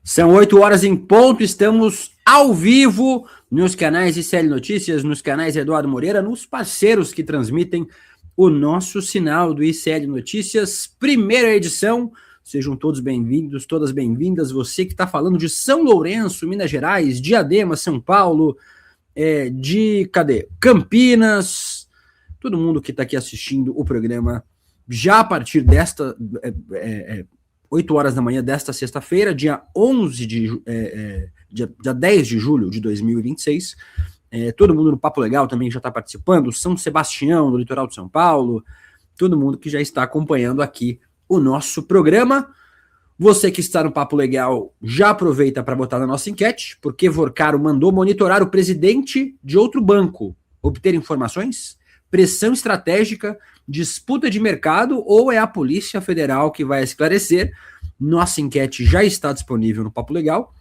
São 8 horas em ponto, estamos ao vivo nos canais ICL Notícias, nos canais Eduardo Moreira, nos parceiros que transmitem o nosso sinal do ICL Notícias, primeira edição. Sejam todos bem-vindos, todas bem-vindas. Você que está falando de São Lourenço, Minas Gerais, Diadema, São Paulo, Campinas, todo mundo que está aqui assistindo o programa já a partir desta 8 horas da manhã desta sexta-feira, dia 10 de julho de 2026. Todo mundo no Papo Legal também já está participando, São Sebastião, no litoral de São Paulo, todo mundo que já está acompanhando aqui o nosso programa. Você que está no Papo Legal, já aproveita para botar na nossa enquete, porque Vorcaro mandou monitorar o presidente de outro banco, obter informações, pressão estratégica, disputa de mercado, ou é a Polícia Federal que vai esclarecer? Nossa enquete já está disponível no Papo Legal.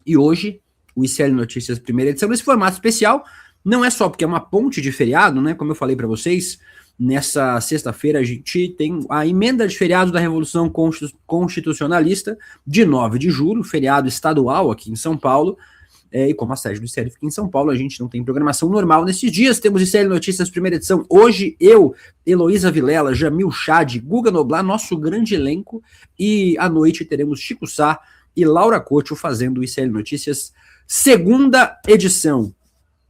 E hoje, o ICL Notícias, primeira edição, nesse formato especial, não é só porque é uma ponte de feriado, né? Como eu falei para vocês, nessa sexta-feira a gente tem a emenda de feriado da Revolução Constitucionalista, de 9 de julho, feriado estadual aqui em São Paulo. E como a sede do ICL fica em São Paulo, a gente não tem programação normal nesses dias. Temos ICL Notícias, primeira edição. Hoje, eu, Heloísa Vilela, Jamil Chad, Guga Noblar, nosso grande elenco. E à noite teremos Chico Sá e Laura Couto fazendo o ICL Notícias, segunda edição.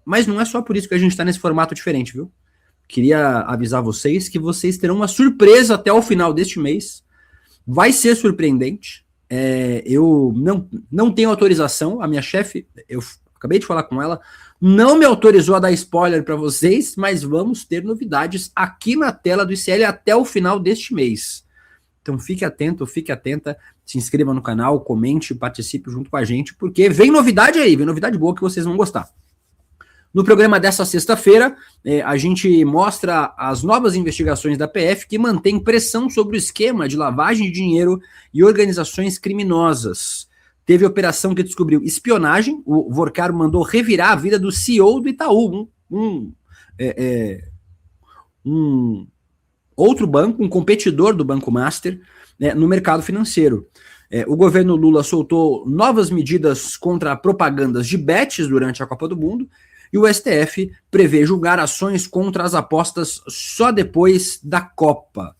Mas não é só por isso que a gente está nesse formato diferente, viu? Queria avisar vocês que vocês terão uma surpresa até o final deste mês. Vai ser surpreendente. Eu não tenho autorização, a minha chefe, eu acabei de falar com ela, não me autorizou a dar spoiler para vocês, mas vamos ter novidades aqui na tela do ICL até o final deste mês. Então fique atento, fique atenta, se inscreva no canal, comente, participe junto com a gente, porque vem novidade aí, vem novidade boa que vocês vão gostar. No programa dessa sexta-feira, a gente mostra as novas investigações da PF que mantém pressão sobre o esquema de lavagem de dinheiro e organizações criminosas. Teve operação que descobriu espionagem, o Vorcaro mandou revirar a vida do CEO do Itaú, um outro banco, um competidor do Banco Master, no mercado financeiro. O governo Lula soltou novas medidas contra propagandas de bets durante a Copa do Mundo, e o STF prevê julgar ações contra as apostas só depois da Copa.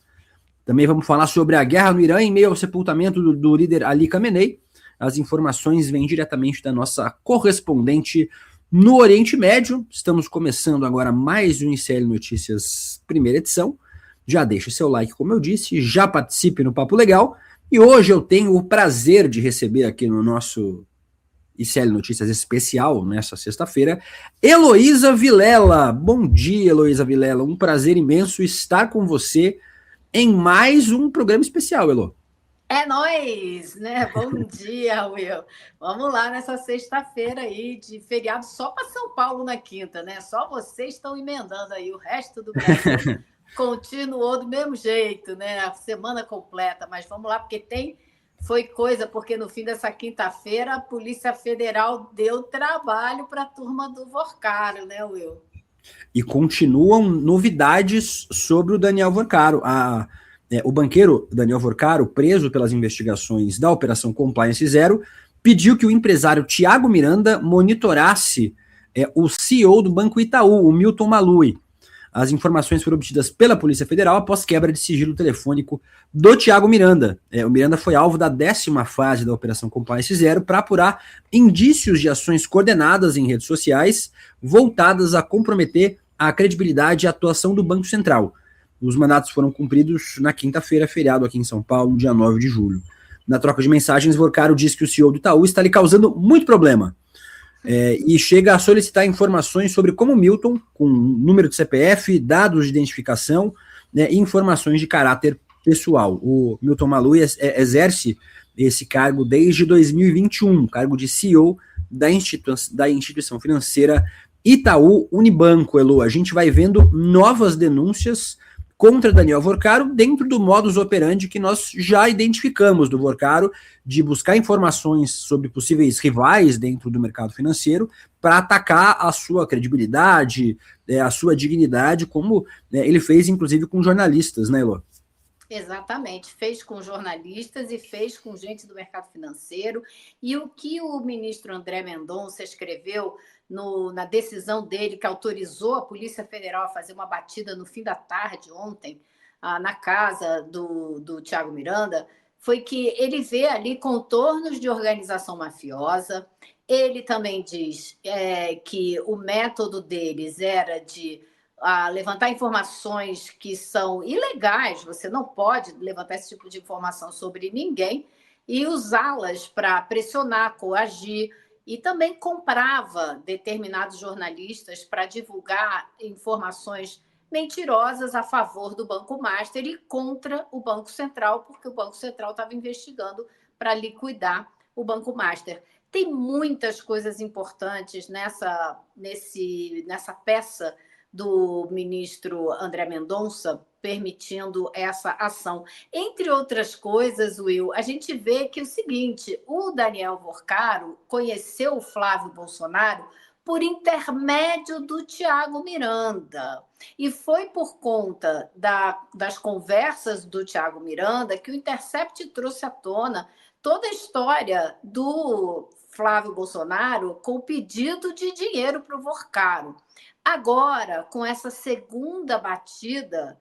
Também vamos falar sobre a guerra no Irã em meio ao sepultamento do líder Ali Khamenei. As informações vêm diretamente da nossa correspondente no Oriente Médio. Estamos começando agora mais um ICL Notícias, primeira edição. Já deixe seu like, como eu disse, já participe no Papo Legal. E hoje eu tenho o prazer de receber aqui no nosso ICL Notícias especial, nessa sexta-feira, Heloísa Vilela. Bom dia, Heloísa Vilela. Um prazer imenso estar com você em mais um programa especial, Elo. É nóis, né? Bom dia, Will. Vamos lá nessa sexta-feira aí de feriado só para São Paulo na quinta, né? Só vocês estão emendando aí, o resto do Brasil continuou do mesmo jeito, né? A semana completa, mas vamos lá, porque foi coisa, porque no fim dessa quinta-feira a Polícia Federal deu trabalho para a turma do Vorcaro, né, Will? E continuam novidades sobre o Daniel Vorcaro. O banqueiro Daniel Vorcaro, preso pelas investigações da Operação Compliance Zero, pediu que o empresário Tiago Miranda monitorasse o CEO do Banco Itaú, o Milton Malui. As informações foram obtidas pela Polícia Federal após quebra de sigilo telefônico do Tiago Miranda. O Miranda foi alvo da 10ª fase da Operação Compliance Zero para apurar indícios de ações coordenadas em redes sociais voltadas a comprometer a credibilidade e a atuação do Banco Central. Os mandatos foram cumpridos na quinta-feira, feriado aqui em São Paulo, dia 9 de julho. Na troca de mensagens, Vorcaro diz que o CEO do Itaú está lhe causando muito problema. E chega a solicitar informações sobre como Milton, com número de CPF, dados de identificação, e informações de caráter pessoal. O Milton Malui exerce esse cargo desde 2021, cargo de CEO da instituição financeira Itaú Unibanco. Elo, a gente vai vendo novas denúncias contra Daniel Vorcaro dentro do modus operandi que nós já identificamos do Vorcaro, de buscar informações sobre possíveis rivais dentro do mercado financeiro para atacar a sua credibilidade, a sua dignidade, como ele fez inclusive com jornalistas, né, Elô? Exatamente, fez com jornalistas e fez com gente do mercado financeiro. E o que o ministro André Mendonça escreveu na decisão dele, que autorizou a Polícia Federal a fazer uma batida no fim da tarde, ontem, na casa do Tiago Miranda, foi que ele vê ali contornos de organização mafiosa. Ele também diz que o método deles era de levantar informações que são ilegais, você não pode levantar esse tipo de informação sobre ninguém, e usá-las para pressionar, coagir, e também comprava determinados jornalistas para divulgar informações mentirosas a favor do Banco Master e contra o Banco Central, porque o Banco Central estava investigando para liquidar o Banco Master. Tem muitas coisas importantes nessa peça do ministro André Mendonça permitindo essa ação. Entre outras coisas, Will, a gente vê que é o seguinte, o Daniel Vorcaro conheceu o Flávio Bolsonaro por intermédio do Tiago Miranda. E foi por conta das conversas do Tiago Miranda que o Intercept trouxe à tona toda a história do Flávio Bolsonaro com o pedido de dinheiro para o Vorcaro. Agora, com essa segunda batida,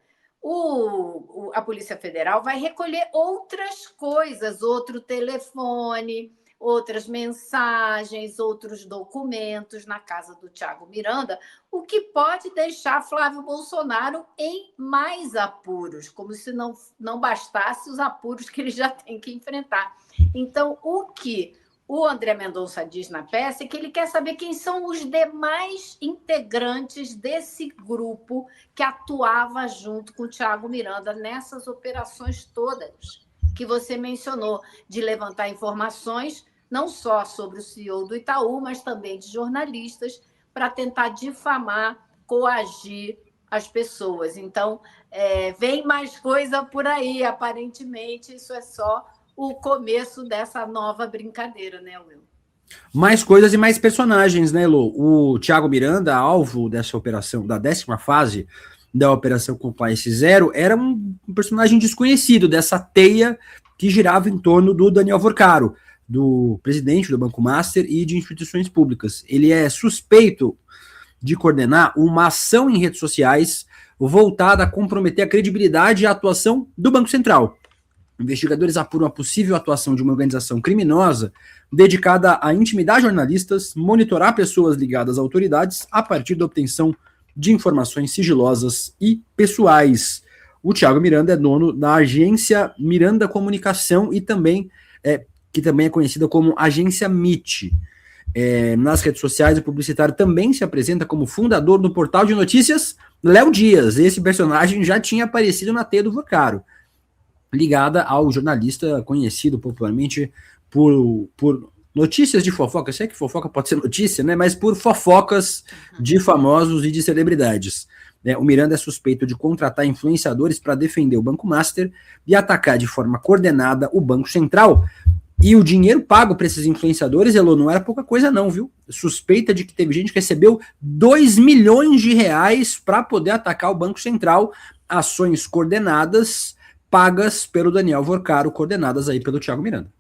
a Polícia Federal vai recolher outras coisas, outro telefone, outras mensagens, outros documentos na casa do Tiago Miranda, o que pode deixar Flávio Bolsonaro em mais apuros, como se não bastasse os apuros que ele já tem que enfrentar. Então, o que o André Mendonça diz na peça que ele quer saber quem são os demais integrantes desse grupo que atuava junto com o Tiago Miranda nessas operações todas que você mencionou, de levantar informações não só sobre o CEO do Itaú, mas também de jornalistas, para tentar difamar, coagir as pessoas. Então, vem mais coisa por aí, aparentemente, isso é só o começo dessa nova brincadeira, né, Will? Mais coisas e mais personagens, né, Elô? O Tiago Miranda, alvo dessa operação, da 10ª fase da Operação Compliance Zero, era um personagem desconhecido dessa teia que girava em torno do Daniel Vorcaro, do presidente do Banco Master e de instituições públicas. Ele é suspeito de coordenar uma ação em redes sociais voltada a comprometer a credibilidade e a atuação do Banco Central. Investigadores apuram a possível atuação de uma organização criminosa dedicada a intimidar jornalistas, monitorar pessoas ligadas a autoridades a partir da obtenção de informações sigilosas e pessoais. O Tiago Miranda é dono da agência Miranda Comunicação e também que também é conhecida como agência MIT. Nas redes sociais, o publicitário também se apresenta como fundador do portal de notícias Léo Dias. Esse personagem já tinha aparecido na teia do Vorcaro, ligada ao jornalista conhecido popularmente por notícias de fofoca. Eu sei que fofoca pode ser notícia, né? Mas por fofocas de famosos e de celebridades. O Miranda é suspeito de contratar influenciadores para defender o Banco Master e atacar de forma coordenada o Banco Central. E o dinheiro pago para esses influenciadores, Elô, não era pouca coisa não, viu? Suspeita de que teve gente que recebeu 2 milhões de reais para poder atacar o Banco Central. Ações coordenadas, pagas pelo Daniel Vorcaro, coordenadas aí pelo Tiago Miranda.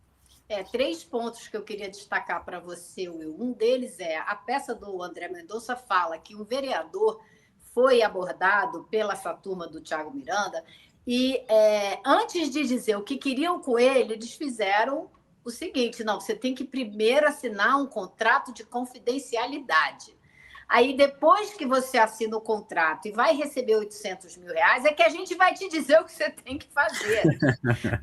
3 pontos que eu queria destacar para você, Will. Um deles a peça do André Mendonça fala que um vereador foi abordado pela essa turma do Tiago Miranda e antes de dizer o que queriam com ele, eles fizeram o seguinte, não, você tem que primeiro assinar um contrato de confidencialidade. Aí, depois que você assina o contrato e vai receber 800 mil reais, é que a gente vai te dizer o que você tem que fazer.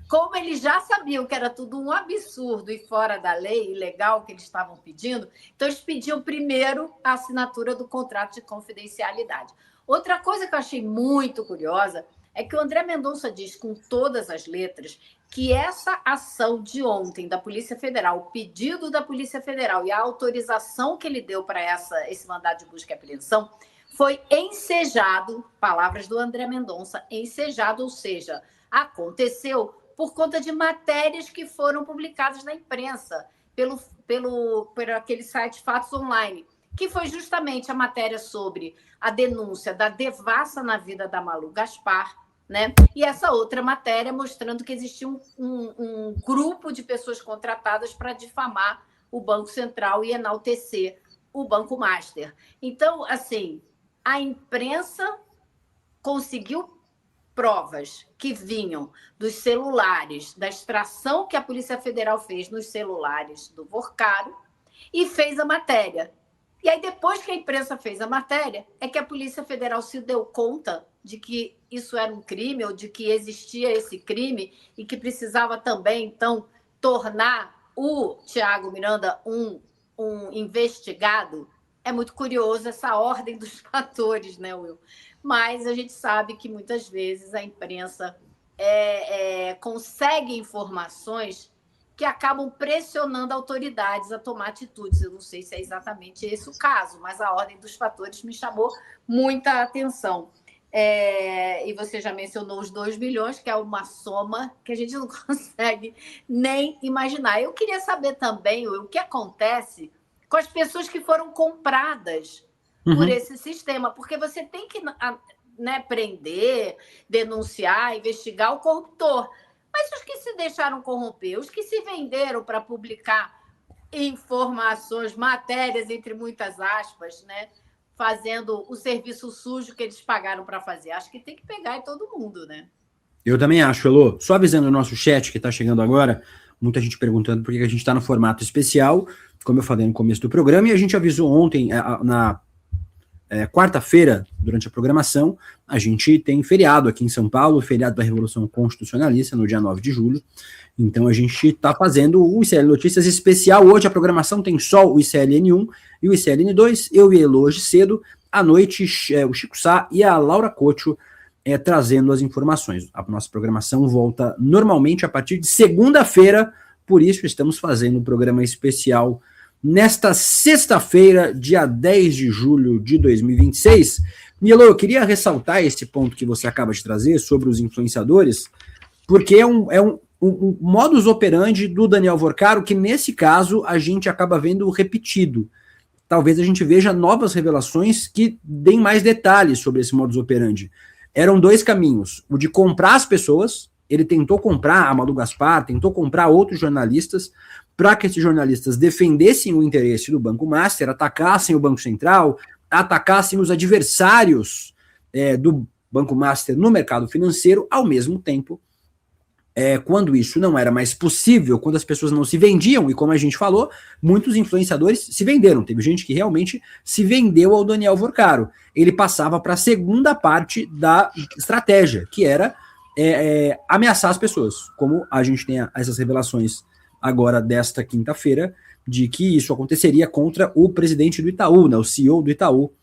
Como eles já sabiam que era tudo um absurdo e fora da lei, ilegal, que eles estavam pedindo, então eles pediam primeiro a assinatura do contrato de confidencialidade. Outra coisa que eu achei muito curiosa é que o André Mendonça diz com todas as letras que essa ação de ontem da Polícia Federal, o pedido da Polícia Federal e a autorização que ele deu para esse mandado de busca e apreensão foi ensejado, palavras do André Mendonça, ensejado, ou seja, aconteceu por conta de matérias que foram publicadas na imprensa por aquele site Fatos Online, que foi justamente a matéria sobre a denúncia da devassa na vida da Malu Gaspar, né? E essa outra matéria mostrando que existia um grupo de pessoas contratadas para difamar o Banco Central e enaltecer o Banco Master. Então, assim, a imprensa conseguiu provas que vinham dos celulares, da extração que a Polícia Federal fez nos celulares do Vorcaro e fez a matéria. E aí, depois que a imprensa fez a matéria, é que a Polícia Federal se deu conta de que isso era um crime ou de que existia esse crime e que precisava também, então, tornar o Thiago Miranda um investigado. É muito curioso essa ordem dos fatores, né, Will? Mas a gente sabe que muitas vezes a imprensa consegue informações que acabam pressionando autoridades a tomar atitudes. Eu não sei se é exatamente esse o caso, mas a ordem dos fatores me chamou muita atenção. E você já mencionou os 2 milhões, que é uma soma que a gente não consegue nem imaginar. Eu queria saber também o que acontece com as pessoas que foram compradas por esse sistema, porque você tem que, né, prender, denunciar, investigar o corruptor. Mas os que se deixaram corromper, os que se venderam para publicar informações, matérias, entre muitas aspas, né, fazendo o serviço sujo que eles pagaram para fazer. Acho que tem que pegar em todo mundo, né? Eu também acho, Elô. Só avisando o nosso chat que está chegando agora, muita gente perguntando por que a gente está no formato especial, como eu falei no começo do programa, e a gente avisou ontem, na quarta-feira, durante a programação, a gente tem feriado aqui em São Paulo, feriado da Revolução Constitucionalista, no dia 9 de julho. Então a gente está fazendo o ICL Notícias especial. Hoje a programação tem só o ICLN1 e o ICLN2, eu e a Elô hoje cedo, à noite o Chico Sá e a Laura Couto trazendo as informações. A nossa programação volta normalmente a partir de segunda-feira, por isso estamos fazendo um programa especial nesta sexta-feira, dia 10 de julho de 2026. Elô, eu queria ressaltar esse ponto que você acaba de trazer sobre os influenciadores, porque é um modus operandi do Daniel Vorcaro, que nesse caso a gente acaba vendo repetido. Talvez a gente veja novas revelações que deem mais detalhes sobre esse modus operandi. Eram 2 caminhos, o de comprar as pessoas, ele tentou comprar a Malu Gaspar, tentou comprar outros jornalistas, para que esses jornalistas defendessem o interesse do Banco Master, atacassem o Banco Central, atacassem os adversários do Banco Master no mercado financeiro, ao mesmo tempo, quando isso não era mais possível, quando as pessoas não se vendiam, e como a gente falou, muitos influenciadores se venderam, teve gente que realmente se vendeu ao Daniel Vorcaro. Ele passava para a segunda parte da estratégia, que era ameaçar as pessoas, como a gente tem essas revelações agora desta quinta-feira, de que isso aconteceria contra o presidente do Itaú, né, o CEO do Itaú,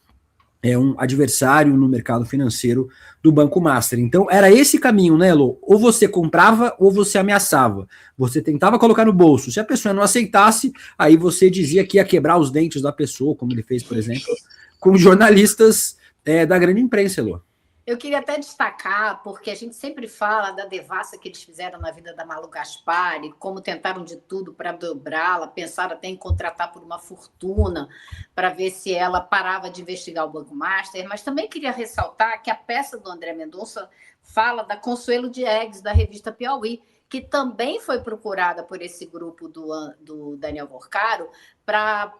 um adversário no mercado financeiro do Banco Master. Então era esse caminho, né, Elô? Ou você comprava ou você ameaçava. Você tentava colocar no bolso. Se a pessoa não aceitasse, aí você dizia que ia quebrar os dentes da pessoa, como ele fez, por exemplo, com jornalistas da grande imprensa, Elô. Eu queria até destacar, porque a gente sempre fala da devassa que eles fizeram na vida da Malu Gaspar e como tentaram de tudo para dobrá-la, pensaram até em contratar por uma fortuna para ver se ela parava de investigar o Banco Master, mas também queria ressaltar que a peça do André Mendonça fala da Consuelo Diegues, da revista Piauí, que também foi procurada por esse grupo do Daniel Vorcaro para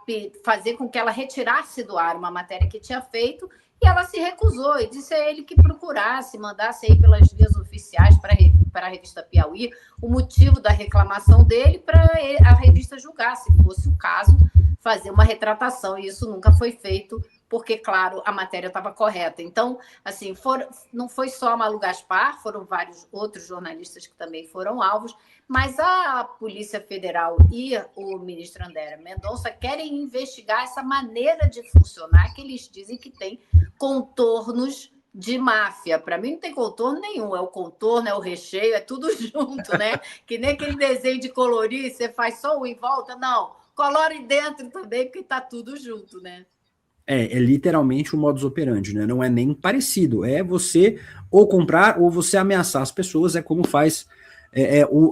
fazer com que ela retirasse do ar uma matéria que tinha feito. E ela se recusou e disse a ele que procurasse, mandasse aí pelas vias oficiais para a revista Piauí o motivo da reclamação dele para a revista julgar, se fosse o caso, fazer uma retratação. E isso nunca foi feito, porque, claro, a matéria estava correta. Então, assim, não foi só a Malu Gaspar, foram vários outros jornalistas que também foram alvos, mas a Polícia Federal e o ministro André Mendonça querem investigar essa maneira de funcionar que eles dizem que tem contornos de máfia. Para mim não tem contorno nenhum, é o contorno, é o recheio, é tudo junto, né? Que nem aquele desenho de colorir, você faz só um em volta, não, colore dentro também, porque está tudo junto, né? É literalmente o modus operandi, né? Não é nem parecido, é você ou comprar ou você ameaçar as pessoas, é como faz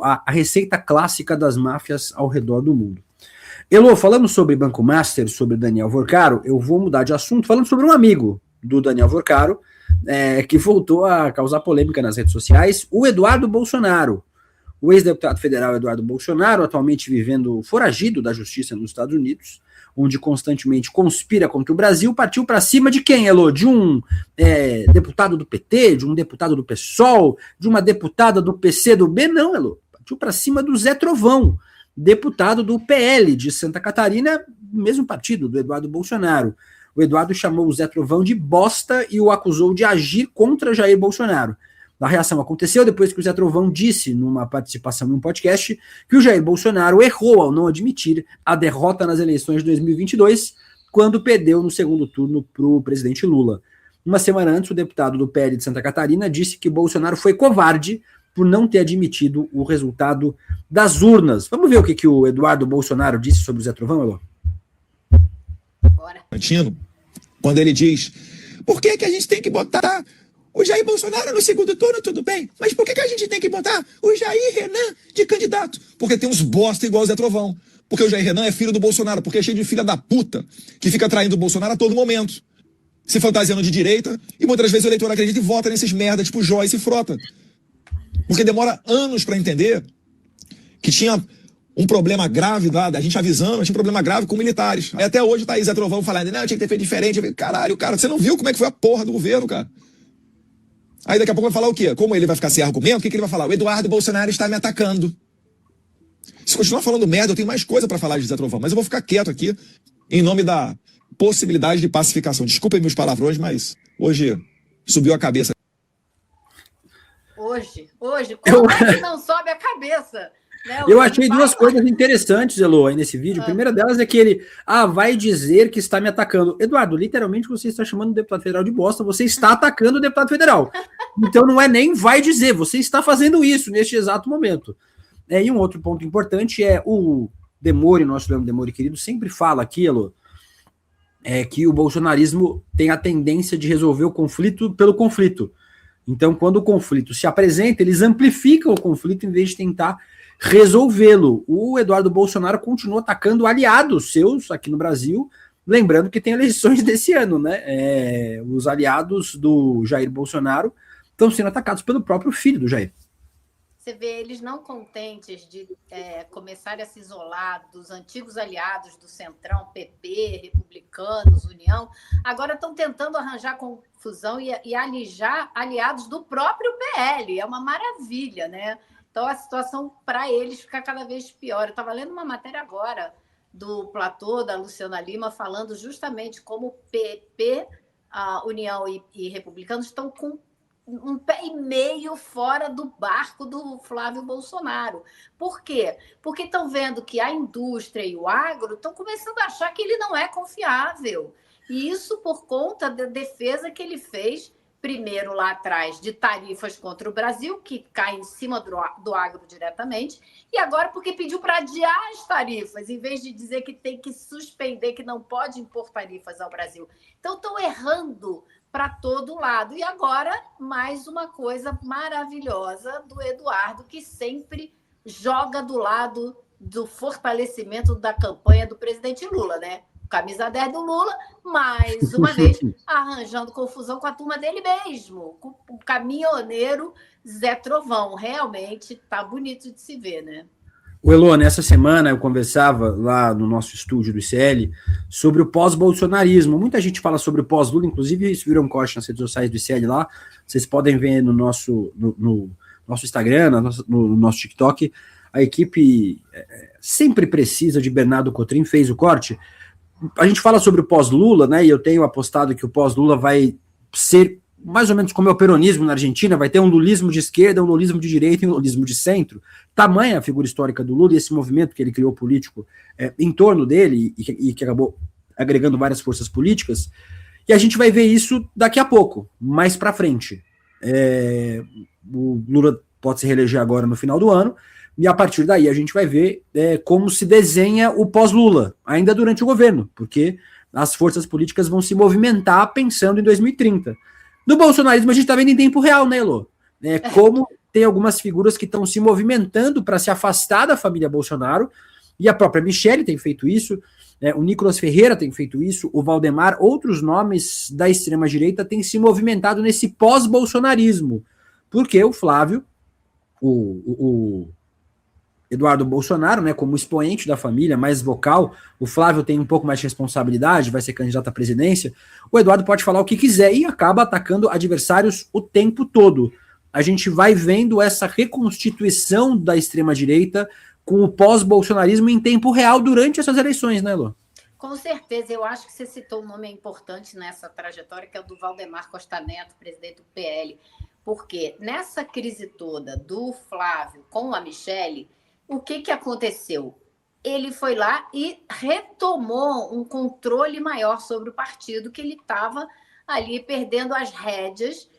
a receita clássica das máfias ao redor do mundo. Elô, falando sobre Banco Master, sobre Daniel Vorcaro, eu vou mudar de assunto falando sobre um amigo do Daniel Vorcaro, que voltou a causar polêmica nas redes sociais. O Eduardo Bolsonaro, o ex-deputado federal Eduardo Bolsonaro, atualmente vivendo foragido da justiça nos Estados Unidos, onde constantemente conspira contra o Brasil, partiu para cima de quem, Elô? De um deputado do PT, de um deputado do PSOL, de uma deputada do PCdoB? Não, Elô. Partiu para cima do Zé Trovão, deputado do PL de Santa Catarina, mesmo partido do Eduardo Bolsonaro. O Eduardo chamou o Zé Trovão de bosta e o acusou de agir contra Jair Bolsonaro. A reação aconteceu depois que o Zé Trovão disse, numa participação em um podcast, que o Jair Bolsonaro errou ao não admitir a derrota nas eleições de 2022, quando perdeu no segundo turno para o presidente Lula. Uma semana antes, o deputado do PL de Santa Catarina disse que Bolsonaro foi covarde por não ter admitido o resultado das urnas. Vamos ver o que o Eduardo Bolsonaro disse sobre o Zé Trovão, Elô? Quando ele diz, por que a gente tem que botar o Jair Bolsonaro no segundo turno, tudo bem, mas por que a gente tem que botar o Jair Renan de candidato? Porque tem uns bosta igual o Zé Trovão. Porque o Jair Renan é filho do Bolsonaro, porque é cheio de filha da puta, que fica traindo o Bolsonaro a todo momento, se fantasiando de direita, e muitas vezes o eleitor acredita e vota nesses merda, tipo Joyce e Frota. Porque demora anos pra entender que tinha um problema grave lá, da gente avisando, tinha um problema grave com militares. Aí até hoje tá aí Zé Trovão falando, não, tinha que ter feito diferente. Eu falei, caralho, cara, você não viu como é que foi a porra do governo, cara? Aí daqui a pouco vai falar o quê? Como ele vai ficar sem argumento, o que ele vai falar? O Eduardo Bolsonaro está me atacando. Se continuar falando merda, eu tenho mais coisa pra falar de Zé Trovão, mas eu vou ficar quieto aqui, em nome da possibilidade de pacificação. Desculpem meus palavrões, mas hoje subiu a cabeça. Hoje, como é que não sobe a cabeça? Né? Eu achei duas coisas interessantes, Elô, aí nesse vídeo. A primeira delas é que ele vai dizer que está me atacando. Eduardo, literalmente você está chamando o deputado federal de bosta, você está atacando o deputado federal. Então não é nem vai dizer, você está fazendo isso neste exato momento. E um outro ponto importante é o Demore, nosso Leandro Demore querido, sempre fala aqui, Elô, que o bolsonarismo tem a tendência de resolver o conflito pelo conflito. Então, quando o conflito se apresenta, eles amplificam o conflito em vez de tentar resolvê-lo. O Eduardo Bolsonaro continua atacando aliados seus aqui no Brasil, lembrando que tem eleições desse ano, né? Os aliados do Jair Bolsonaro estão sendo atacados pelo próprio filho do Jair. Você vê eles não contentes de começarem a se isolar dos antigos aliados do Centrão, PP, Republicanos, União, agora estão tentando arranjar confusão e alijar aliados do próprio PL. É uma maravilha, né? Então, a situação para eles fica cada vez pior. Eu estava lendo uma matéria agora do Platô, da Luciana Lima, falando justamente como o PP, a União e Republicanos estão com um pé e meio fora do barco do Flávio Bolsonaro. Por quê? Porque estão vendo que a indústria e o agro estão começando a achar que ele não é confiável. E isso por conta da defesa que ele fez primeiro lá atrás de tarifas contra o Brasil, que cai em cima do agro diretamente, e agora porque pediu para adiar as tarifas, em vez de dizer que tem que suspender, que não pode impor tarifas ao Brasil. Então, estão errando para todo lado. E agora, mais uma coisa maravilhosa do Eduardo, que sempre joga do lado do fortalecimento da campanha do presidente Lula, né? Camisa 10 do Lula, mais uma vez, arranjando confusão com a turma dele mesmo, com o caminhoneiro Zé Trovão. Realmente está bonito de se ver, né? O Elô, nessa semana eu conversava lá no nosso estúdio do ICL sobre o pós-bolsonarismo. Muita gente fala sobre o pós-Lula, inclusive isso virou um corte nas redes sociais do ICL lá. Vocês podem ver no nosso Instagram, no nosso TikTok. A equipe sempre precisa de Bernardo Cotrim, fez o corte. A gente fala sobre o pós-Lula, né? E eu tenho apostado que o pós-Lula vai ser mais ou menos como é o peronismo na Argentina, vai ter um lulismo de esquerda, um lulismo de direita e um lulismo de centro. Tamanha a figura histórica do Lula e esse movimento que ele criou político em torno dele e que acabou agregando várias forças políticas. E a gente vai ver isso daqui a pouco, mais para frente. O Lula pode se reeleger agora no final do ano, e a partir daí a gente vai ver como se desenha o pós-Lula, ainda durante o governo, porque as forças políticas vão se movimentar pensando em 2030. No bolsonarismo a gente está vendo em tempo real, né, Elô? Como tem algumas figuras que estão se movimentando para se afastar da família Bolsonaro E a própria Michelle tem feito isso, o Nicolas Ferreira tem feito isso, o Valdemar, outros nomes da extrema-direita têm se movimentado nesse pós-bolsonarismo, porque o Flávio, o Eduardo Bolsonaro, né, como expoente da família, mais vocal, o Flávio tem um pouco mais de responsabilidade, vai ser candidato à presidência, o Eduardo pode falar o que quiser e acaba atacando adversários o tempo todo. A gente vai vendo essa reconstituição da extrema-direita com o pós-bolsonarismo em tempo real durante essas eleições, né, Elô? Com certeza, eu acho que você citou um nome importante nessa trajetória, que é o do Valdemar Costa Neto, presidente do PL, porque nessa crise toda do Flávio com a Michelle, o que aconteceu? Ele foi lá e retomou um controle maior sobre o partido, que ele estava ali perdendo as rédeas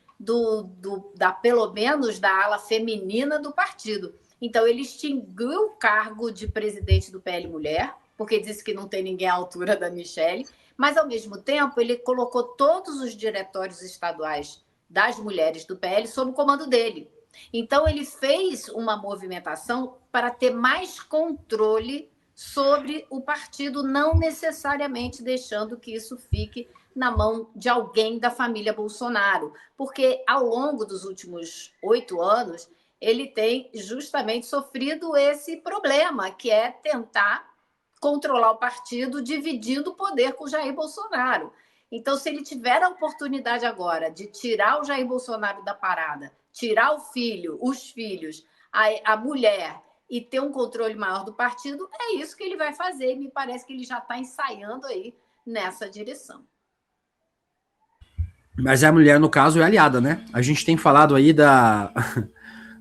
pelo menos da ala feminina do partido. Então, ele extinguiu o cargo de presidente do PL Mulher, porque disse que não tem ninguém à altura da Michelle, mas, ao mesmo tempo, ele colocou todos os diretórios estaduais das mulheres do PL sob o comando dele. Então, ele fez uma movimentação para ter mais controle sobre o partido, não necessariamente deixando que isso fique na mão de alguém da família Bolsonaro, porque, ao longo dos últimos 8 anos, ele tem justamente sofrido esse problema, que é tentar controlar o partido dividindo o poder com o Jair Bolsonaro. Então, se ele tiver a oportunidade agora de tirar o Jair Bolsonaro da parada, tirar o filho, os filhos, a mulher e ter um controle maior do partido, é isso que ele vai fazer. E me parece que ele já está ensaiando aí nessa direção. Mas a mulher, no caso, é aliada, né? A gente tem falado aí da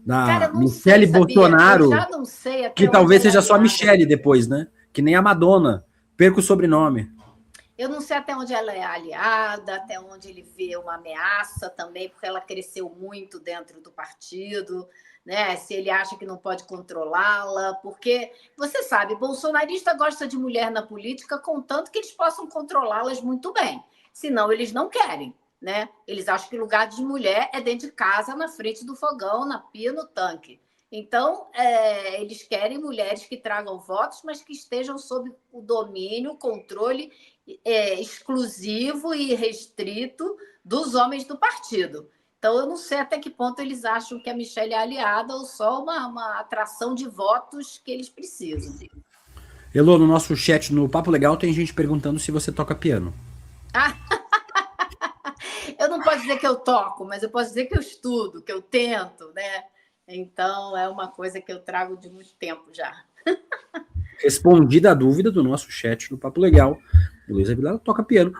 Cara, Michelle Bolsonaro, eu já não sei até que talvez seja só a aliada. Michelle depois, né? Que nem a Madonna. Perca o sobrenome. Eu não sei até onde ela é aliada, até onde ele vê uma ameaça também, porque ela cresceu muito dentro do partido, né? Se ele acha que não pode controlá-la, porque, você sabe, bolsonarista gosta de mulher na política, contanto que eles possam controlá-las muito bem. Senão, eles não querem, né? Eles acham que o lugar de mulher é dentro de casa, na frente do fogão, na pia, no tanque. Então, eles querem mulheres que tragam votos, mas que estejam sob o domínio, o controle exclusivo e restrito dos homens do partido. Então, eu não sei até que ponto eles acham que a Michelle é aliada ou só uma atração de votos que eles precisam. Elô, no nosso chat no Papo Legal tem gente perguntando se você toca piano. Eu não posso dizer que eu toco, mas eu posso dizer que eu estudo, que eu tento, né? Então, é uma coisa que eu trago de muito tempo já. Respondida a dúvida do nosso chat no Papo Legal, Luísa Vilela toca piano.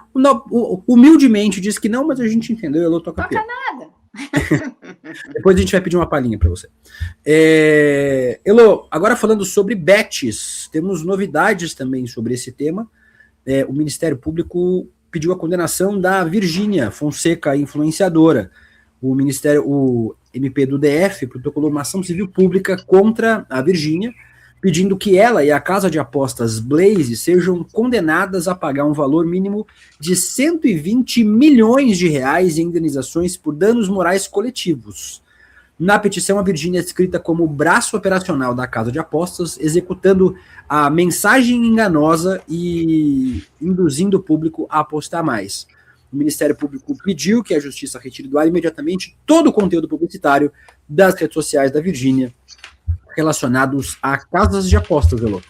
Humildemente diz que não, mas a gente entendeu, Elô toca piano. Nada. Depois a gente vai pedir uma palhinha para você. Elô, agora falando sobre bets, temos novidades também sobre esse tema. O Ministério Público pediu a condenação da Virgínia Fonseca, influenciadora. O MP do DF protocolou uma ação civil pública contra a Virgínia, pedindo que ela e a casa de apostas Blaze sejam condenadas a pagar um valor mínimo de 120 milhões de reais em indenizações por danos morais coletivos. Na petição, a Virgínia é descrita como braço operacional da casa de apostas, executando a mensagem enganosa e induzindo o público a apostar mais. O Ministério Público pediu que a Justiça retire do ar imediatamente todo o conteúdo publicitário das redes sociais da Virgínia relacionados a casas de apostas, Elô.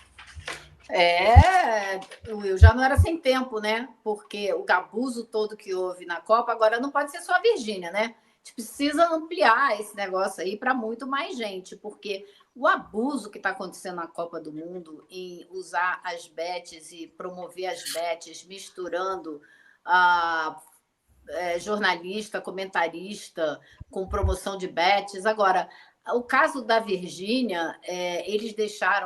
Will, já não era sem tempo, né? Porque o gabuzo todo que houve na Copa, agora não pode ser só a Virgínia, né? A gente precisa ampliar esse negócio aí para muito mais gente, porque o abuso que está acontecendo na Copa do Mundo em usar as bets e promover as bets, misturando jornalista, comentarista com promoção de bets. Agora, o caso da Virgínia, eles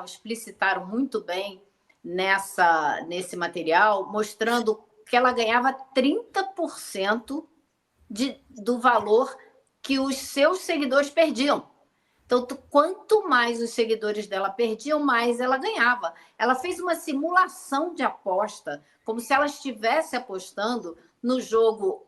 explicitaram muito bem nesse material, mostrando que ela ganhava 30% do valor que os seus seguidores perdiam. Então, quanto mais os seguidores dela perdiam, mais ela ganhava. Ela fez uma simulação de aposta, como se ela estivesse apostando no jogo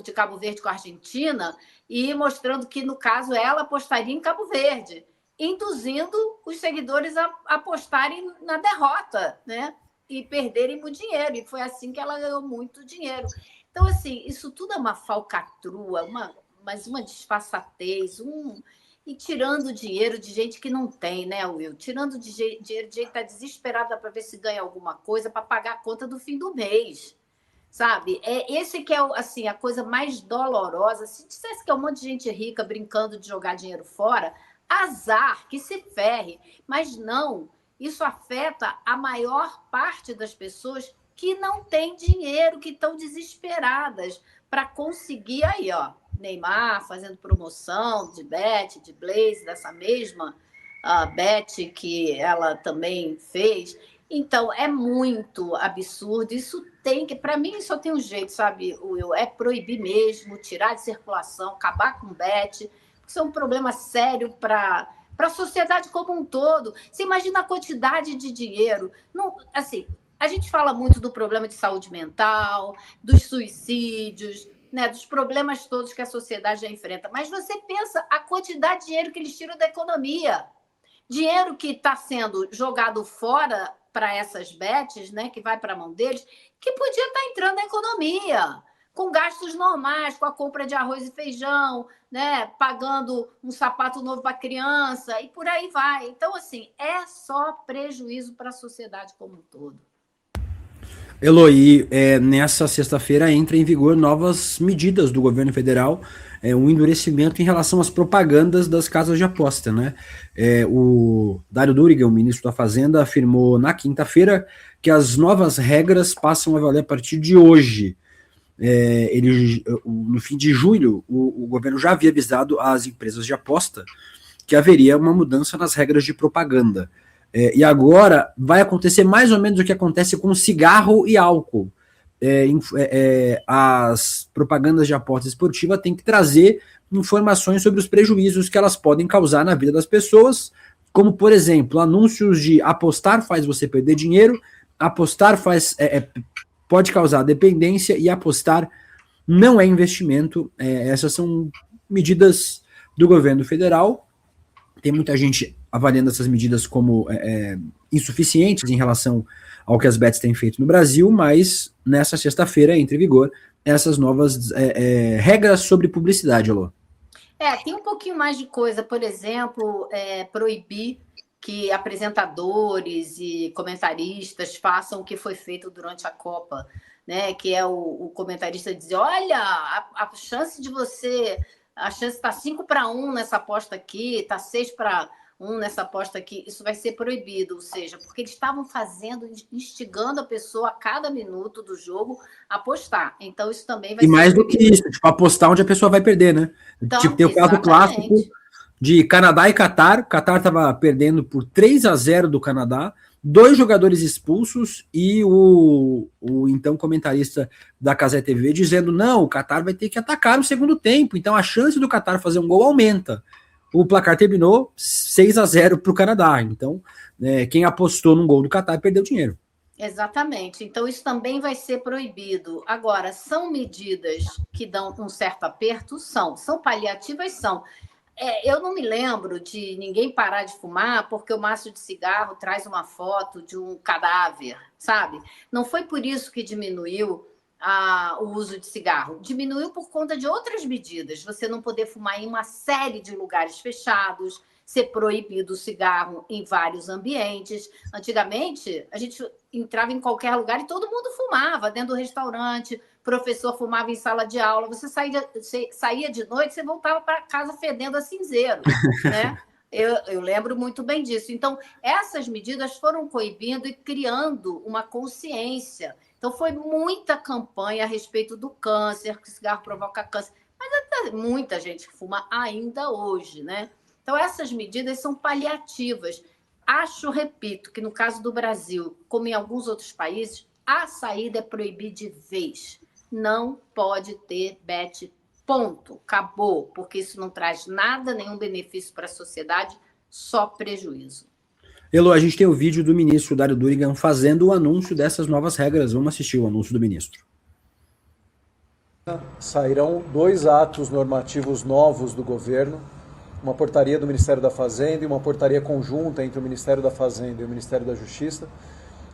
de Cabo Verde com a Argentina e mostrando que, no caso, ela apostaria em Cabo Verde. induzindo os seguidores a apostarem na derrota, né? E perderem muito dinheiro. E foi assim que ela ganhou muito dinheiro. Então, assim, isso tudo é uma falcatrua, mas uma disfarçatez, e tirando dinheiro de gente que não tem, né, Will? Tirando dinheiro de gente que está desesperada para ver se ganha alguma coisa para pagar a conta do fim do mês, sabe? Esse que é assim, a coisa mais dolorosa. Se dissesse que é um monte de gente rica brincando de jogar dinheiro fora, azar, que se ferre. Mas não, isso afeta a maior parte das pessoas que não têm dinheiro, que estão desesperadas para conseguir aí, ó. Neymar fazendo promoção de Bet, de Blaze, dessa mesma Bet que ela também fez. Então, é muito absurdo. Isso tem que, para mim, só tem um jeito, sabe, Will? É proibir mesmo, tirar de circulação, acabar com Bet. Isso é um problema sério para a sociedade como um todo. Você imagina a quantidade de dinheiro. Não, assim, a gente fala muito do problema de saúde mental, dos suicídios, né, dos problemas todos que a sociedade já enfrenta. Mas você pensa a quantidade de dinheiro que eles tiram da economia. Dinheiro que está sendo jogado fora para essas bets, né, que vai para a mão deles, que podia estar entrando na economia, com gastos normais, com a compra de arroz e feijão, né, pagando um sapato novo para a criança, e por aí vai. Então, assim, é só prejuízo para a sociedade como um todo. Eloy, nessa sexta-feira entra em vigor novas medidas do governo federal, um endurecimento em relação às propagandas das casas de aposta, né? O Dário Durigan, o ministro da Fazenda, afirmou na quinta-feira que as novas regras passam a valer a partir de hoje. No fim de julho, o governo já havia avisado às empresas de aposta que haveria uma mudança nas regras de propaganda. E agora vai acontecer mais ou menos o que acontece com cigarro e álcool. As propagandas de aposta esportiva têm que trazer informações sobre os prejuízos que elas podem causar na vida das pessoas, como, por exemplo, anúncios de apostar faz você perder dinheiro, apostar pode causar dependência e apostar não é investimento. Essas são medidas do governo federal. Tem muita gente avaliando essas medidas como insuficientes em relação ao que as bets têm feito no Brasil, mas nessa sexta-feira entra em vigor essas novas regras sobre publicidade, Alô. Tem um pouquinho mais de coisa, por exemplo, proibir que apresentadores e comentaristas façam o que foi feito durante a Copa, né? Que é o comentarista dizer, olha, a chance de você... A chance está 5-1 nessa aposta aqui, está 6-1 nessa aposta aqui. Isso vai ser proibido, ou seja, porque eles estavam instigando a pessoa a cada minuto do jogo a apostar. Então, isso também vai ser. E mais do que isso, tipo, apostar onde a pessoa vai perder, né? Então, tipo, tem o caso clássico de Canadá e Catar. O Catar estava perdendo por 3-0 do Canadá, 2 jogadores expulsos e o então comentarista da Cazé TV dizendo, não, o Catar vai ter que atacar no segundo tempo, então a chance do Catar fazer um gol aumenta. O placar terminou 6-0 para o Canadá, então quem apostou num gol do Catar perdeu dinheiro. Exatamente, então isso também vai ser proibido. Agora, são medidas que dão um certo aperto? São paliativas? São. Eu não me lembro de ninguém parar de fumar porque o maço de cigarro traz uma foto de um cadáver, sabe? Não foi por isso que diminuiu o uso de cigarro. Diminuiu por conta de outras medidas. Você não poder fumar em uma série de lugares fechados, ser proibido o cigarro em vários ambientes. Antigamente, a gente entrava em qualquer lugar e todo mundo fumava dentro do restaurante, professor fumava em sala de aula, você saía de noite, você voltava para casa fedendo a cinzeiro, né? Eu lembro muito bem disso. Então, essas medidas foram coibindo e criando uma consciência. Então, foi muita campanha a respeito do câncer, que o cigarro provoca câncer. Mas até muita gente que fuma ainda hoje, né? Então, essas medidas são paliativas. Repito, que no caso do Brasil, como em alguns outros países, a saída é proibir de vez. Não pode ter bet, ponto, acabou, porque isso não traz nada, nenhum benefício para a sociedade, só prejuízo. Elo, a gente tem o vídeo do ministro Dário Durigan fazendo o anúncio dessas novas regras. Vamos assistir o anúncio do ministro. Sairão 2 atos normativos novos do governo uma portaria do Ministério da Fazenda e uma portaria conjunta entre o Ministério da Fazenda e o Ministério da Justiça,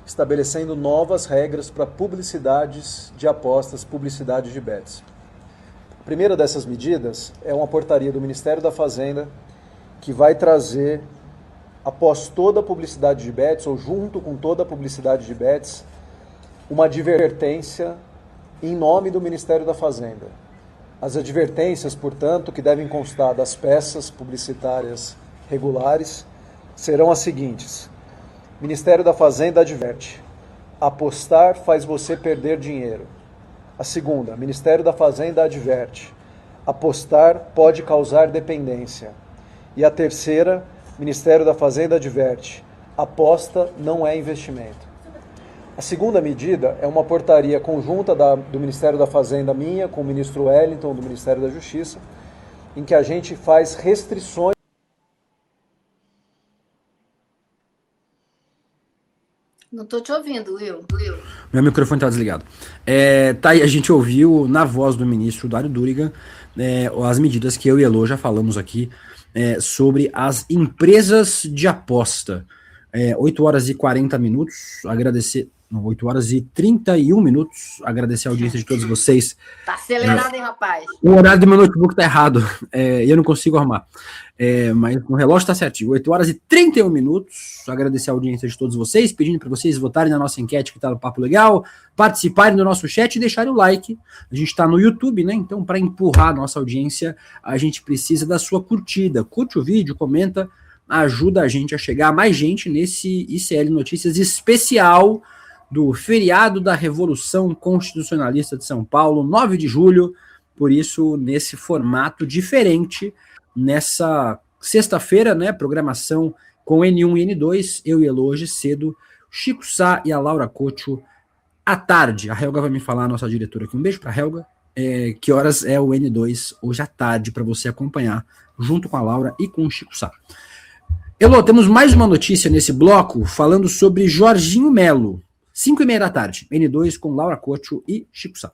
estabelecendo novas regras para publicidades de apostas, publicidade de bets. A primeira dessas medidas é uma portaria do Ministério da Fazenda que vai trazer, após toda a publicidade de bets, ou junto com toda a publicidade de bets, uma advertência em nome do Ministério da Fazenda. As advertências, portanto, que devem constar das peças publicitárias regulares, serão as seguintes. Ministério da Fazenda adverte: apostar faz você perder dinheiro. A segunda, Ministério da Fazenda adverte: apostar pode causar dependência. E a terceira, Ministério da Fazenda adverte: aposta não é investimento. A segunda medida é uma portaria conjunta do Ministério da Fazenda minha, com o ministro Wellington, do Ministério da Justiça, em que a gente faz restrições. Não estou te ouvindo, Will. Meu microfone está desligado. Tá aí, a gente ouviu na voz do ministro Dário Durigan as medidas que eu e Elô já falamos aqui sobre as empresas de aposta. 8 horas e 40 minutos, agradecer... Não, 8 horas e 31 minutos, agradecer a audiência de todos vocês. Tá acelerado, hein, rapaz? O horário do meu notebook tá errado, e eu não consigo arrumar. Mas o relógio tá certinho, 8 horas e 31 minutos, agradecer a audiência de todos vocês, pedindo para vocês votarem na nossa enquete que tá no Papo Legal, participarem do nosso chat e deixarem o like. A gente tá no YouTube, né? Então, para empurrar a nossa audiência, a gente precisa da sua curtida. Curte o vídeo, comenta, ajuda a gente a chegar a mais gente nesse ICL Notícias especial do feriado da Revolução Constitucionalista de São Paulo, 9 de julho, por isso, nesse formato diferente, nessa sexta-feira, né, programação com N1 e N2, eu e Elô hoje cedo, Chico Sá e a Laura Couto à tarde. A Helga vai me falar, a nossa diretora aqui, um beijo para a Helga, que horas é o N2 hoje à tarde, para você acompanhar, junto com a Laura e com o Chico Sá. Elô, temos mais uma notícia nesse bloco, falando sobre Jorginho Melo, 5h30 da tarde, N2 com Laura Couto e Chico Sá.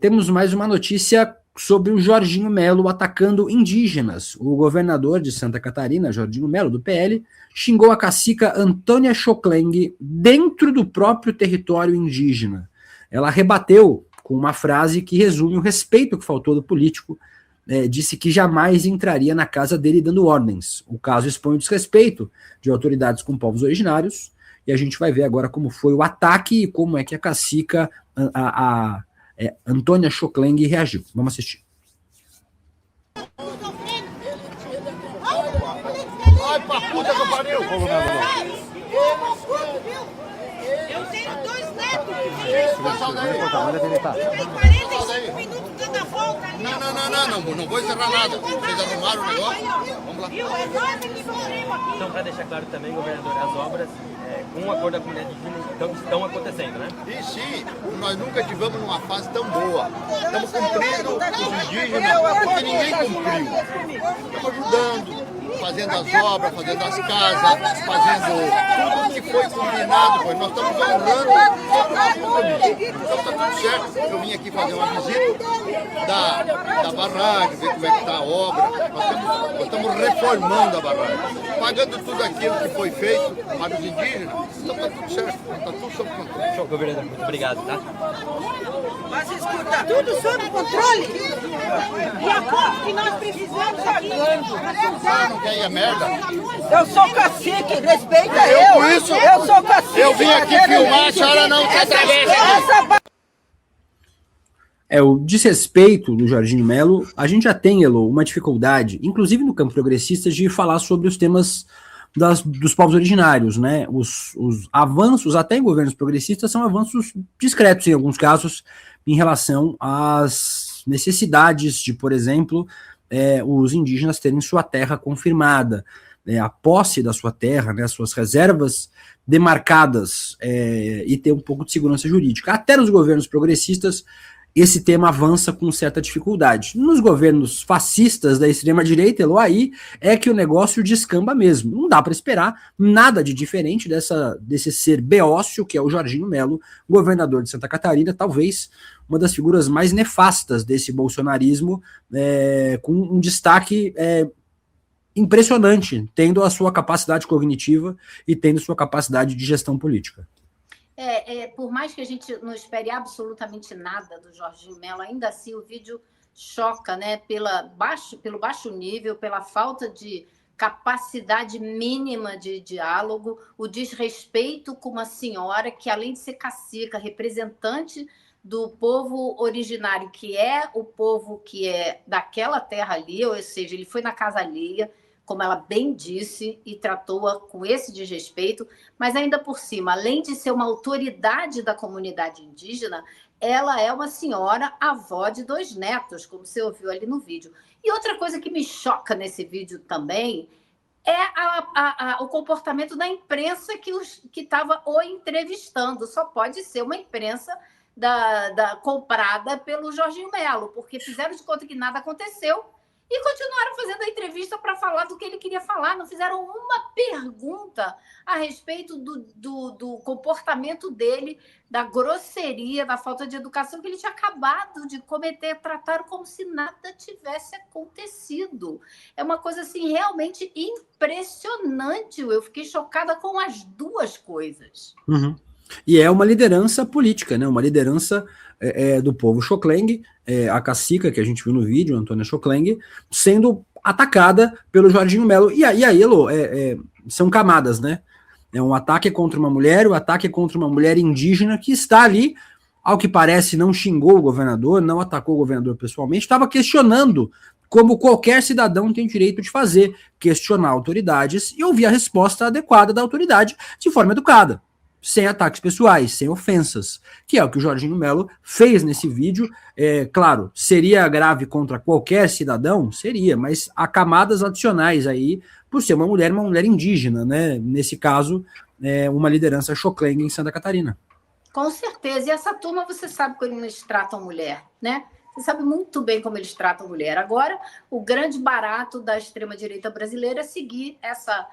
Temos mais uma notícia sobre o Jorginho Melo atacando indígenas. O governador de Santa Catarina, Jorginho Melo, do PL, xingou a cacica Antônia Chocleng dentro do próprio território indígena. Ela rebateu com uma frase que resume o respeito que faltou do político. Disse que jamais entraria na casa dele dando ordens. O caso expõe o desrespeito de autoridades com povos originários. E a gente vai ver agora como foi o ataque e como é que a cacica, Antônia Chocleng, reagiu. Vamos assistir. Ai, pra puta que pariu! Eu tenho 2 netos. Tem 45 minutos dando a volta ali. Não vou encerrar nada. Vocês arrumaram o negócio? Vamos lá. Viu? É nós que sofremos aqui. Então, para deixar claro também, governador, as obras com o acordo da comunidade indígena estão acontecendo, né? E sim, nós nunca tivemos numa fase tão boa. Estamos cumprindo os indígenas porque ninguém cumpriu. Estamos ajudando, fazendo as obras, fazendo as casas, fazendo tudo que foi combinado. Pois nós estamos honrando todo o nosso compromisso. Então está tudo certo. Eu vim aqui fazer uma visita da barragem, ver como é que está a obra. Nós estamos reformando a barragem, pagando tudo aquilo que foi feito para os indígenas. Então está tudo certo, está tudo sob controle. Show, governador, muito obrigado, tá? Mas escuta, tudo sob controle. E a pouco que nós precisamos aqui. Você não quer ir a merda? Eu sou cacique, respeita Eu com isso, Eu sou cacique. eu vim aqui filmar, a senhora não se atravessa. O desrespeito do Jorginho Melo, a gente já tem, Elô, uma dificuldade, inclusive no campo progressista, de falar sobre os temas dos povos originários, né? Os avanços, até em governos progressistas, são avanços discretos em alguns casos, em relação às necessidades de, por exemplo, os indígenas terem sua terra confirmada, a posse da sua terra, né, suas reservas demarcadas e ter um pouco de segurança jurídica. Até nos governos progressistas, esse tema avança com certa dificuldade. Nos governos fascistas da extrema-direita, Elô, aí é que o negócio descamba mesmo. Não dá para esperar nada de diferente desse ser beócio, que é o Jorginho Melo, governador de Santa Catarina, talvez uma das figuras mais nefastas desse bolsonarismo, com um destaque impressionante, tendo a sua capacidade cognitiva e tendo sua capacidade de gestão política. Por mais que a gente não espere absolutamente nada do Jorginho Melo, ainda assim o vídeo choca, né? Pelo baixo nível, pela falta de capacidade mínima de diálogo, o desrespeito com uma senhora que, além de ser cacica, representante do povo originário, que é o povo que é daquela terra ali, ou seja, ele foi na casa alheia, como ela bem disse, e tratou-a com esse desrespeito, mas ainda por cima, além de ser uma autoridade da comunidade indígena, ela é uma senhora avó de 2 netos, como você ouviu ali no vídeo. E outra coisa que me choca nesse vídeo também é o comportamento da imprensa que estava o entrevistando. Só pode ser uma imprensa comprada pelo Jorginho Melo, porque fizeram de conta que nada aconteceu e continuaram fazendo a entrevista para falar do que ele queria falar. Não fizeram uma pergunta a respeito do comportamento dele, da grosseria, da falta de educação que ele tinha acabado de cometer. Trataram como se nada tivesse acontecido. É uma coisa assim realmente impressionante. Eu fiquei chocada com as duas coisas. Uhum. E é uma liderança política, né? Uma liderança do povo Xocleng, a cacica que a gente viu no vídeo, Antônia Xocleng, sendo atacada pelo Jorginho Melo. E aí, Elô, são camadas, né? É um ataque contra uma mulher, o ataque é contra uma mulher indígena que está ali, ao que parece, não xingou o governador, não atacou o governador pessoalmente, estava questionando, como qualquer cidadão tem direito de fazer, questionar autoridades e ouvir a resposta adequada da autoridade de forma educada, sem ataques pessoais, sem ofensas, que é o que o Jorginho Melo fez nesse vídeo. Claro, seria grave contra qualquer cidadão? Seria, mas há camadas adicionais aí, por ser uma mulher indígena, né? Nesse caso, uma liderança Xocleng em Santa Catarina. Com certeza, e essa turma, você sabe como eles tratam mulher, né? Você sabe muito bem como eles tratam mulher. Agora, o grande barato da extrema-direita brasileira é seguir essa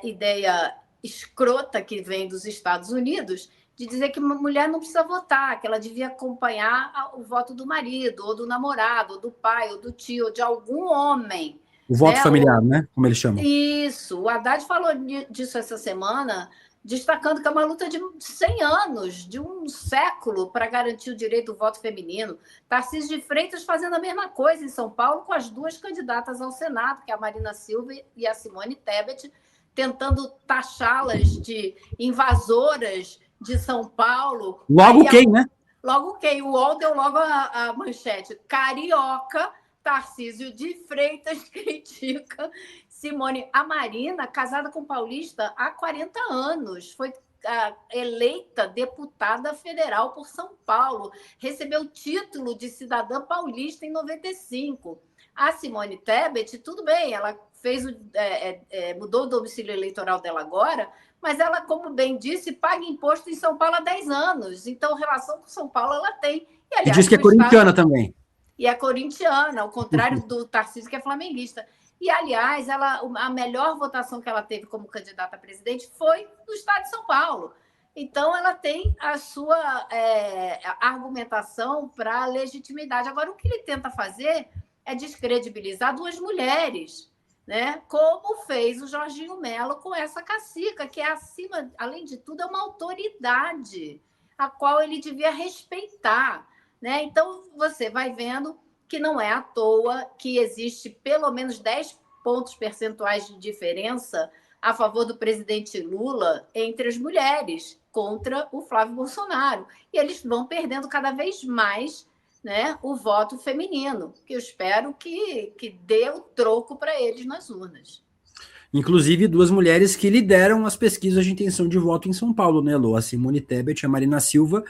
ideia escrota que vem dos Estados Unidos, de dizer que uma mulher não precisa votar, que ela devia acompanhar o voto do marido, ou do namorado, ou do pai, ou do tio, ou de algum homem. O voto familiar, né? Como eles chamam. Isso. O Haddad falou disso essa semana, destacando que é uma luta de 100 anos, de um século, para garantir o direito do voto feminino. Tarcísio de Freitas fazendo a mesma coisa em São Paulo, com as 2 candidatas ao Senado, que é a Marina Silva e a Simone Tebet, tentando taxá-las de invasoras de São Paulo. Logo quem, né? Logo quem? O UOL deu logo a manchete. Carioca, Tarcísio de Freitas critica Simone. A Marina, casada com paulista há 40 anos, foi eleita deputada federal por São Paulo, recebeu o título de cidadã paulista em 95. A Simone Tebet, tudo bem, ela mudou o domicílio eleitoral dela agora, mas ela, como bem disse, paga imposto em São Paulo há 10 anos. Então, relação com São Paulo ela tem. E diz que é corintiana também. E é corintiana, ao contrário do Tarcísio, que é flamenguista. E, aliás, a melhor votação que ela teve como candidata a presidente foi no estado de São Paulo. Então, ela tem a sua argumentação para a legitimidade. Agora, o que ele tenta fazer é descredibilizar 2 mulheres, né? Como fez o Jorginho Melo com essa cacica, que é acima, além de tudo, é uma autoridade a qual ele devia respeitar, né? Então, você vai vendo que não é à toa que existe pelo menos 10 pontos percentuais de diferença a favor do presidente Lula entre as mulheres contra o Flávio Bolsonaro. E eles vão perdendo cada vez mais, né, o voto feminino, que eu espero que dê o troco para eles nas urnas. Inclusive, 2 mulheres que lideram as pesquisas de intenção de voto em São Paulo, né, Lô? A Simone Tebet e a Marina Silva.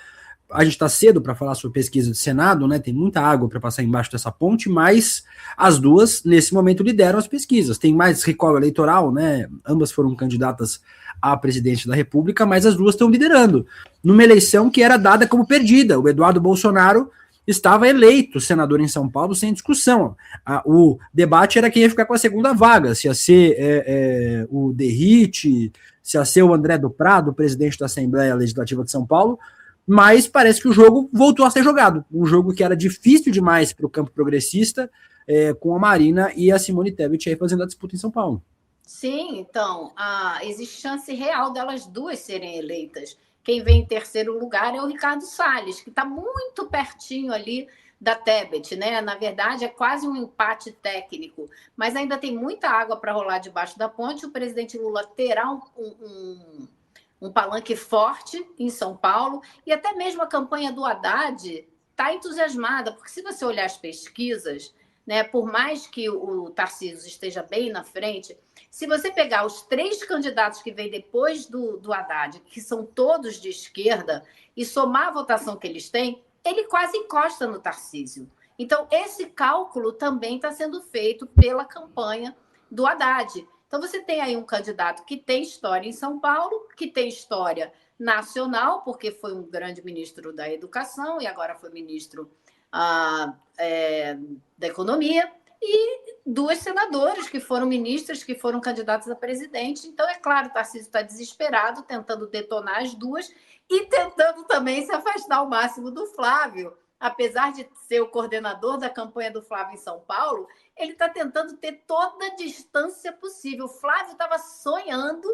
A gente está cedo para falar sobre pesquisa do Senado, né? Tem muita água para passar embaixo dessa ponte, mas as 2, nesse momento, lideram as pesquisas. Tem mais recall eleitoral, né? Ambas foram candidatas a presidente da República, mas as 2 estão liderando numa eleição que era dada como perdida. O Eduardo Bolsonaro estava eleito senador em São Paulo sem discussão. O debate era quem ia ficar com a segunda vaga, se ia ser o Derrite, se ia ser o André do Prado, presidente da Assembleia Legislativa de São Paulo, mas parece que o jogo voltou a ser jogado. Um jogo que era difícil demais para o campo progressista, com a Marina e a Simone Tebet aí fazendo a disputa em São Paulo. Sim, então, existe chance real delas duas serem eleitas. Quem vem em terceiro lugar é o Ricardo Salles, que está muito pertinho ali da Tebet, né? Na verdade, é quase um empate técnico, mas ainda tem muita água para rolar debaixo da ponte. O presidente Lula terá um palanque forte em São Paulo, e até mesmo a campanha do Haddad está entusiasmada, porque se você olhar as pesquisas, né, por mais que o Tarcísio esteja bem na frente, se você pegar os 3 candidatos que vêm depois do Haddad, que são todos de esquerda, e somar a votação que eles têm, ele quase encosta no Tarcísio. Então, esse cálculo também está sendo feito pela campanha do Haddad. Então, você tem aí um candidato que tem história em São Paulo, que tem história nacional, porque foi um grande ministro da Educação e agora foi ministro da Economia, e 2 senadoras que foram ministras, que foram candidatos a presidente. Então, é claro, o Tarcísio está desesperado, tentando detonar as duas e tentando também se afastar ao máximo do Flávio. Apesar de ser o coordenador da campanha do Flávio em São Paulo, ele está tentando ter toda a distância possível. O Flávio estava sonhando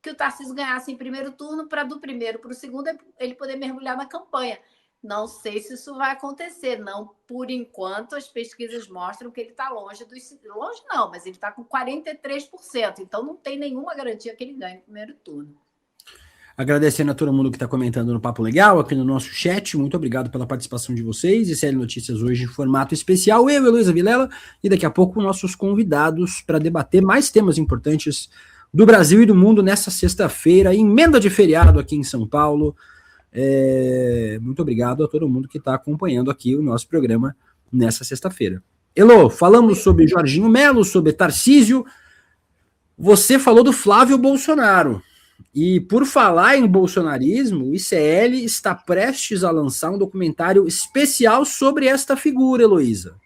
que o Tarcísio ganhasse em primeiro turno, para do primeiro para o segundo ele poder mergulhar na campanha. Não sei se isso vai acontecer, não. Por enquanto, as pesquisas mostram que ele está longe Longe não, mas ele está com 43%. Então, não tem nenhuma garantia que ele ganhe no primeiro turno. Agradecendo a todo mundo que está comentando no Papo Legal, aqui no nosso chat. Muito obrigado pela participação de vocês. ICL Notícias hoje em formato especial. Eu, Heloísa Vilela, e daqui a pouco nossos convidados para debater mais temas importantes do Brasil e do mundo nessa sexta-feira, emenda de feriado aqui em São Paulo. Muito obrigado a todo mundo que está acompanhando aqui o nosso programa nessa sexta-feira. Elô, falamos sobre Jorginho Melo, sobre Tarcísio. Você falou do Flávio Bolsonaro. E por falar em bolsonarismo, o ICL está prestes a lançar um documentário especial sobre esta figura, Heloísa.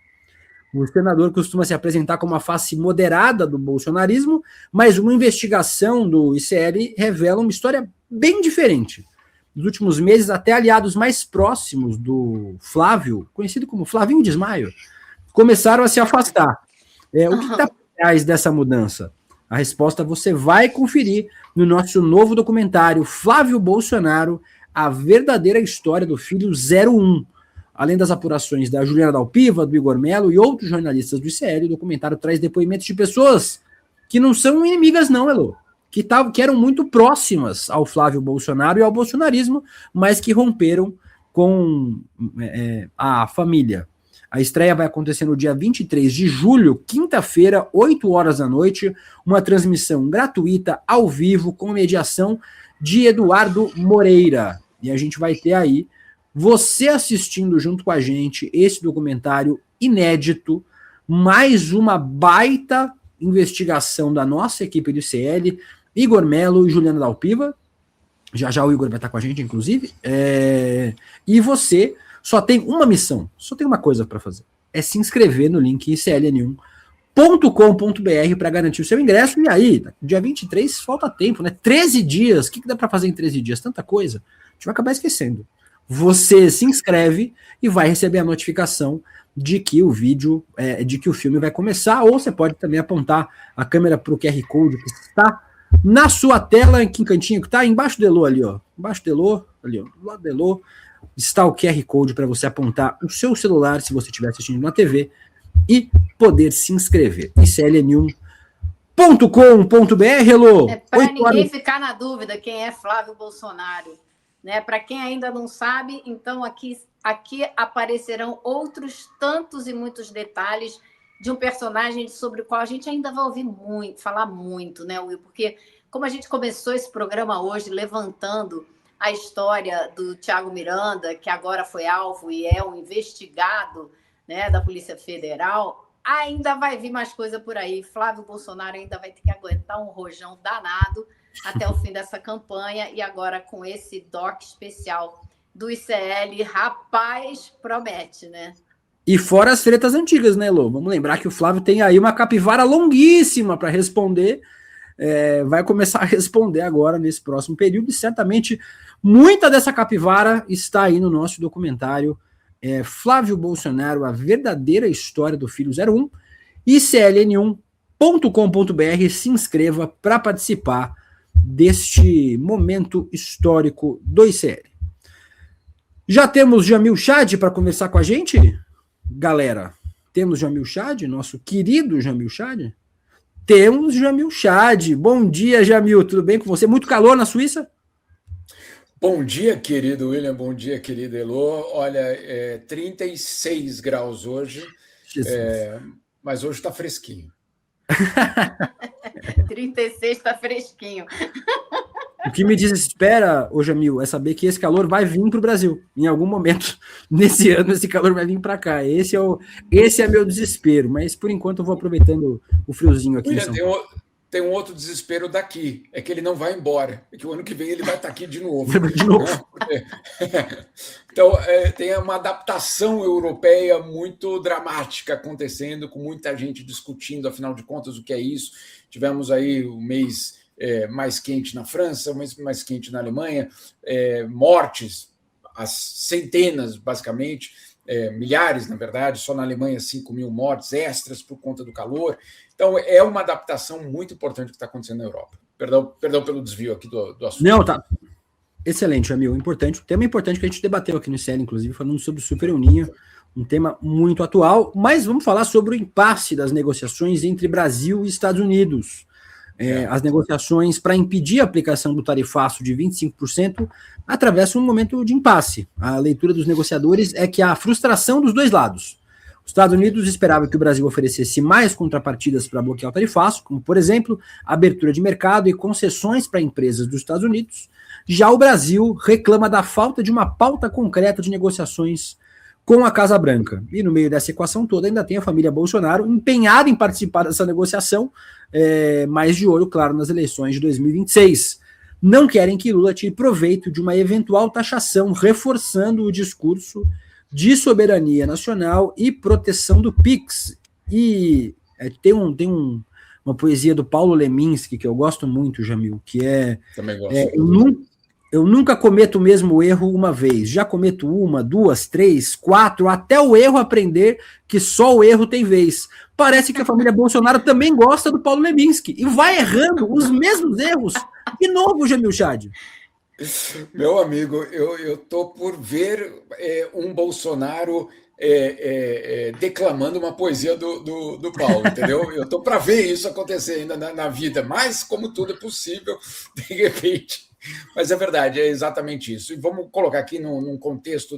O senador costuma se apresentar como a face moderada do bolsonarismo, mas uma investigação do ICL revela uma história bem diferente. Nos últimos meses, até aliados mais próximos do Flávio, conhecido como Flavinho Desmaio, começaram a se afastar. O que está por trás dessa mudança? A resposta você vai conferir no nosso novo documentário Flávio Bolsonaro, a verdadeira história do filho 01. Além das apurações da Juliana Dalpiva, do Igor Melo e outros jornalistas do ICL, o documentário traz depoimentos de pessoas que não são inimigas não, Elô, que eram muito próximas ao Flávio Bolsonaro e ao bolsonarismo, mas que romperam com a família. A estreia vai acontecer no dia 23 de julho, quinta-feira, 8 horas da noite, uma transmissão gratuita, ao vivo, com mediação de Eduardo Moreira. E a gente vai ter aí você assistindo junto com a gente esse documentário inédito, mais uma baita investigação da nossa equipe do ICL, Igor Melo e Juliana Dalpiva. Já o Igor vai estar com a gente, inclusive. E você só tem uma missão, só tem uma coisa para fazer. É se inscrever no link icln1.com.br para garantir o seu ingresso. E aí, dia 23, falta tempo, né? 13 dias. O que dá para fazer em 13 dias? Tanta coisa. A gente vai acabar esquecendo. Você se inscreve e vai receber a notificação de que o vídeo, de que o filme vai começar, ou você pode também apontar a câmera para o QR Code que está na sua tela, em que cantinho que está? Embaixo do Elô ali, ó. Embaixo do Elô, ali, ó. Do lado do Elô, está o QR Code para você apontar o seu celular, se você estiver assistindo na TV, e poder se inscrever. icln1.com.br, Elô. Para ninguém ficar na dúvida quem é Flávio Bolsonaro. Né? Para quem ainda não sabe, então aqui aparecerão outros tantos e muitos detalhes de um personagem sobre o qual a gente ainda vai ouvir muito, falar muito, né, Will? Porque como a gente começou esse programa hoje levantando a história do Thiago Miranda, que agora foi alvo e é um investigado, né, da Polícia Federal, ainda vai vir mais coisa por aí. Flávio Bolsonaro ainda vai ter que aguentar um rojão danado até o fim dessa campanha, e agora com esse doc especial do ICL, rapaz, promete, né? E fora as tretas antigas, né, Lô? Vamos lembrar que o Flávio tem aí uma capivara longuíssima para responder. Vai começar a responder agora nesse próximo período, e certamente muita dessa capivara está aí no nosso documentário Flávio Bolsonaro, a verdadeira história do Filho 01, icln1.com.br. Se inscreva para participar deste momento histórico do ICL. Já temos Jamil Chad para conversar com a gente? Galera, temos Jamil Chad, nosso querido Jamil Chad? Temos Jamil Chad. Bom dia, Jamil. Tudo bem com você? Muito calor na Suíça? Bom dia, querido William. Bom dia, querido Elô. Olha, 36 graus hoje, mas hoje está fresquinho. 36 está fresquinho. O que me desespera, ô Jamil, é saber que esse calor vai vir para o Brasil. Em algum momento, nesse ano, esse calor vai vir para cá. Esse é meu desespero. Mas, por enquanto, eu vou aproveitando o friozinho aqui. William, tem um outro desespero daqui. É que ele não vai embora. É que o ano que vem ele vai estar aqui de novo. Então, tem uma adaptação europeia muito dramática acontecendo, com muita gente discutindo, afinal de contas, o que é isso. Tivemos aí o mês mais quente na França, mais quente na Alemanha, mortes, as centenas, basicamente, milhares, na verdade, só na Alemanha 5.000 mortes extras por conta do calor. Então, é uma adaptação muito importante que está acontecendo na Europa. Perdão pelo desvio aqui do assunto. Não, tá. Excelente, amigo. Importante. Um tema importante que a gente debateu aqui no ICL, inclusive, falando sobre o Super-Uninha, um tema muito atual, mas vamos falar sobre o impasse das negociações entre Brasil e Estados Unidos. As negociações para impedir a aplicação do tarifaço de 25% atravessam um momento de impasse. A leitura dos negociadores é que há frustração dos dois lados. Os Estados Unidos esperavam que o Brasil oferecesse mais contrapartidas para bloquear o tarifaço, como, por exemplo, abertura de mercado e concessões para empresas dos Estados Unidos. Já o Brasil reclama da falta de uma pauta concreta de negociações com a Casa Branca. E no meio dessa equação toda ainda tem a família Bolsonaro empenhada em participar dessa negociação, mas de olho, claro, nas eleições de 2026. Não querem que Lula tire proveito de uma eventual taxação, reforçando o discurso de soberania nacional e proteção do PIX. E tem uma poesia do Paulo Leminski que eu gosto muito, Jamil, que Também gosto. Eu nunca cometo o mesmo erro uma vez. Já cometo 1, 2, 3, 4, até o erro aprender que só o erro tem vez. Parece que a família Bolsonaro também gosta do Paulo Leminski e vai errando os mesmos erros. De novo, Jamil Chad. Meu amigo, eu tô por ver um Bolsonaro declamando uma poesia do Paulo, entendeu? Eu tô para ver isso acontecer ainda na vida, mas como tudo é possível, de repente. Mas é verdade, é exatamente isso. E vamos colocar aqui num contexto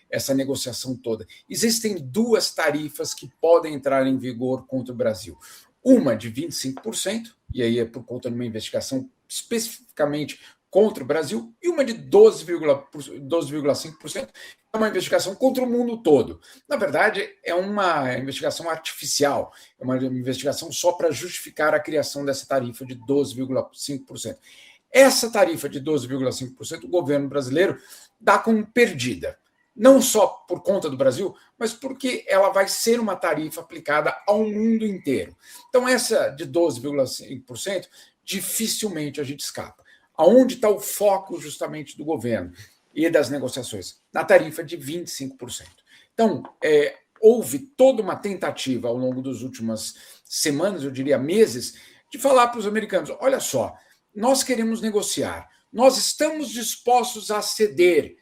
essa negociação toda. Existem 2 tarifas que podem entrar em vigor contra o Brasil. Uma de 25%, e aí é por conta de uma investigação especificamente contra o Brasil, e uma de 12,5%, é uma investigação contra o mundo todo. Na verdade, é uma investigação artificial, é uma investigação só para justificar a criação dessa tarifa de 12,5%. Essa tarifa de 12,5% o governo brasileiro dá como perdida, não só por conta do Brasil, mas porque ela vai ser uma tarifa aplicada ao mundo inteiro. Então, essa de 12,5%, dificilmente a gente escapa. Aonde está o foco justamente do governo e das negociações? Na tarifa de 25%. Então, houve toda uma tentativa ao longo das últimas semanas, eu diria meses, de falar para os americanos, olha só, nós queremos negociar, nós estamos dispostos a ceder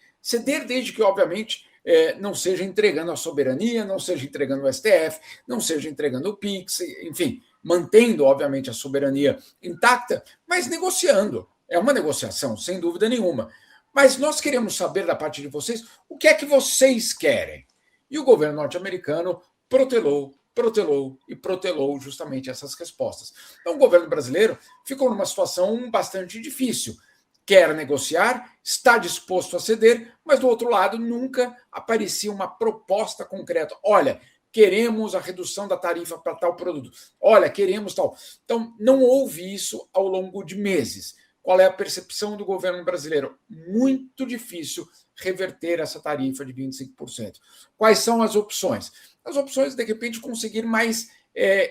desde que, obviamente, não seja entregando a soberania, não seja entregando o STF, não seja entregando o PIX, enfim, mantendo, obviamente, a soberania intacta, mas negociando. É uma negociação, sem dúvida nenhuma. Mas nós queremos saber da parte de vocês o que é que vocês querem. E o governo norte-americano protelou justamente essas respostas. Então, o governo brasileiro ficou numa situação bastante difícil. Quer negociar, está disposto a ceder, mas, do outro lado, nunca aparecia uma proposta concreta. Olha, queremos a redução da tarifa para tal produto. Olha, queremos tal. Então, não houve isso ao longo de meses. qual é a percepção do governo brasileiro? Muito difícil reverter essa tarifa de 25%. Quais são as opções? As opções, de repente, conseguir mais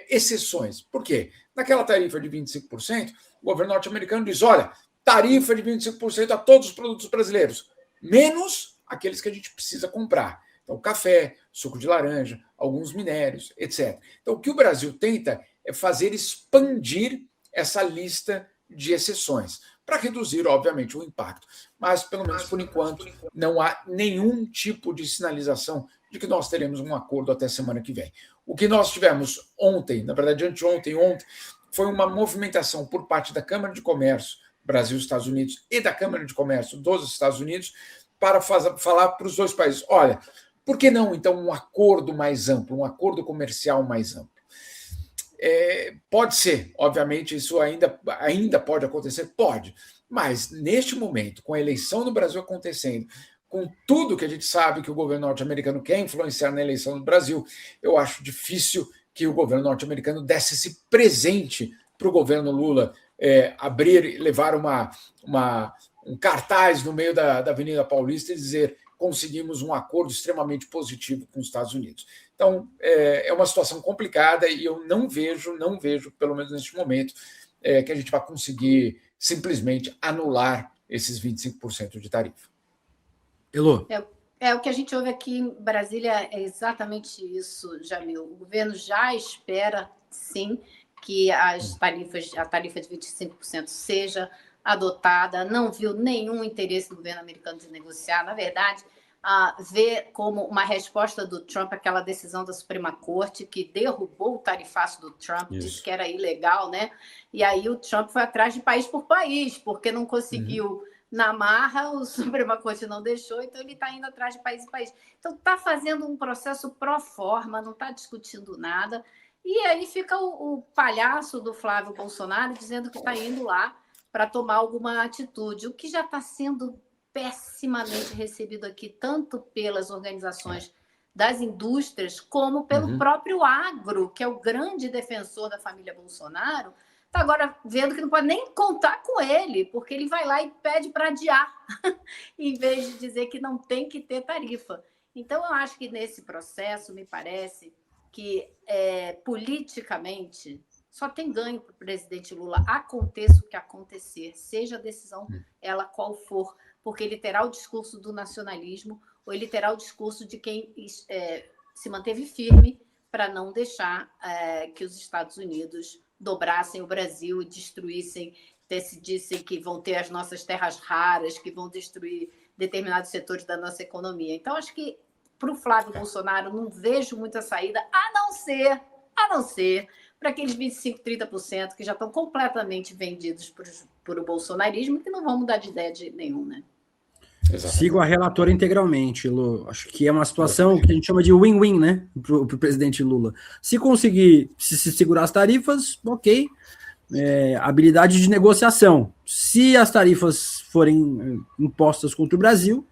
exceções. Por quê? Naquela tarifa de 25%, o governo norte-americano diz, olha, tarifa de 25% a todos os produtos brasileiros, menos aqueles que a gente precisa comprar. Então, café, suco de laranja, alguns minérios, etc. Então, o que o Brasil tenta é fazer expandir essa lista de exceções, para reduzir, obviamente, o impacto. Mas, pelo menos por enquanto, não há nenhum tipo de sinalização de que nós teremos um acordo até semana que vem. O que nós tivemos ontem, na verdade, ontem, foi uma movimentação por parte da Câmara de Comércio Brasil, Estados Unidos e da Câmara de Comércio dos Estados Unidos para falar para os dois países, olha, por que não, então, um acordo mais amplo, um acordo comercial mais amplo? Pode ser, obviamente, isso ainda pode acontecer, pode, mas neste momento, com a eleição no Brasil acontecendo, com tudo que a gente sabe que o governo norte-americano quer influenciar na eleição do Brasil, eu acho difícil que o governo norte-americano desse esse presente para o governo Lula abrir, levar um cartaz no meio da Avenida Paulista e dizer conseguimos um acordo extremamente positivo com os Estados Unidos. Então, é uma situação complicada e eu não vejo, pelo menos neste momento, que a gente vai conseguir simplesmente anular esses 25% de tarifa. Elô? O que a gente ouve aqui em Brasília é exatamente isso, Jamil. O governo já espera, sim, que a tarifa de 25% seja adotada, não viu nenhum interesse do governo americano de negociar. Na verdade, vê como uma resposta do Trump aquela decisão da Suprema Corte que derrubou o tarifaço do Trump, disse que era ilegal, né? E aí o Trump foi atrás de país por país, porque não conseguiu na marra, o Suprema Corte não deixou, então ele está indo atrás de país em país. Então está fazendo um processo pró forma, não está discutindo nada. E aí fica o palhaço do Flávio Bolsonaro dizendo que está indo lá para tomar alguma atitude, o que já está sendo pessimamente recebido aqui, tanto pelas organizações das indústrias, como pelo próprio agro, que é o grande defensor da família Bolsonaro, está agora vendo que não pode nem contar com ele, porque ele vai lá e pede para adiar, em vez de dizer que não tem que ter tarifa. Então, eu acho que nesse processo, me parece que politicamente só tem ganho para o presidente Lula, aconteça o que acontecer, seja a decisão ela qual for, porque ele terá o discurso do nacionalismo ou ele terá o discurso de quem se manteve firme para não deixar que os Estados Unidos dobrassem o Brasil e decidissem que vão ter as nossas terras raras, que vão destruir determinados setores da nossa economia. Então, acho que para o Flávio Bolsonaro não vejo muita saída, a não ser para aqueles 25%, 30% que já estão completamente vendidos por o bolsonarismo, que não vão mudar de ideia de nenhum, né? Exatamente. Sigo a relatora integralmente, Lu. Acho que é uma situação que a gente chama de win-win, né, para o presidente Lula. Se conseguir se segurar as tarifas, ok. Habilidade de negociação. Se as tarifas forem impostas contra o Brasil,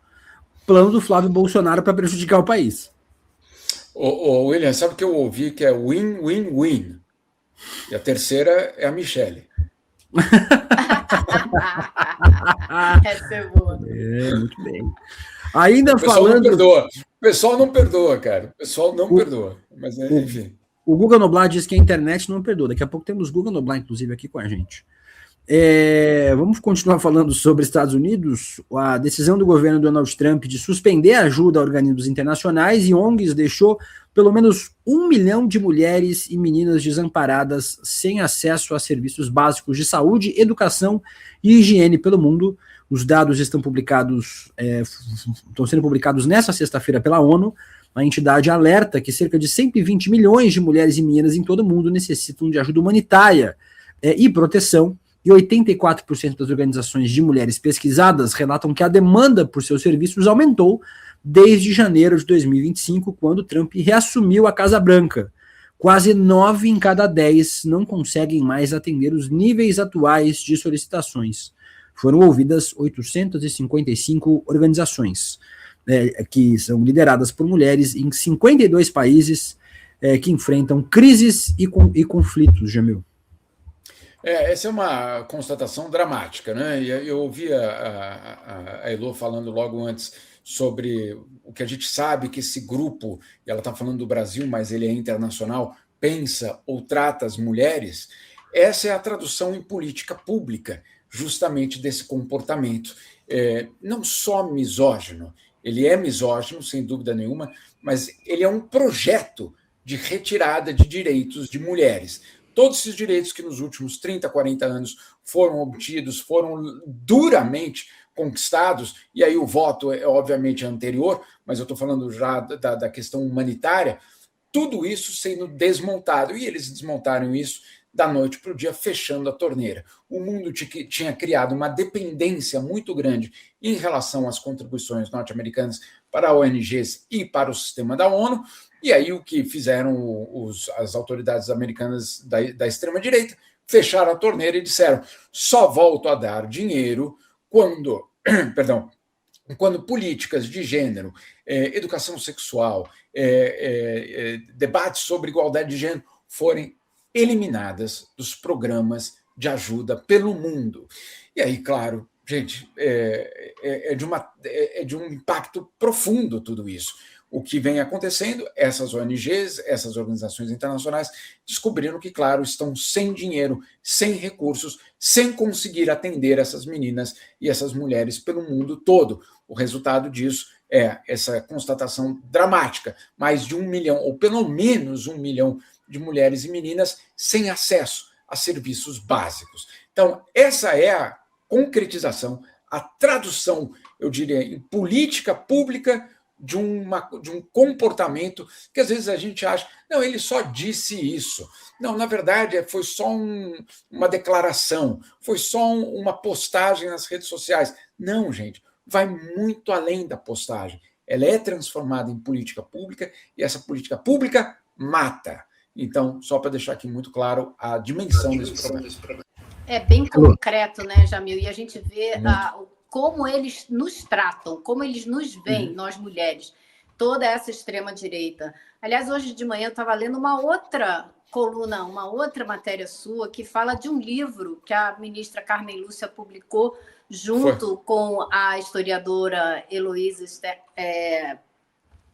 plano do Flávio Bolsonaro para prejudicar o país. William, sabe o que eu ouvi que é win-win-win? E a terceira é a Michele. Essa é boa. Muito bem. Ainda o pessoal não perdoa, cara. O pessoal não perdoa. Mas, enfim. O Guga Noblar diz que a internet não perdoa. Daqui a pouco temos Guga Noblar, inclusive, aqui com a gente. Vamos continuar falando sobre Estados Unidos. A decisão do governo Donald Trump de suspender a ajuda a organismos internacionais e ONGs deixou pelo menos 1 milhão de mulheres e meninas desamparadas sem acesso a serviços básicos de saúde, educação e higiene pelo mundo. Os dados estão sendo publicados nesta sexta-feira pela ONU. A entidade alerta que cerca de 120 milhões de mulheres e meninas em todo o mundo necessitam de ajuda humanitária e proteção, e 84% das organizações de mulheres pesquisadas relatam que a demanda por seus serviços aumentou desde janeiro de 2025, quando Trump reassumiu a Casa Branca. Quase 9 em cada 10 não conseguem mais atender os níveis atuais de solicitações. Foram ouvidas 855 organizações, que são lideradas por mulheres em 52 países que enfrentam crises e conflitos, Jamil. Essa é uma constatação dramática, né? E eu ouvi a Elô falando logo antes sobre o que a gente sabe que esse grupo, e ela está falando do Brasil, mas ele é internacional, pensa ou trata as mulheres. Essa é a tradução em política pública, justamente desse comportamento. Não só misógino, ele é misógino, sem dúvida nenhuma, mas ele é um projeto de retirada de direitos de mulheres. Todos esses direitos que nos últimos 30, 40 anos foram obtidos, foram duramente conquistados, e aí o voto é obviamente anterior, mas eu estou falando já da questão humanitária, tudo isso sendo desmontado, e eles desmontaram isso da noite para o dia, fechando a torneira. O mundo tinha criado uma dependência muito grande em relação às contribuições norte-americanas para ONGs e para o sistema da ONU, e aí o que fizeram as autoridades americanas da extrema-direita? Fecharam a torneira e disseram: só volto a dar dinheiro quando, quando políticas de gênero, educação sexual, debates sobre igualdade de gênero forem eliminadas dos programas de ajuda pelo mundo. E aí, claro, gente, é de um impacto profundo tudo isso. O que vem acontecendo, essas ONGs, essas organizações internacionais, descobriram que, claro, estão sem dinheiro, sem recursos, sem conseguir atender essas meninas e essas mulheres pelo mundo todo. O resultado disso é essa constatação dramática: mais de 1 milhão, ou pelo menos 1 milhão de mulheres e meninas sem acesso a serviços básicos. Então, essa é a concretização, a tradução, eu diria, em política pública de um comportamento que às vezes a gente acha, não, ele só disse isso. Não, na verdade, foi só uma declaração, foi só uma postagem nas redes sociais. Não, gente, vai muito além da postagem. Ela é transformada em política pública e essa política pública mata. Então, só para deixar aqui muito claro a dimensão desse problema. É bem concreto, né, Jamil? E a gente vê como eles nos tratam, como eles nos veem, nós mulheres, toda essa extrema-direita. Aliás, hoje de manhã eu estava lendo uma outra coluna, uma outra matéria sua, que fala de um livro que a ministra Carmen Lúcia publicou junto com a historiadora Heloísa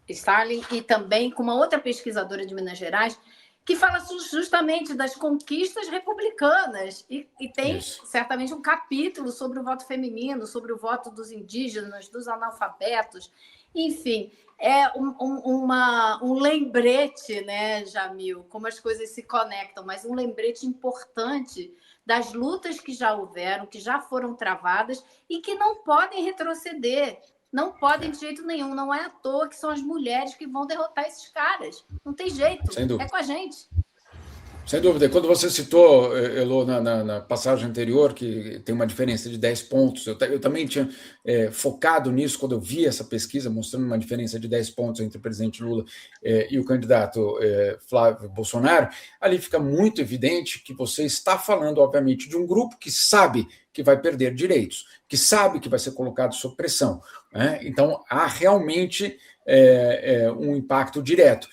Starling e também com uma outra pesquisadora de Minas Gerais, que fala justamente das conquistas republicanas e tem certamente um capítulo sobre o voto feminino, sobre o voto dos indígenas, dos analfabetos, enfim, é um lembrete, né, Jamil, como as coisas se conectam, mas um lembrete importante das lutas que já houveram, que já foram travadas e que não podem retroceder. Não podem de jeito nenhum. Não é à toa que são as mulheres que vão derrotar esses caras. Não tem jeito. É com a gente. Sem dúvida. Quando você citou, Elô, na passagem anterior, que tem uma diferença de 10 pontos, eu também tinha focado nisso quando eu vi essa pesquisa mostrando uma diferença de 10 pontos entre o presidente Lula e o candidato Flávio Bolsonaro. Ali fica muito evidente que você está falando, obviamente, de um grupo que sabe que vai perder direitos, que sabe que vai ser colocado sob pressão, né? Então, há realmente um impacto direto.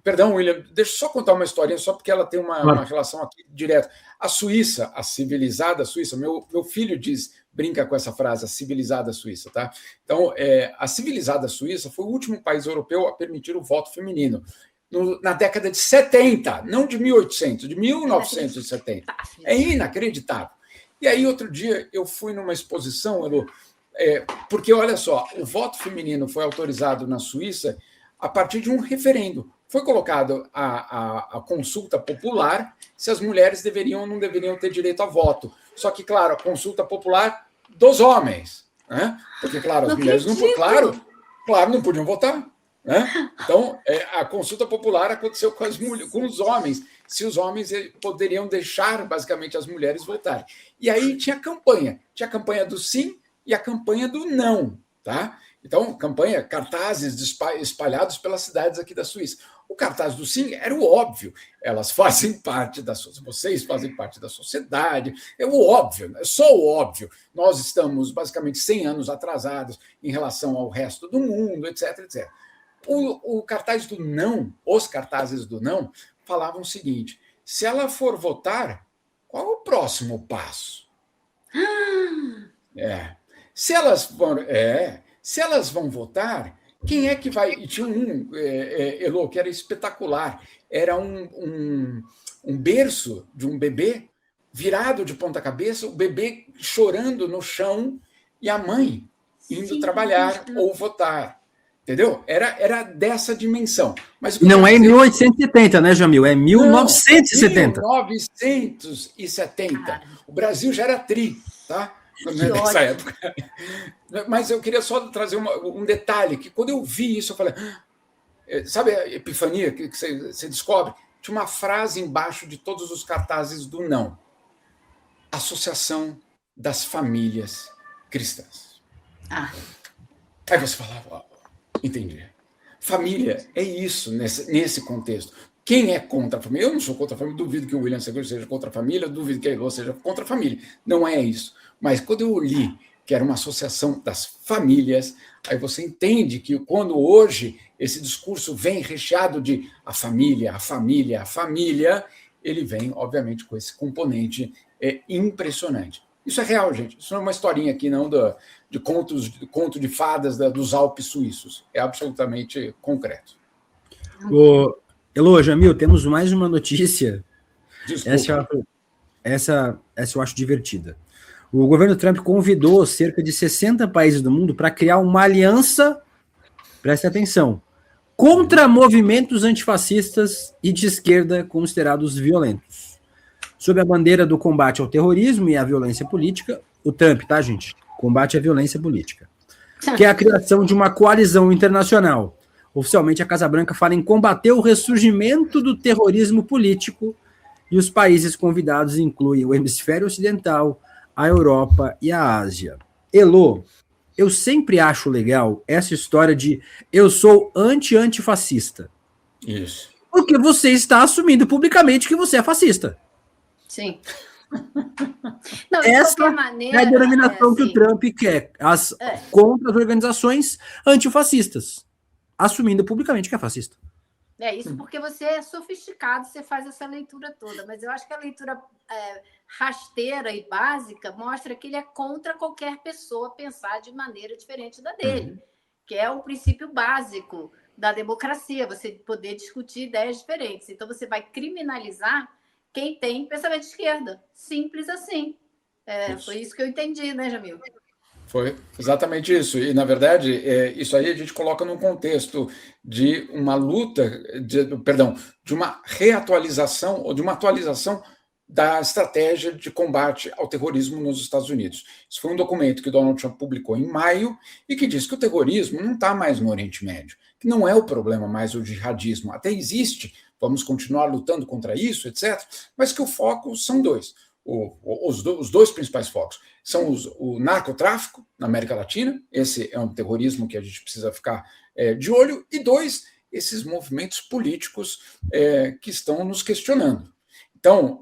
Perdão, William, deixa eu só contar uma historinha, só porque ela tem uma relação aqui direta. A Suíça, a civilizada Suíça, meu filho brinca com essa frase, a civilizada Suíça, tá? Então, a civilizada Suíça foi o último país europeu a permitir o voto feminino. Na década de 70, não de 1800, de 1970. É inacreditável. E aí, outro dia, eu fui numa exposição, Elô, porque, olha só, o voto feminino foi autorizado na Suíça a partir de um referendo. Foi colocado a consulta popular se as mulheres deveriam ou não deveriam ter direito a voto. Só que, claro, a consulta popular dos homens, né? Porque, claro, as mulheres não podiam votar. Né? Então, a consulta popular aconteceu com os homens, se os homens poderiam deixar, basicamente, as mulheres votarem. E aí tinha a campanha do sim e a campanha do não. Tá? Então, cartazes espalhados pelas cidades aqui da Suíça. O cartaz do sim era o óbvio, elas fazem parte vocês fazem parte da sociedade, é o óbvio, é só o óbvio. Nós estamos, basicamente, 100 anos atrasados em relação ao resto do mundo, etc, etc. O cartaz do não, os cartazes do não, falavam o seguinte: se ela for votar, qual é o próximo passo? Se elas vão votar, quem é que vai... E tinha Elô, que era espetacular. Era um berço de um bebê virado de ponta cabeça, o bebê chorando no chão e a mãe indo trabalhar ou votar. Entendeu? Era dessa dimensão. Mas não é em 1870, né, Jamil? É 1970. 1970. O Brasil já era tri, tá? Nessa época. Mas eu queria só trazer um detalhe, que quando eu vi isso, eu falei... Sabe a epifania que você descobre? Tinha uma frase embaixo de todos os cartazes do não. Associação das Famílias Cristãs. Aí você fala, entendi. Família é isso, nesse contexto. Quem é contra a família? Eu não sou contra a família, duvido que o William Seguro seja contra a família, duvido que a Elô seja contra a família. Não é isso. Mas quando eu li que era uma associação das famílias, aí você entende que quando hoje esse discurso vem recheado de a família, ele vem, obviamente, com esse componente impressionante. Isso é real, gente. Isso não é uma historinha aqui, não, de conto de fadas dos Alpes suíços. É absolutamente concreto. Elô, Jamil, temos mais uma notícia. Desculpa. Essa eu acho divertida. O governo Trump convidou cerca de 60 países do mundo para criar uma aliança, preste atenção, contra movimentos antifascistas e de esquerda considerados violentos. Sob a bandeira do combate ao terrorismo e à violência política, o Trump, tá, gente? Combate à violência política. Que é a criação de uma coalizão internacional. Oficialmente, a Casa Branca fala em combater o ressurgimento do terrorismo político e os países convidados incluem o hemisfério ocidental, a Europa e a Ásia. Elô, eu sempre acho legal essa história de eu sou antifascista. Isso. Porque você está assumindo publicamente que você é fascista. Sim. Não, essa de qualquer maneira, é a denominação que o Trump quer contra as organizações antifascistas, assumindo publicamente que é fascista. Isso porque você é sofisticado, você faz essa leitura toda, mas eu acho que a leitura rasteira e básica mostra que ele é contra qualquer pessoa pensar de maneira diferente da dele, que é o princípio básico da democracia, você poder discutir ideias diferentes. Então, você vai criminalizar quem tem pensamento de esquerda. Simples assim. Foi isso que eu entendi, né, Jamil? Foi exatamente isso. E, na verdade, isso aí a gente coloca num contexto de uma luta, de uma reatualização ou de uma atualização da estratégia de combate ao terrorismo nos Estados Unidos. Isso foi um documento que Donald Trump publicou em maio e que diz que o terrorismo não está mais no Oriente Médio, que não é o problema mais o jihadismo. Até existe, vamos continuar lutando contra isso, etc., mas que o foco são dois. Os dois principais focos são o narcotráfico na América Latina, esse é um terrorismo que a gente precisa ficar de olho, e dois, esses movimentos políticos que estão nos questionando. Então,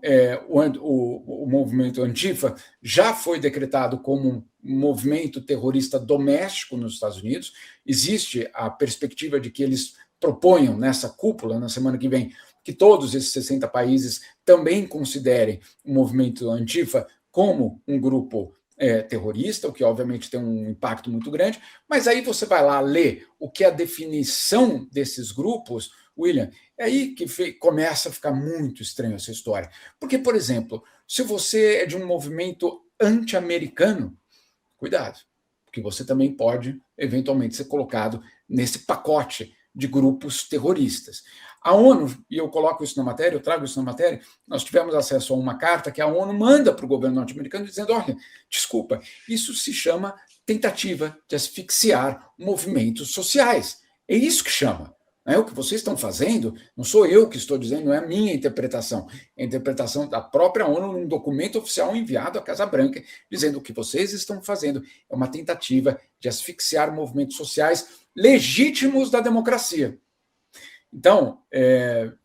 o movimento Antifa já foi decretado como um movimento terrorista doméstico nos Estados Unidos. Existe a perspectiva de que eles proponham nessa cúpula, na semana que vem, que todos esses 60 países também considerem o movimento Antifa como um grupo terrorista, o que obviamente tem um impacto muito grande. Mas aí você vai lá ler o que é a definição desses grupos, William, é aí que começa a ficar muito estranho essa história. Porque, por exemplo, se você é de um movimento anti-americano, cuidado, porque você também pode, eventualmente, ser colocado nesse pacote de grupos terroristas. A ONU, e eu coloco isso na matéria, eu trago isso na matéria, nós tivemos acesso a uma carta que a ONU manda para o governo norte-americano dizendo, olha, desculpa, isso se chama tentativa de asfixiar movimentos sociais. É isso que chama. O que vocês estão fazendo, não sou eu que estou dizendo, não é a minha interpretação. É a interpretação da própria ONU num documento oficial enviado à Casa Branca, dizendo o que vocês estão fazendo é uma tentativa de asfixiar movimentos sociais legítimos da democracia. Então,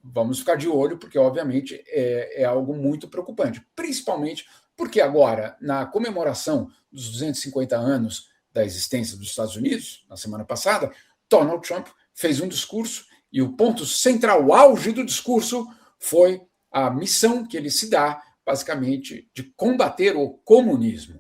vamos ficar de olho, porque, obviamente, é algo muito preocupante. Principalmente porque agora, na comemoração dos 250 anos da existência dos Estados Unidos, na semana passada, Donald Trump fez um discurso e o ponto central, o auge do discurso, foi a missão que ele se dá basicamente, de combater o comunismo.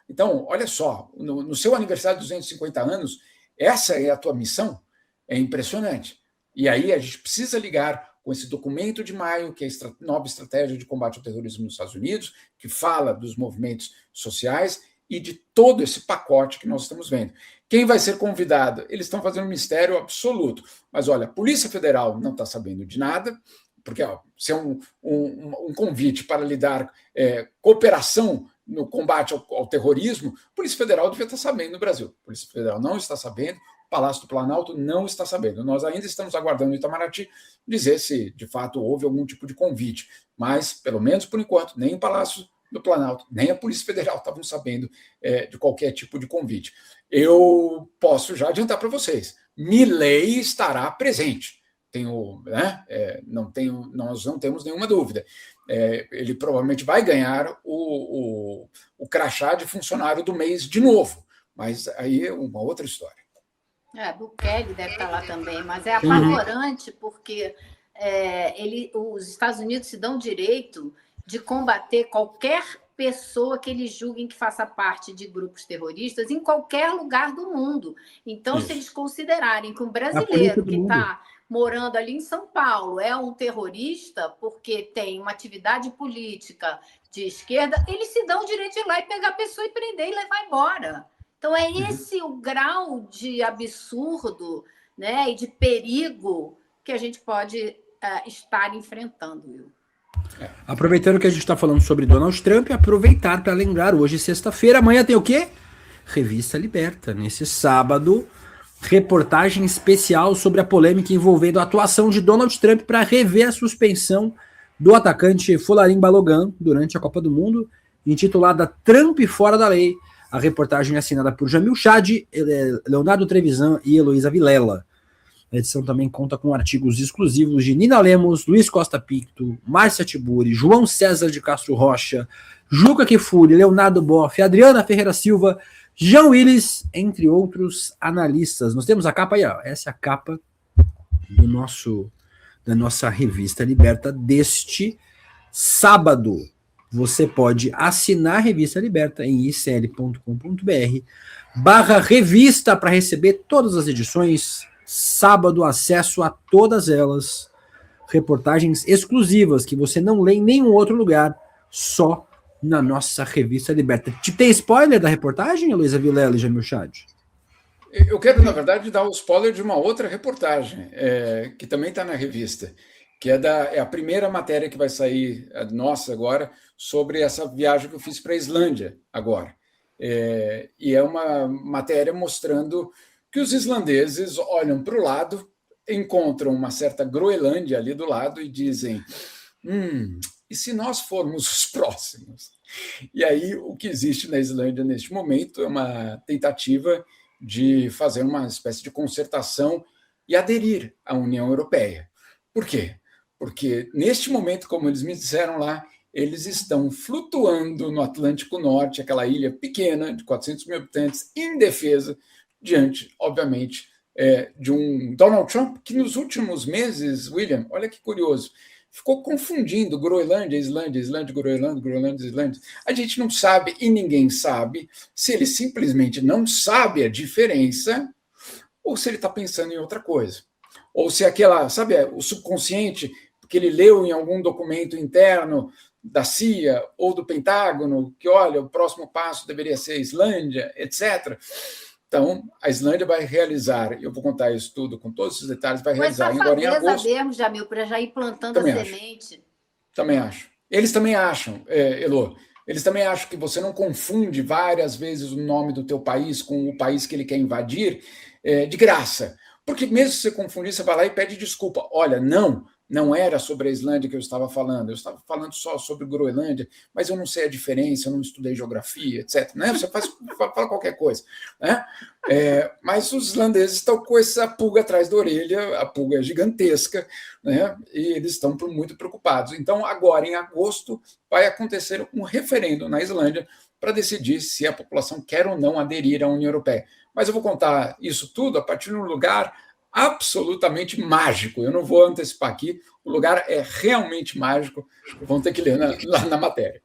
Então, olha só, no seu aniversário de 250 anos, essa é a tua missão? É impressionante. E aí a gente precisa ligar com esse documento de maio, que é a nova estratégia de combate ao terrorismo nos Estados Unidos, que fala dos movimentos sociais e de todo esse pacote que nós estamos vendo. Quem vai ser convidado? Eles estão fazendo um mistério absoluto. Mas, olha, a Polícia Federal não está sabendo de nada, porque se é um convite para lidar cooperação no combate ao terrorismo, a Polícia Federal devia estar sabendo no Brasil. A Polícia Federal não está sabendo, o Palácio do Planalto não está sabendo. Nós ainda estamos aguardando o Itamaraty dizer se, de fato, houve algum tipo de convite. Mas, pelo menos por enquanto, nem o Palácio do Planalto, nem a Polícia Federal estavam sabendo de qualquer tipo de convite. Eu posso já adiantar para vocês, Milei estará presente. Nós não temos nenhuma dúvida. Ele provavelmente vai ganhar o crachá de funcionário do mês de novo, mas aí é uma outra história. Bukele deve estar lá também, mas é apavorante porque os Estados Unidos se dão direito de combater qualquer pessoa que eles julguem que faça parte de grupos terroristas em qualquer lugar do mundo. Então, se eles considerarem que um brasileiro que está morando ali em São Paulo é um terrorista porque tem uma atividade política de esquerda, eles se dão o direito de ir lá e pegar a pessoa e prender e levar embora. Então, é esse o grau de absurdo, né, e de perigo que a gente pode estar enfrentando, Will. Aproveitando que a gente está falando sobre Donald Trump, aproveitar para lembrar, hoje sexta-feira, amanhã tem o quê? Revista Liberta. Nesse sábado, reportagem especial sobre a polêmica envolvendo a atuação de Donald Trump para rever a suspensão do atacante Folarin Balogun durante a Copa do Mundo, intitulada Trump Fora da Lei. A reportagem é assinada por Jamil Chad, Leonardo Trevisan e Heloísa Vilela. A edição também conta com artigos exclusivos de Nina Lemos, Luiz Costa Picto, Márcia Tiburi, João César de Castro Rocha, Juca Kfouri, Leonardo Boff, Adriana Ferreira Silva, Jean Willis, entre outros analistas. Nós temos a capa aí, ó. Essa é a capa da nossa revista Liberta deste sábado. Você pode assinar a revista Liberta em icl.com.br/revista para receber todas as edições. Sábado, acesso a todas elas, reportagens exclusivas que você não lê em nenhum outro lugar, só na nossa revista Liberta. Tem spoiler da reportagem, Heloísa Vilela e Jamil Chad? Eu quero, na verdade, dar o spoiler de uma outra reportagem, que também está na revista, que é a primeira matéria que vai sair, nossa agora, sobre essa viagem que eu fiz para a Islândia agora. E é uma matéria mostrando que os islandeses olham para o lado, encontram uma certa Groenlândia ali do lado e dizem, e se nós formos os próximos? E aí o que existe na Islândia neste momento é uma tentativa de fazer uma espécie de concertação e aderir à União Europeia. Por quê? Porque neste momento, como eles me disseram lá, eles estão flutuando no Atlântico Norte, aquela ilha pequena de 400 mil habitantes, indefesa, diante, obviamente, de um Donald Trump que nos últimos meses, William, olha que curioso, ficou confundindo Groenlândia, Islândia, Islândia, Groenlândia, Groenlândia, Islândia. A gente não sabe e ninguém sabe se ele simplesmente não sabe a diferença ou se ele está pensando em outra coisa. Ou se aquela, sabe, o subconsciente que ele leu em algum documento interno da CIA ou do Pentágono, que, olha, o próximo passo deveria ser Islândia, etc., Então, a Islândia vai realizar, eu vou contar isso tudo com todos esses detalhes, vai realizar agora em agosto. Mesmo, Jamil, para já ir plantando também a semente. Também acho. Eles também acham, Elô, eles também acham que você não confunde várias vezes o nome do teu país com o país que ele quer invadir de graça. Porque mesmo se você confundir, você vai lá e pede desculpa. Olha, não era sobre a Islândia que eu estava falando. Eu estava falando só sobre Groenlândia, mas eu não sei a diferença, eu não estudei geografia, etc. Né? Você fala qualquer coisa. Né? Mas os islandeses estão com essa pulga atrás da orelha, a pulga é gigantesca, né? E eles estão muito preocupados. Então, agora, em agosto, vai acontecer um referendo na Islândia para decidir se a população quer ou não aderir à União Europeia. Mas eu vou contar isso tudo a partir de um lugar absolutamente mágico. Eu não vou antecipar aqui, o lugar é realmente mágico, vão ter que ler lá na matéria.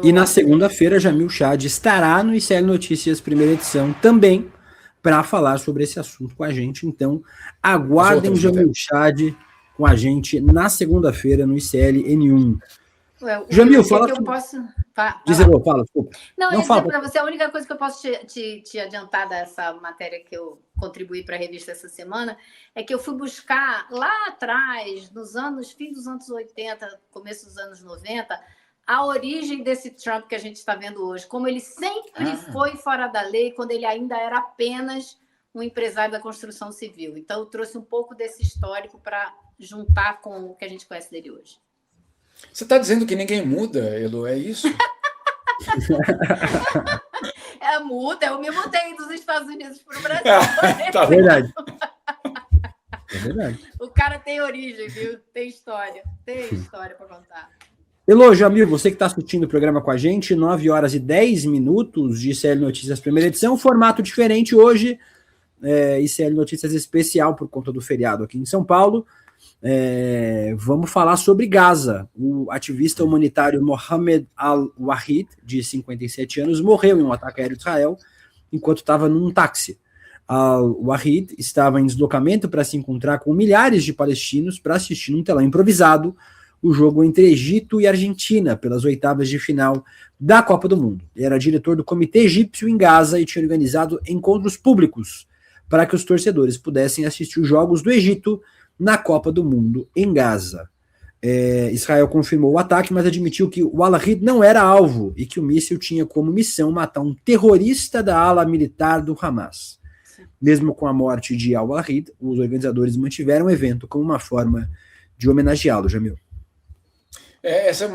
E na segunda-feira, Jamil Chad estará no ICL Notícias, primeira edição, também para falar sobre esse assunto com a gente. Então, aguardem Jamil Chad com a gente na segunda-feira no ICL N1. Jamil, fala. Que eu posso... Fala, desculpa. Não fala para você, a única coisa que eu posso te adiantar dessa matéria que eu contribuí para a revista essa semana é que eu fui buscar lá atrás, fim dos anos 80, começo dos anos 90, a origem desse Trump que a gente está vendo hoje, como ele sempre foi fora da lei, quando ele ainda era apenas um empresário da construção civil. Então, eu trouxe um pouco desse histórico para juntar com o que a gente conhece dele hoje. Você está dizendo que ninguém muda, Elo, é isso? Muda, eu me mudei dos Estados Unidos para o Brasil. Tá verdade. É verdade. O cara tem origem, viu? Tem história para contar. Elo, Jamil, você que está assistindo o programa com a gente, 9 horas e 10 minutos de ICL Notícias, primeira edição, formato diferente hoje, ICL Notícias especial por conta do feriado aqui em São Paulo. Vamos falar sobre Gaza. O ativista humanitário Mohamed Al-Wahid, de 57 anos, morreu em um ataque aéreo de Israel enquanto estava num táxi. Al-Wahid estava em deslocamento para se encontrar com milhares de palestinos para assistir num telão improvisado o jogo entre Egito e Argentina pelas oitavas de final da Copa do Mundo. Ele era diretor do Comitê Egípcio em Gaza e tinha organizado encontros públicos para que os torcedores pudessem assistir os jogos do Egito na Copa do Mundo em Gaza. Israel confirmou o ataque, mas admitiu que o Al-Wahid não era alvo e que o míssil tinha como missão matar um terrorista da ala militar do Hamas. Mesmo com a morte de Al-Wahid, os organizadores mantiveram o evento como uma forma de homenageá-lo, Jamil. Essa é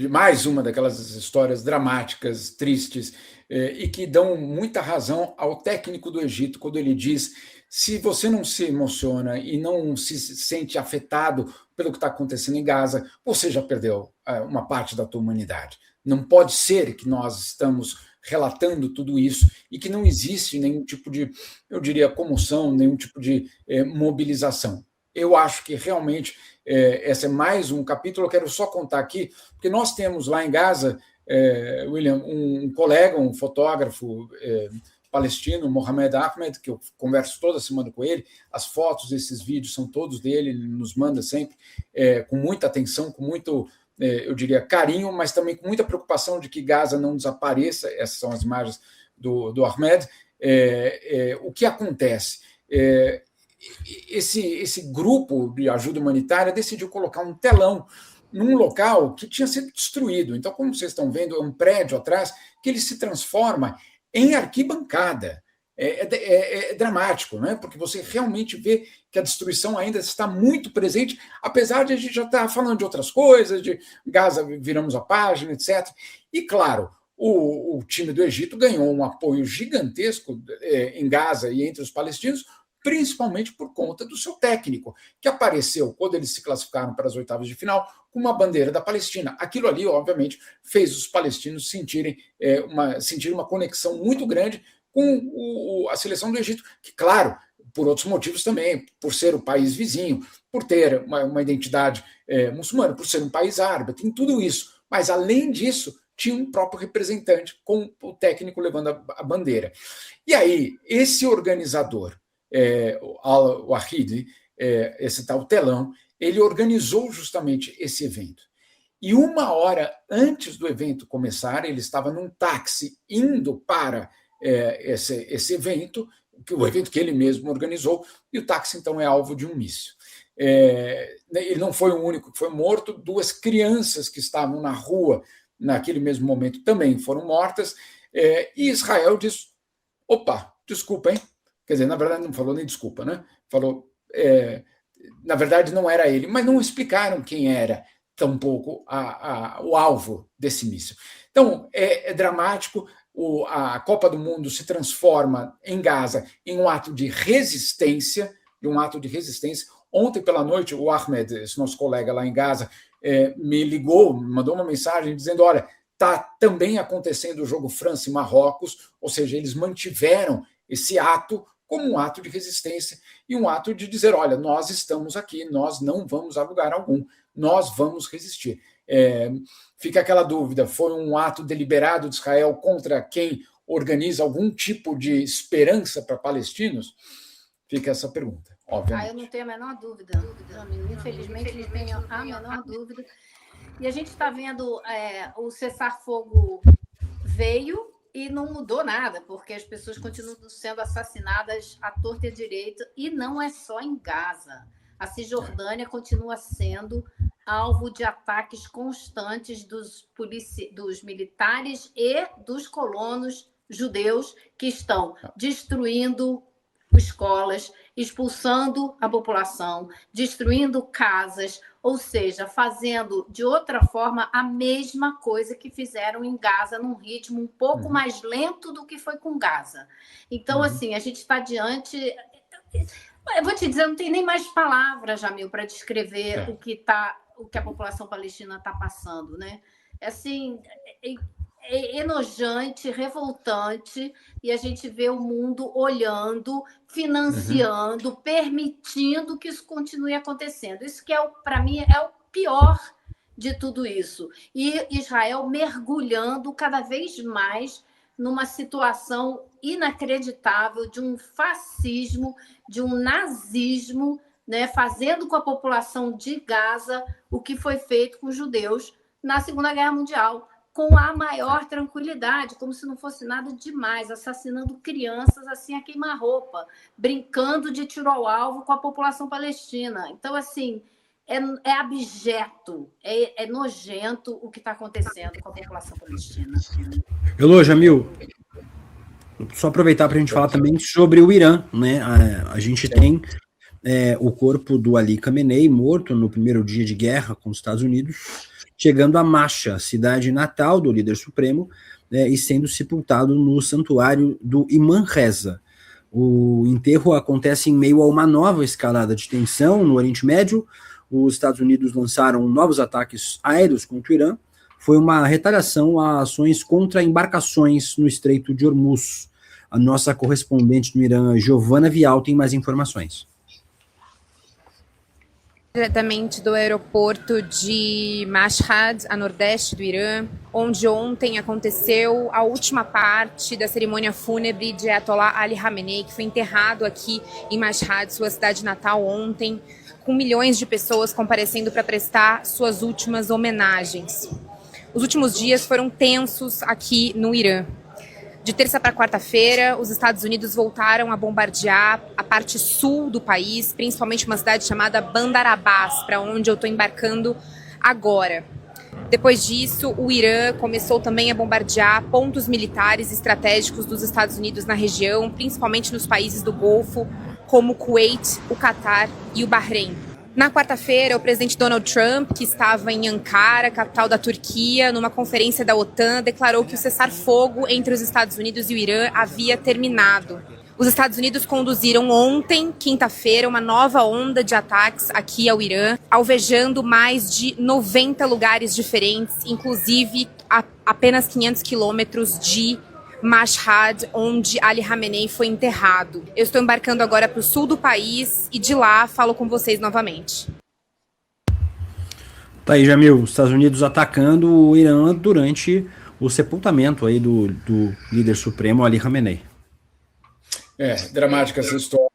mais uma daquelas histórias dramáticas, tristes, e que dão muita razão ao técnico do Egito quando ele diz: se você não se emociona e não se sente afetado pelo que está acontecendo em Gaza, você já perdeu uma parte da tua humanidade. Não pode ser que nós estamos relatando tudo isso e que não existe nenhum tipo de, eu diria, comoção, nenhum tipo de mobilização. Eu acho que realmente esse é mais um capítulo. Eu quero só contar aqui, porque nós temos lá em Gaza, William, um colega, um fotógrafo palestino, Mohamed Ahmed, que eu converso toda semana com ele. As fotos, esses vídeos são todos dele, ele nos manda sempre com muita atenção, com muito, eu diria, carinho, mas também com muita preocupação de que Gaza não desapareça. Essas são as imagens do Ahmed. O que acontece? Esse grupo de ajuda humanitária decidiu colocar um telão num local que tinha sido destruído. Então, como vocês estão vendo, é um prédio atrás que ele se transforma em arquibancada. É dramático, né? Porque você realmente vê que a destruição ainda está muito presente, apesar de a gente já estar falando de outras coisas, de Gaza, viramos a página, etc. E, claro, o time do Egito ganhou um apoio gigantesco em Gaza e entre os palestinos, principalmente por conta do seu técnico, que apareceu, quando eles se classificaram para as oitavas de final, com uma bandeira da Palestina. Aquilo ali, obviamente, fez os palestinos sentirem uma conexão muito grande com a seleção do Egito, que, claro, por outros motivos também, por ser o país vizinho, por ter uma identidade muçulmana, por ser um país árabe, tem tudo isso. Mas, além disso, tinha um próprio representante com o técnico levando a bandeira. E aí, esse organizador, o Al-Wahid, esse tal telão, ele organizou justamente esse evento. E 1 hora antes do evento começar, ele estava num táxi indo para esse evento, o evento que ele mesmo organizou, e o táxi, então, é alvo de um míssil. Ele não foi o único que foi morto, 2 crianças que estavam na rua naquele mesmo momento também foram mortas, e Israel diz: opa, desculpa, hein? Quer dizer, na verdade, não falou nem desculpa, né? Falou, na verdade, não era ele, mas não explicaram quem era tampouco o alvo desse míssil. Então, é dramático. A Copa do Mundo se transforma em Gaza em um ato de resistência, Ontem pela noite, o Ahmed, esse nosso colega lá em Gaza, me ligou, me mandou uma mensagem dizendo: olha, está também acontecendo o jogo França e Marrocos, ou seja, eles mantiveram esse ato como um ato de resistência e um ato de dizer, olha, nós estamos aqui, nós não vamos a lugar algum, nós vamos resistir. Fica aquela dúvida, foi um ato deliberado de Israel contra quem organiza algum tipo de esperança para palestinos? Fica essa pergunta, obviamente. Eu não tenho a menor dúvida, infelizmente não tenho a menor dúvida. E a gente está vendo o cessar-fogo veio e não mudou nada, porque as pessoas continuam sendo assassinadas à torta e à direita, e não é só em Gaza. A Cisjordânia continua sendo alvo de ataques constantes dos militares e dos colonos judeus que estão destruindo escolas, expulsando a população, destruindo casas, ou seja, fazendo de outra forma a mesma coisa que fizeram em Gaza, num ritmo um pouco mais lento do que foi com Gaza. Então, assim, a gente está diante... Eu vou te dizer, não tem nem mais palavras, Jamil, para descrever o que a população palestina está passando, né? Assim, é enojante, revoltante, e a gente vê o mundo olhando, financiando, permitindo que isso continue acontecendo. Isso que para mim é o pior de tudo isso. E Israel mergulhando cada vez mais numa situação inacreditável de um fascismo, de um nazismo, né, fazendo com a população de Gaza o que foi feito com os judeus na Segunda Guerra Mundial, com a maior tranquilidade, como se não fosse nada demais, assassinando crianças assim a queima-roupa, brincando de tiro ao alvo com a população palestina. Então, assim, é abjeto, é nojento o que está acontecendo com a população palestina. Elô, Jamil, só aproveitar para a gente falar também sobre o Irã, né? A gente tem o corpo do Ali Khamenei morto no primeiro dia de guerra com os Estados Unidos, chegando a Masha, cidade natal do líder supremo, e sendo sepultado no santuário do Imam Reza. O enterro acontece em meio a uma nova escalada de tensão no Oriente Médio. Os Estados Unidos lançaram novos ataques aéreos contra o Irã. Foi uma retaliação a ações contra embarcações no Estreito de Hormuz. A nossa correspondente no Irã, Giovana Vial, tem mais informações. Diretamente do aeroporto de Mashhad, a nordeste do Irã, onde ontem aconteceu a última parte da cerimônia fúnebre de Ayatollah Ali Khamenei, que foi enterrado aqui em Mashhad, sua cidade natal, ontem, com milhões de pessoas comparecendo para prestar suas últimas homenagens. Os últimos dias foram tensos aqui no Irã. De terça para quarta-feira, os Estados Unidos voltaram a bombardear a parte sul do país, principalmente uma cidade chamada Bandar Abbas, para onde eu estou embarcando agora. Depois disso, o Irã começou também a bombardear pontos militares estratégicos dos Estados Unidos na região, principalmente nos países do Golfo, como o Kuwait, o Catar e o Bahrein. Na quarta-feira, o presidente Donald Trump, que estava em Ankara, capital da Turquia, numa conferência da OTAN, declarou que o cessar-fogo entre os Estados Unidos e o Irã havia terminado. Os Estados Unidos conduziram ontem, quinta-feira, uma nova onda de ataques aqui ao Irã, alvejando mais de 90 lugares diferentes, inclusive a apenas 500 quilômetros de Mashhad, onde Ali Khamenei foi enterrado. Eu estou embarcando agora para o sul do país e de lá falo com vocês novamente. Tá aí, Jamil, os Estados Unidos atacando o Irã durante o sepultamento aí do líder supremo Ali Khamenei. Dramática essa história.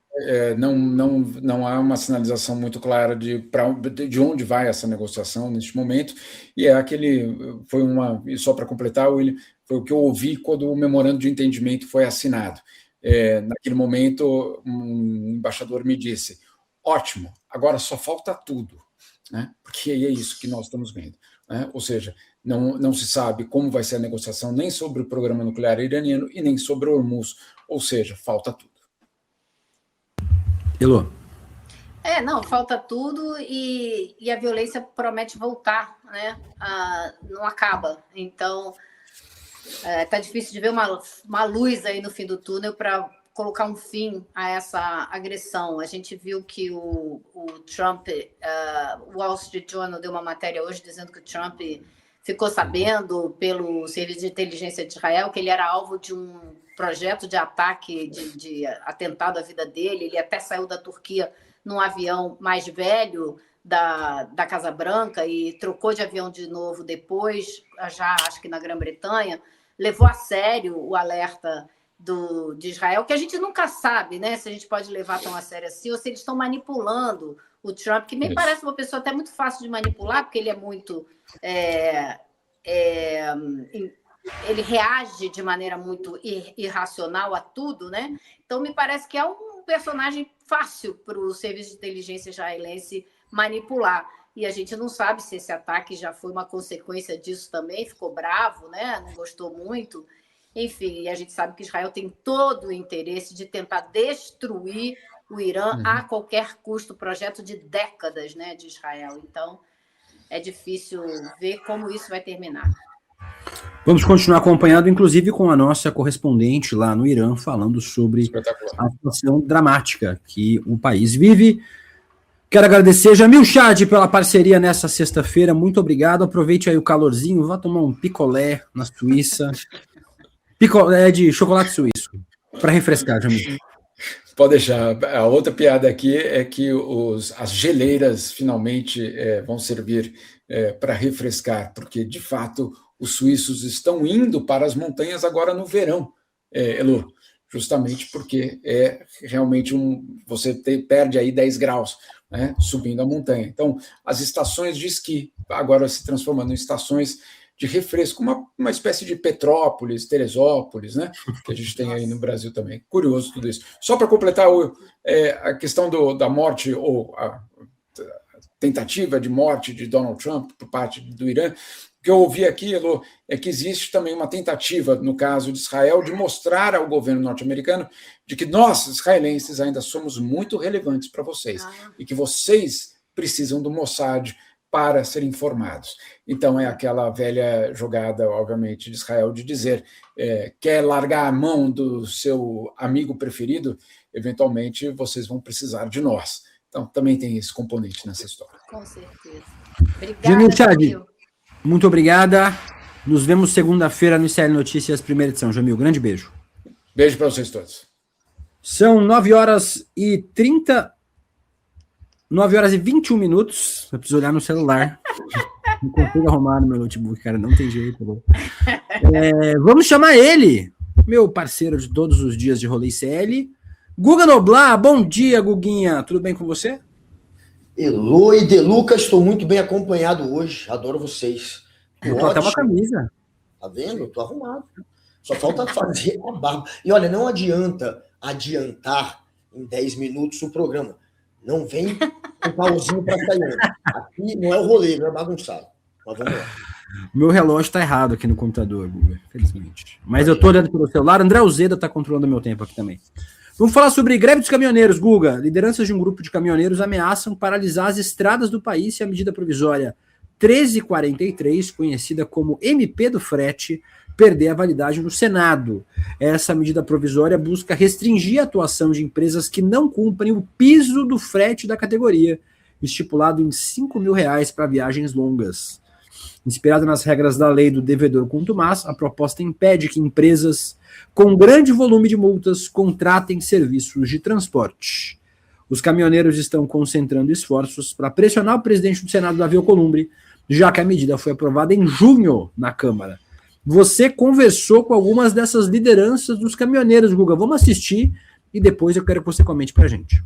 Não há uma sinalização muito clara de onde vai essa negociação neste momento, e só para completar, William, foi o que eu ouvi quando o memorando de entendimento foi assinado. Naquele momento, um embaixador me disse, ótimo, agora só falta tudo, né? Porque é isso que nós estamos vendo, né? Ou seja, não se sabe como vai ser a negociação nem sobre o programa nuclear iraniano e nem sobre o Hormuz, ou seja, falta tudo. Elô. Não, falta tudo e a violência promete voltar, né? Não acaba. Então, tá difícil de ver uma luz aí no fim do túnel para colocar um fim a essa agressão. A gente viu que o Trump, o Wall Street Journal deu uma matéria hoje dizendo que o Trump ficou sabendo pelo Serviço de Inteligência de Israel que ele era alvo de um projeto de ataque, de atentado à vida dele. Ele até saiu da Turquia num avião mais velho da Casa Branca e trocou de avião de novo depois, já acho que na Grã-Bretanha, levou a sério o alerta de Israel, que a gente nunca sabe, né, se a gente pode levar tão a sério assim, ou se eles estão manipulando o Trump, que me parece uma pessoa até muito fácil de manipular, porque ele é muito... ele reage de maneira muito irracional a tudo, né? Então, me parece que é um personagem fácil para o serviço de inteligência israelense manipular. E a gente não sabe se esse ataque já foi uma consequência disso também, ficou bravo, né? Não gostou muito. Enfim, e a gente sabe que Israel tem todo o interesse de tentar destruir o Irã a qualquer custo, projeto de décadas, né, de Israel. Então, é difícil ver como isso vai terminar. Vamos continuar acompanhando, inclusive com a nossa correspondente lá no Irã, falando sobre a situação dramática que o país vive. Quero agradecer Jamil Chad pela parceria nessa sexta-feira. Muito obrigado. Aproveite aí o calorzinho, vá tomar um picolé na Suíça. Picolé de chocolate suíço, para refrescar, Jamil. Pode deixar. A outra piada aqui é que as geleiras finalmente vão servir para refrescar, porque, de fato, os suíços estão indo para as montanhas agora no verão, Elo, justamente porque realmente você perde aí 10 graus, né, subindo a montanha. Então, as estações de esqui agora se transformando em estações de refresco, uma espécie de Petrópolis, Teresópolis, né, que a gente tem aí no Brasil também. Curioso tudo isso. Só para completar a questão da morte, ou a tentativa de morte de Donald Trump por parte do Irã, o que eu ouvi aqui, Elô, é que existe também uma tentativa, no caso de Israel, de mostrar ao governo norte-americano de que nós, israelenses, ainda somos muito relevantes para vocês e que vocês precisam do Mossad para serem informados. Então, é aquela velha jogada, obviamente, de Israel de dizer quer largar a mão do seu amigo preferido, eventualmente vocês vão precisar de nós. Então, também tem esse componente nessa história. Com certeza. Obrigada, Jamil. Muito obrigada. Nos vemos segunda-feira no ICL Notícias, primeira edição. Jamil, grande beijo. Beijo para vocês todos. São 9h21. Eu preciso olhar no celular. Não consigo arrumar no meu notebook, cara. Não tem jeito. Vamos chamar ele, meu parceiro de todos os dias de Rolê ICL, Guga Noblar. Bom dia, Guguinha. Tudo bem com você? Elô e De Luca, estou muito bem acompanhado hoje. Adoro vocês. Eu tô até uma camisa. Tá vendo? Eu tô arrumado. Só falta fazer a barba. E olha, não adianta adiantar em 10 minutos o programa. Não vem com pauzinho para sair. Aqui não é o rolê, não é bagunçado. Mas vamos lá. Meu relógio tá errado aqui no computador, Guga, felizmente. Mas eu tô olhando pelo celular. André Uzeda tá controlando meu tempo aqui também. Vamos falar sobre greve dos caminhoneiros, Guga. Lideranças de um grupo de caminhoneiros ameaçam paralisar as estradas do país se a medida provisória 1343, conhecida como MP do frete, perder a validade no Senado. Essa medida provisória busca restringir a atuação de empresas que não cumprem o piso do frete da categoria, estipulado em R$5.000 para viagens longas. Inspirada nas regras da lei do devedor contumaz, a proposta impede que empresas com grande volume de multas contratem serviços de transporte. Os caminhoneiros estão concentrando esforços para pressionar o presidente do Senado, Davi Alcolumbre, já que a medida foi aprovada em junho na Câmara. Você conversou com algumas dessas lideranças dos caminhoneiros, Guga. Vamos assistir e depois eu quero que você comente para a gente.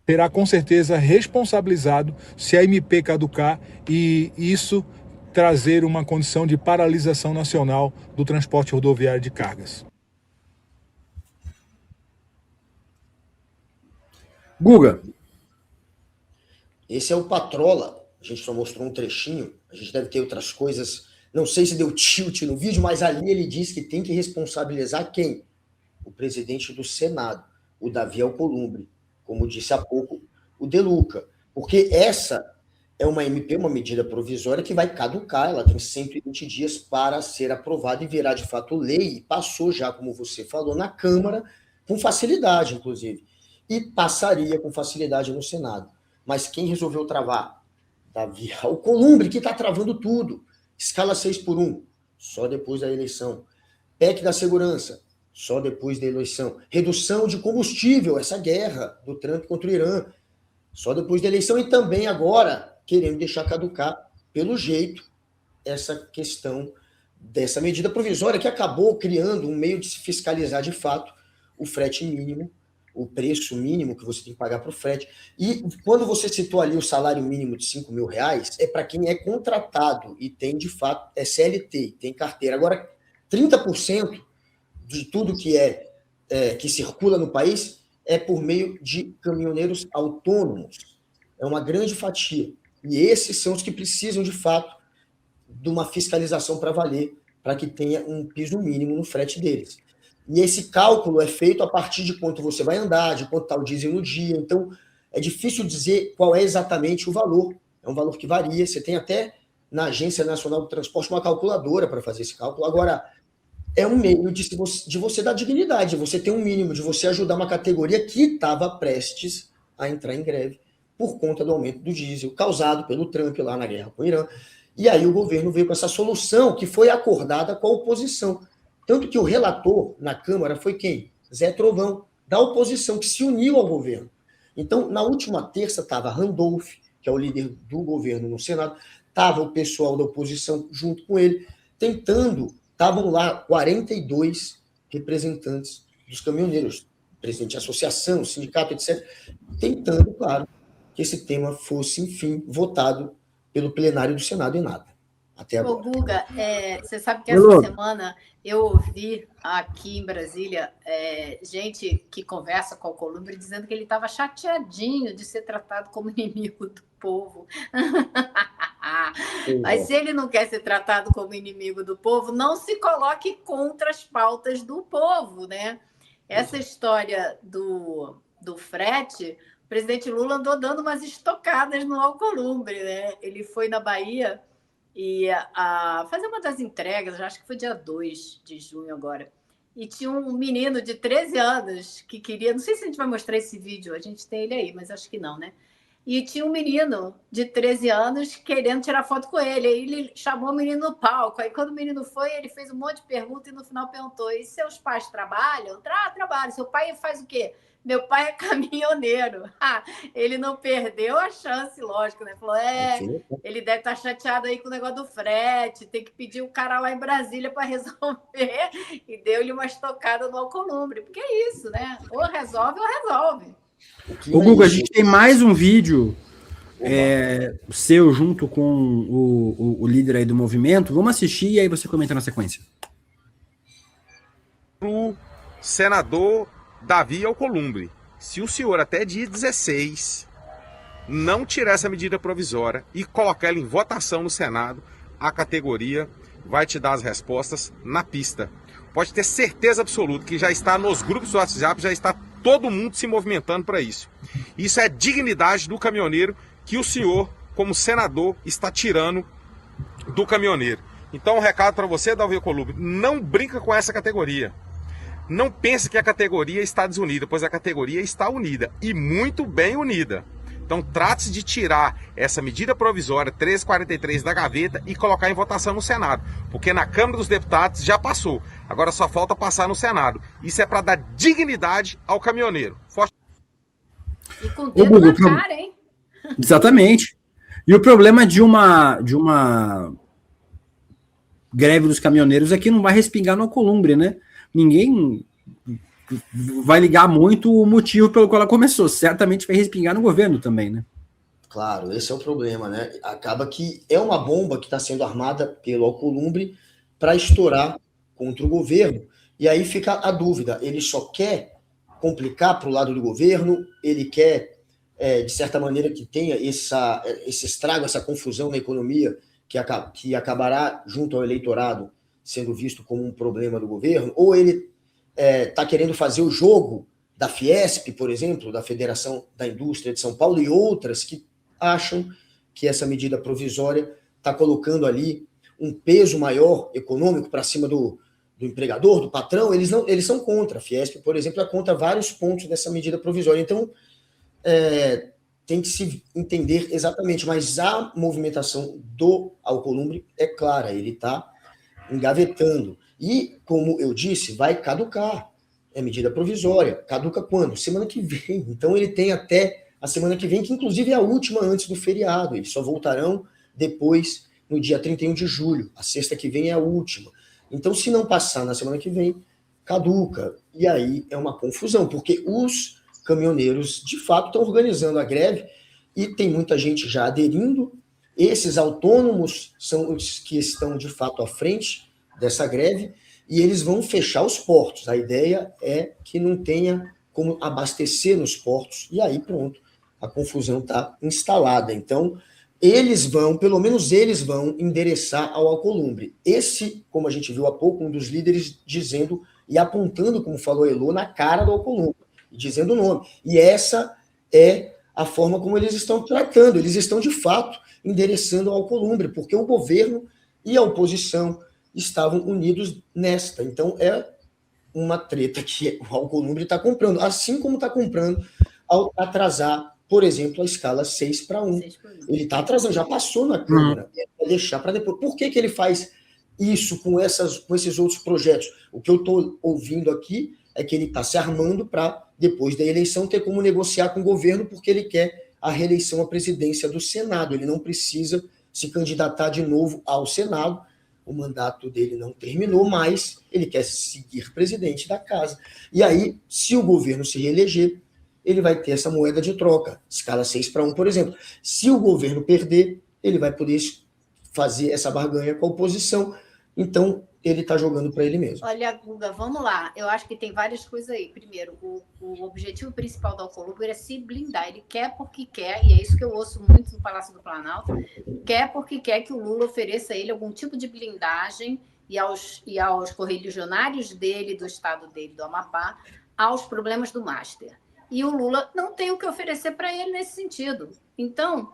Será com certeza responsabilizado se a MP caducar e isso trazer uma condição de paralisação nacional do transporte rodoviário de cargas. Guga. Esse é o Patrola. A gente só mostrou um trechinho. A gente deve ter outras coisas. Não sei se deu tilt no vídeo, mas ali ele diz que tem que responsabilizar quem? O presidente do Senado, o Davi Alcolumbre. Como disse há pouco o De Luca. Porque essa é uma MP, uma medida provisória que vai caducar, ela tem 120 dias para ser aprovada e virar de fato lei, e passou já, como você falou, na Câmara, com facilidade, inclusive, e passaria com facilidade no Senado. Mas quem resolveu travar? Davi Alcolumbre, que está travando tudo. Escala 6 por 1, só depois da eleição. PEC da segurança, só depois da eleição. Redução de combustível, essa guerra do Trump contra o Irã, só depois da eleição. E também agora querendo deixar caducar, pelo jeito, essa questão dessa medida provisória que acabou criando um meio de se fiscalizar de fato o frete mínimo, o preço mínimo que você tem que pagar para o frete. E quando você citou ali o salário mínimo de R$5.000, é para quem é contratado e tem, de fato, é CLT, tem carteira. Agora, 30% de tudo que circula no país é por meio de caminhoneiros autônomos. É uma grande fatia. E esses são os que precisam, de fato, de uma fiscalização para valer, para que tenha um piso mínimo no frete deles. E esse cálculo é feito a partir de quanto você vai andar, de quanto está o diesel no dia. Então, é difícil dizer qual é exatamente o valor. É um valor que varia. Você tem até na Agência Nacional do Transporte uma calculadora para fazer esse cálculo. Agora, é um meio de você dar dignidade, de você ter um mínimo, de você ajudar uma categoria que estava prestes a entrar em greve por conta do aumento do diesel, causado pelo Trump lá na guerra com o Irã. E aí o governo veio com essa solução que foi acordada com a oposição. Tanto que o relator na Câmara foi quem? Zé Trovão, da oposição, que se uniu ao governo. Então, na última terça estava Randolph, que é o líder do governo no Senado, estava o pessoal da oposição junto com ele, estavam lá 42 representantes dos caminhoneiros, presidente de associação, sindicato, etc., tentando, claro, que esse tema fosse, enfim, votado pelo plenário do Senado e nada. Até agora. Ô, Guga, você sabe que essa semana eu ouvi aqui em Brasília gente que conversa com o Alcolumbre dizendo que ele estava chateadinho de ser tratado como inimigo do povo. Mas se ele não quer ser tratado como inimigo do povo, não se coloque contra as pautas do povo, né? Essa história do frete, o presidente Lula andou dando umas estocadas no Alcolumbre, né? Ele foi na Bahia e fazer uma das entregas, acho que foi dia 2 de junho agora, e tinha um menino de 13 anos que queria, não sei se a gente vai mostrar esse vídeo, a gente tem ele aí, mas acho que não, né? E tinha um menino de 13 anos querendo tirar foto com ele, aí ele chamou o menino no palco, aí quando o menino foi, ele fez um monte de perguntas e no final perguntou, e seus pais trabalham? Trabalham. Seu pai faz o quê? Meu pai é caminhoneiro. Ele não perdeu a chance, lógico, né? Falou, ele deve estar chateado aí com o negócio do frete, tem que pedir o cara lá em Brasília para resolver, e deu-lhe uma estocada no Alcolumbre, porque é isso, né? Ou resolve ou resolve. Ô, Guga, a gente tem mais um vídeo seu junto com o líder aí do movimento. Vamos assistir e aí você comenta na sequência. Pro senador Davi Alcolumbre, se o senhor até dia 16 não tirar essa medida provisória e colocar ela em votação no Senado, a categoria vai te dar as respostas na pista. Pode ter certeza absoluta que já está nos grupos do WhatsApp, já está todo mundo se movimentando para isso. Isso é dignidade do caminhoneiro que o senhor, como senador, está tirando do caminhoneiro. Então, um recado para você, Davi Alcolumbre, não brinca com essa categoria. Não pense que a categoria está desunida, pois a categoria está unida, e muito bem unida. Então trate-se de tirar essa medida provisória 1343 da gaveta e colocar em votação no Senado, porque na Câmara dos Deputados já passou, agora só falta passar no Senado. Isso é para dar dignidade ao caminhoneiro. Forte... E com o dedo na cara, hein? Exatamente. E o problema de uma greve dos caminhoneiros é que não vai respingar no Alcolumbre, né? Ninguém vai ligar muito o motivo pelo qual ela começou. Certamente vai respingar no governo também, né? Claro, esse é o problema, né? Acaba que é uma bomba que está sendo armada pelo Alcolumbre para estourar contra o governo. E aí fica a dúvida, ele só quer complicar para o lado do governo, ele quer, de certa maneira, que tenha esse estrago, essa confusão na economia que acabará junto ao eleitorado sendo visto como um problema do governo, ou ele está querendo fazer o jogo da Fiesp, por exemplo, da Federação da Indústria de São Paulo, e outras que acham que essa medida provisória está colocando ali um peso maior econômico para cima do empregador, do patrão. Eles são contra. A Fiesp, por exemplo, é contra vários pontos dessa medida provisória. Então, tem que se entender exatamente, mas a movimentação do Alcolumbre é clara, ele está engavetando. E, como eu disse, vai caducar. É medida provisória. Caduca quando? Semana que vem. Então ele tem até a semana que vem, que inclusive é a última antes do feriado. Eles só voltarão depois, no dia 31 de julho. A sexta que vem é a última. Então, se não passar na semana que vem, caduca. E aí é uma confusão, porque os caminhoneiros, de fato, estão organizando a greve e tem muita gente já aderindo. Esses autônomos são os que estão, de fato, à frente dessa greve e eles vão fechar os portos. A ideia é que não tenha como abastecer nos portos e aí, pronto, a confusão está instalada. Então, eles vão, pelo menos eles vão endereçar ao Alcolumbre. Esse, como a gente viu há pouco, um dos líderes dizendo e apontando, como falou a Elô, na cara do Alcolumbre, dizendo o nome. E essa é a forma como eles estão tratando. Eles estão, de fato, endereçando ao Alcolumbre, porque o governo e a oposição estavam unidos nesta. Então, é uma treta que o Alcolumbre está comprando, assim como está comprando ao atrasar, por exemplo, a escala 6:1. Ele está atrasando, já passou na Câmara, vai deixar para depois. Por que ele faz isso com esses outros projetos? O que eu estou ouvindo aqui é que ele está se armando para, depois da eleição, ter como negociar com o governo, porque ele quer a reeleição à presidência do Senado. Ele não precisa se candidatar de novo ao Senado. O mandato dele não terminou, mas ele quer seguir presidente da casa. E aí, se o governo se reeleger, ele vai ter essa moeda de troca, escala 6:1, por exemplo. Se o governo perder, ele vai poder fazer essa barganha com a oposição. Então, ele está jogando para ele mesmo. Olha, Guga, vamos lá. Eu acho que tem várias coisas aí. Primeiro, o objetivo principal do Alcolumbre é se blindar. Ele quer porque quer, e é isso que eu ouço muito no Palácio do Planalto, quer porque quer que o Lula ofereça a ele algum tipo de blindagem e aos correligionários dele, do estado dele, do Amapá, aos problemas do Master. E o Lula não tem o que oferecer para ele nesse sentido. Então,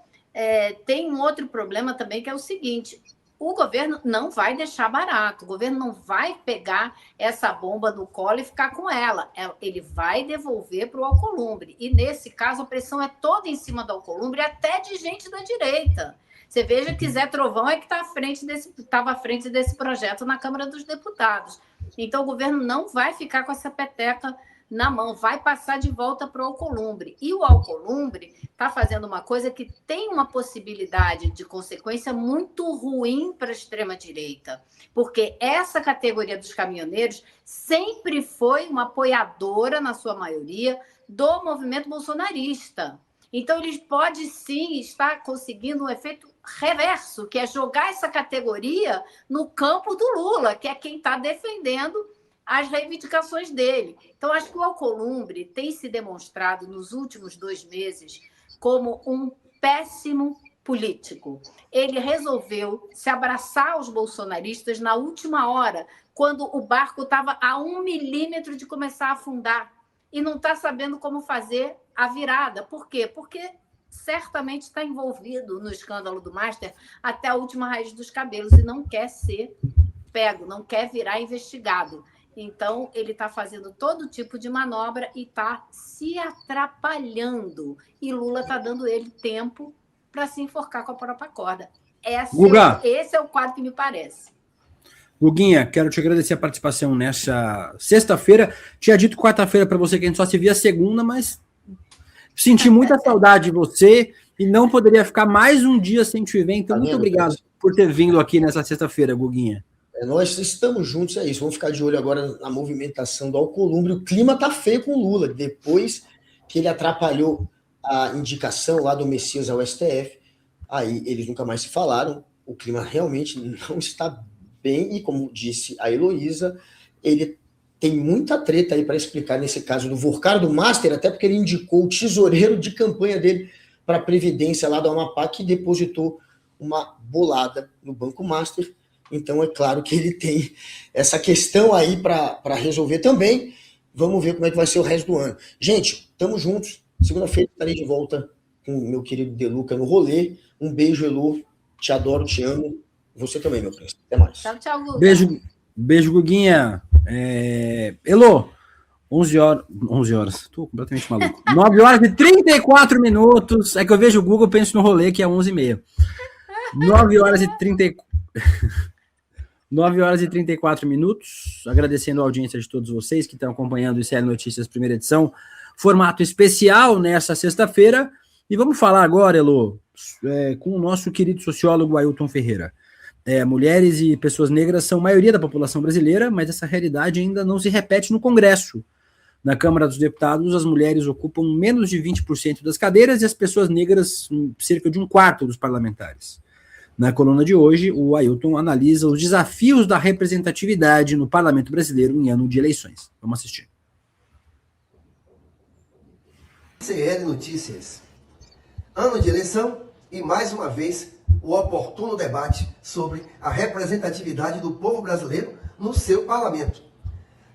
tem um outro problema também, que é o seguinte: o governo não vai deixar barato, o governo não vai pegar essa bomba no colo e ficar com ela. Ele vai devolver para o Alcolumbre. E, nesse caso, a pressão é toda em cima do Alcolumbre, até de gente da direita. Você veja que Zé Trovão é que estava à frente desse projeto na Câmara dos Deputados. Então, o governo não vai ficar com essa peteca na mão, vai passar de volta para o Alcolumbre. E o Alcolumbre está fazendo uma coisa que tem uma possibilidade de consequência muito ruim para a extrema-direita, porque essa categoria dos caminhoneiros sempre foi uma apoiadora, na sua maioria, do movimento bolsonarista. Então, eles podem, sim, estar conseguindo um efeito reverso, que é jogar essa categoria no campo do Lula, que é quem está defendendo as reivindicações dele. Então, acho que o Alcolumbre tem se demonstrado nos últimos 2 meses como um péssimo político. Ele resolveu se abraçar aos bolsonaristas na última hora, quando o barco estava a 1 milímetro de começar a afundar, e não está sabendo como fazer a virada. Por quê? Porque certamente está envolvido no escândalo do Master até a última raiz dos cabelos e não quer ser pego, não quer virar investigado. Então, ele está fazendo todo tipo de manobra e está se atrapalhando. E Lula está dando ele tempo para se enforcar com a própria corda. Esse é o quadro que me parece. Guguinha, quero te agradecer a participação nessa sexta-feira. Tinha dito quarta-feira para você que a gente só se via segunda, mas senti muita saudade de você e não poderia ficar mais um dia sem te ver. Então, muito obrigado por ter vindo aqui nessa sexta-feira, Guguinha. Nós estamos juntos, é isso. Vamos ficar de olho agora na movimentação do Alcolumbre. O clima tá feio com o Lula. Depois que ele atrapalhou a indicação lá do Messias ao STF, aí eles nunca mais se falaram. O clima realmente não está bem. E como disse a Heloísa, ele tem muita treta aí para explicar nesse caso do Vorcar do Master, até porque ele indicou o tesoureiro de campanha dele para a Previdência lá do Amapá, que depositou uma bolada no Banco Master. Então, é claro que ele tem essa questão aí para resolver também. Vamos ver como é que vai ser o resto do ano. Gente, estamos juntos. Segunda-feira estarei de volta com o meu querido Deluca no rolê. Um beijo, Elô. Te adoro, te amo. Você também, meu príncipe. Até mais. Tchau, tchau, Guga. Beijo, Guguinha. Elô, 11 horas. Estou completamente maluco. 9 horas e 34 minutos. É que eu vejo o Google e penso no rolê, que é 11h30. 9 horas e 34... 9 horas e 34 minutos. Agradecendo a audiência de todos vocês que estão acompanhando o ICL Notícias, primeira edição, formato especial nessa sexta-feira. E vamos falar agora, Elô, com o nosso querido sociólogo Ailton Ferreira. Mulheres e pessoas negras são a maioria da população brasileira, mas essa realidade ainda não se repete no Congresso. Na Câmara dos Deputados, as mulheres ocupam menos de 20% das cadeiras e as pessoas negras cerca de 1/4 dos parlamentares. Na coluna de hoje, o Ailton analisa os desafios da representatividade no Parlamento Brasileiro em ano de eleições. Vamos assistir. ICL Notícias. Ano de eleição e, mais uma vez, o oportuno debate sobre a representatividade do povo brasileiro no seu parlamento.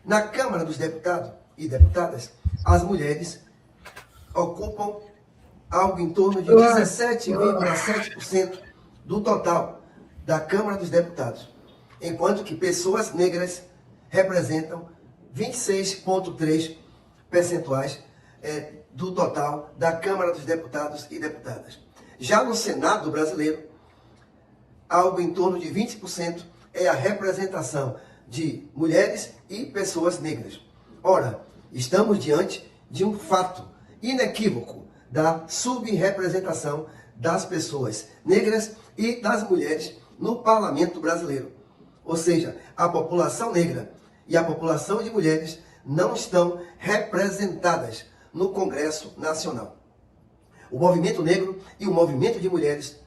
Na Câmara dos Deputados e Deputadas, as mulheres ocupam algo em torno de 17,7% do total da Câmara dos Deputados, enquanto que pessoas negras representam 26,3 percentuais do total da Câmara dos Deputados e Deputadas. Já no Senado brasileiro, algo em torno de 20% é a representação de mulheres e pessoas negras. Ora, estamos diante de um fato inequívoco da subrepresentação das pessoas negras e das mulheres no parlamento brasileiro. Ou seja, a população negra e a população de mulheres não estão representadas no Congresso Nacional. O movimento negro e o movimento de mulheres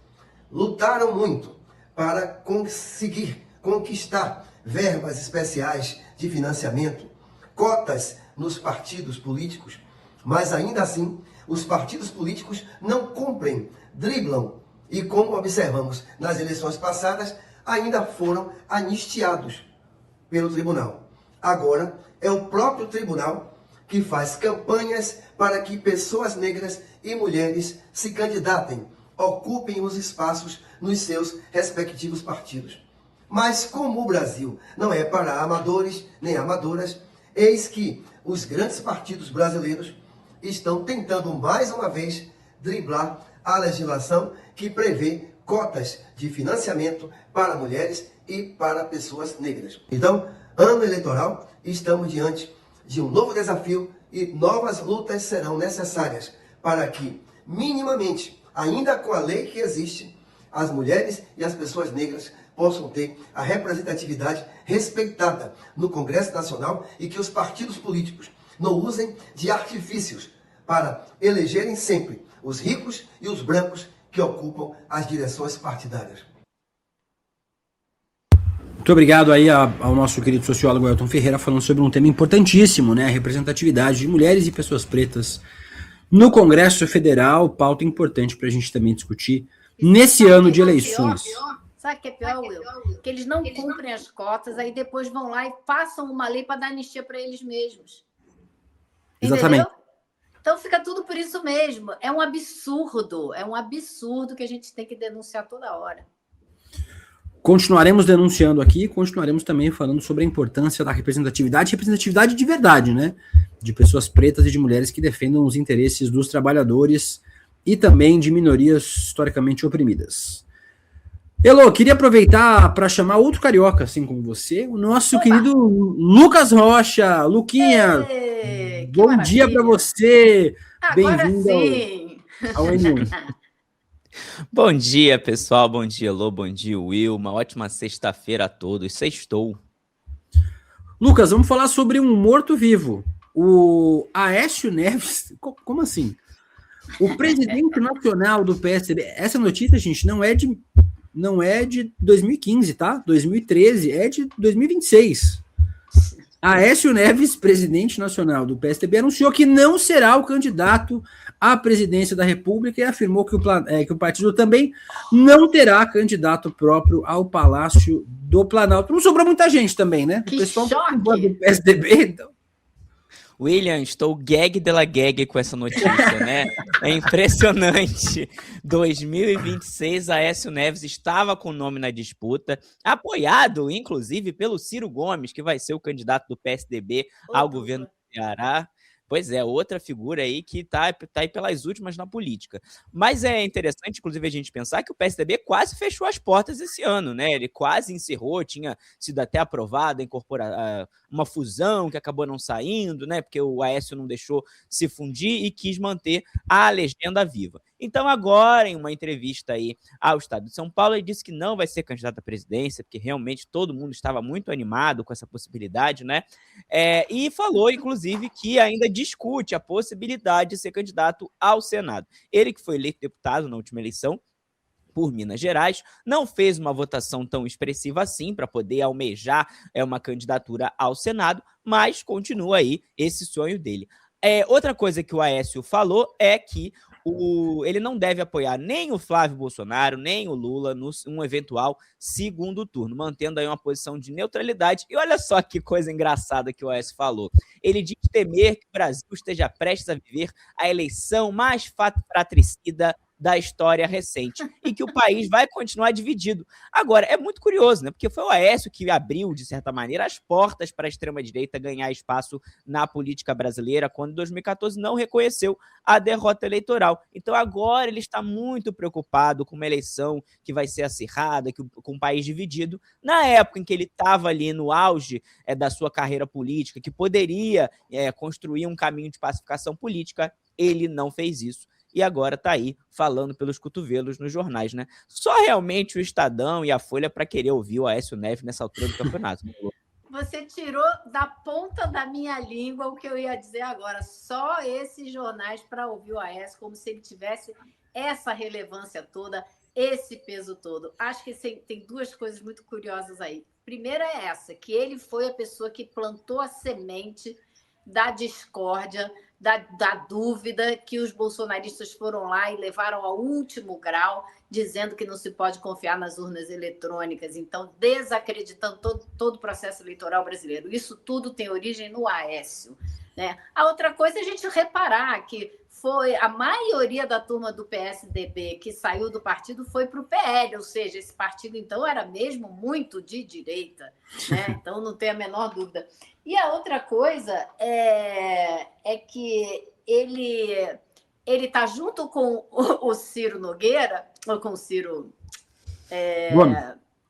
lutaram muito para conseguir conquistar verbas especiais de financiamento, cotas nos partidos políticos, mas ainda assim os partidos políticos não cumprem, driblam e, como observamos nas eleições passadas, ainda foram anistiados pelo tribunal. Agora é o próprio tribunal que faz campanhas para que pessoas negras e mulheres se candidatem, ocupem os espaços nos seus respectivos partidos. Mas como o Brasil não é para amadores nem amadoras, eis que os grandes partidos brasileiros estão tentando mais uma vez driblar a legislação que prevê cotas de financiamento para mulheres e para pessoas negras. Então, ano eleitoral, estamos diante de um novo desafio e novas lutas serão necessárias para que, minimamente, ainda com a lei que existe, as mulheres e as pessoas negras possam ter a representatividade respeitada no Congresso Nacional e que os partidos políticos não usem de artifícios para elegerem sempre os ricos e os brancos que ocupam as direções partidárias. Muito obrigado aí ao nosso querido sociólogo Ailton Ferreira falando sobre um tema importantíssimo, né? A representatividade de mulheres e pessoas pretas no Congresso Federal, pauta importante para a gente também discutir nesse ano de eleições. Sabe o que é pior, Will? Que eles não cumprem as cotas, aí depois vão lá e passam uma lei para dar anistia para eles mesmos. Exatamente. Entendeu? Então fica tudo por isso mesmo. É um absurdo que a gente tem que denunciar toda hora. Continuaremos denunciando aqui, continuaremos também falando sobre a importância da representatividade de verdade, né? De pessoas pretas e de mulheres que defendam os interesses dos trabalhadores e também de minorias historicamente oprimidas. Elô, queria aproveitar para chamar outro carioca, assim como você, o nosso querido Lucas Rocha. Luquinha, bom dia para você. Bem-vindo ao N1. Bom dia, pessoal. Bom dia, Elô. Bom dia, Will. Uma ótima sexta-feira a todos. Sextou. Lucas, vamos falar sobre um morto-vivo. O Aécio Neves. Como assim? O presidente nacional do PSDB. Essa notícia, gente, não é de 2015, tá? 2013, é de 2026. Aécio Neves, presidente nacional do PSDB, anunciou que não será o candidato à presidência da República e afirmou que o partido também não terá candidato próprio ao Palácio do Planalto. Não sobrou muita gente também, né? Que o pessoal choque! do PSDB, então. William, estou gag de la gag com essa notícia, né? É impressionante. 2026, Aécio Neves estava com o nome na disputa, apoiado, inclusive, pelo Ciro Gomes, que vai ser o candidato do PSDB ao governo do Ceará. Pois é, outra figura aí que tá aí pelas últimas na política. Mas é interessante, inclusive, a gente pensar que o PSDB quase fechou as portas esse ano, né? Ele quase encerrou, tinha sido até aprovada uma fusão que acabou não saindo, né? Porque o Aécio não deixou se fundir e quis manter a legenda viva. Então, agora, em uma entrevista aí ao Estado de São Paulo, ele disse que não vai ser candidato à presidência, porque realmente todo mundo estava muito animado com essa possibilidade, né? E falou, inclusive, que ainda discute a possibilidade de ser candidato ao Senado. Ele que foi eleito deputado na última eleição por Minas Gerais, não fez uma votação tão expressiva assim para poder almejar uma candidatura ao Senado, mas continua aí esse sonho dele. Outra coisa que o Aécio falou é que ele não deve apoiar nem o Flávio Bolsonaro, nem o Lula num eventual segundo turno, mantendo aí uma posição de neutralidade. E olha só que coisa engraçada que o Aécio falou. Ele diz temer que o Brasil esteja prestes a viver a eleição mais fratricida da história recente e que o país vai continuar dividido. Agora, é muito curioso, né? Porque foi o Aécio que abriu, de certa maneira, as portas para a extrema-direita ganhar espaço na política brasileira, quando em 2014 não reconheceu a derrota eleitoral. Então, agora ele está muito preocupado com uma eleição que vai ser acirrada, com um país dividido. Na época em que ele estava ali no auge da sua carreira política, que poderia construir um caminho de pacificação política, ele não fez isso. E agora está aí falando pelos cotovelos nos jornais, né? Só realmente o Estadão e a Folha para querer ouvir o Aécio Neves nessa altura do campeonato. Você tirou da ponta da minha língua o que eu ia dizer agora. Só esses jornais para ouvir o Aécio, como se ele tivesse essa relevância toda, esse peso todo. Acho que tem duas coisas muito curiosas aí. Primeira é essa, que ele foi a pessoa que plantou a semente da discórdia, da dúvida, que os bolsonaristas foram lá e levaram ao último grau, dizendo que não se pode confiar nas urnas eletrônicas, então desacreditando todo o processo eleitoral brasileiro. Isso tudo tem origem no Aécio, né? A outra coisa é a gente reparar que foi a maioria da turma do PSDB que saiu do partido foi para o PL, ou seja, esse partido, então, era mesmo muito de direita, né? Então, não tem a menor dúvida. E a outra coisa é que ele está junto com o Ciro Nogueira, ou com o Ciro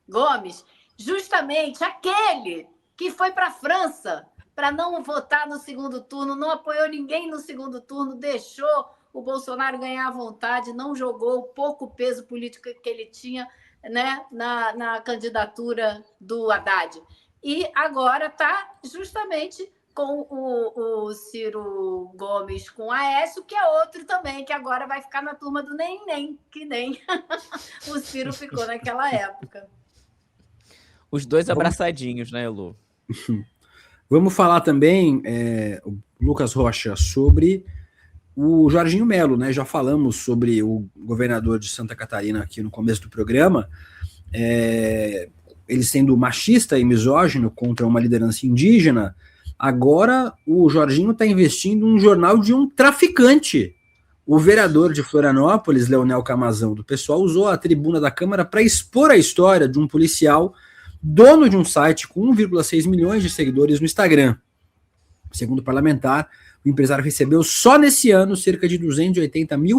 Gomes, justamente aquele que foi para a França para não votar no segundo turno, não apoiou ninguém no segundo turno, deixou o Bolsonaro ganhar à vontade, não jogou o pouco peso político que ele tinha, né, na candidatura do Haddad. E agora está justamente com o Ciro Gomes, com o Aécio, que é outro também, que agora vai ficar na turma do nem, que nem o Ciro ficou naquela época. Os dois abraçadinhos, né, Elô? Vamos falar também, Lucas Rocha, sobre o Jorginho Melo, né? Já falamos sobre o governador de Santa Catarina aqui no começo do programa, ele sendo machista e misógino contra uma liderança indígena. Agora o Jorginho está investindo em um jornal de um traficante. O vereador de Florianópolis, Leonel Camazão, do PSOL, usou a tribuna da Câmara para expor a história de um policial dono de um site com 1,6 milhões de seguidores no Instagram. Segundo o parlamentar, o empresário recebeu só nesse ano cerca de R$280 mil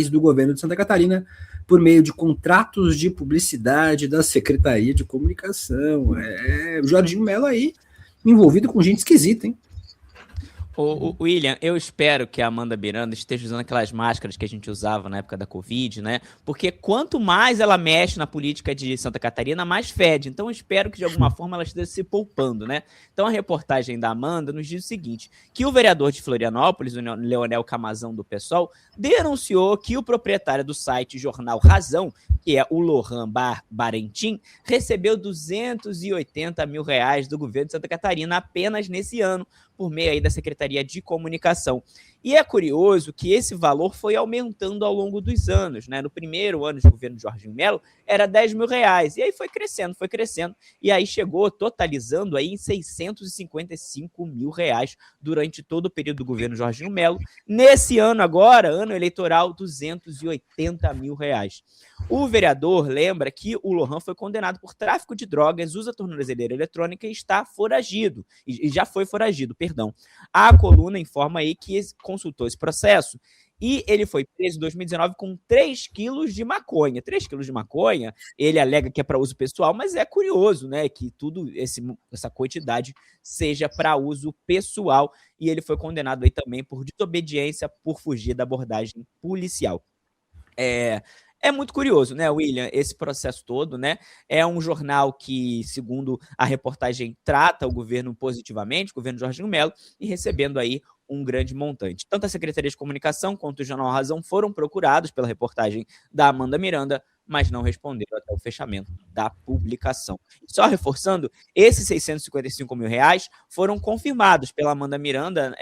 do governo de Santa Catarina por meio de contratos de publicidade da Secretaria de Comunicação. O Jorginho Melo aí envolvido com gente esquisita, hein? William, eu espero que a Amanda Miranda esteja usando aquelas máscaras que a gente usava na época da Covid, né? Porque quanto mais ela mexe na política de Santa Catarina, mais fede. Então eu espero que de alguma forma ela esteja se poupando, né? Então a reportagem da Amanda nos diz o seguinte, que o vereador de Florianópolis, o Leonel Camazão do PSOL, denunciou que o proprietário do site Jornal Razão, que é o Lohan Barentin, recebeu R$280 mil do governo de Santa Catarina apenas nesse ano, por meio aí da Secretaria de Comunicação. E é curioso que esse valor foi aumentando ao longo dos anos, né? No primeiro ano de governo de Jorginho Melo, era R$10 mil, e aí foi crescendo, e aí chegou totalizando aí em R$655 mil durante todo o período do governo Jorginho Melo. Nesse ano agora, ano eleitoral, R$280 mil. O vereador lembra que o Lohan foi condenado por tráfico de drogas, usa tornozeleira eletrônica e está foragido, e já foi foragido. perdão. A coluna informa aí que consultou esse processo e ele foi preso em 2019 com 3 quilos de maconha. 3 quilos de maconha, ele alega que é para uso pessoal, mas é curioso, né, que essa quantidade seja para uso pessoal, e ele foi condenado aí também por desobediência por fugir da abordagem policial. É muito curioso, né, William, esse processo todo, né? É um jornal que, segundo a reportagem, trata o governo positivamente, o governo Jorginho Melo, e recebendo aí um grande montante. Tanto a Secretaria de Comunicação quanto o Jornal Razão foram procurados pela reportagem da Amanda Miranda, mas não responderam até o fechamento da publicação. Só reforçando, esses R$655 mil foram confirmados pela Amanda Miranda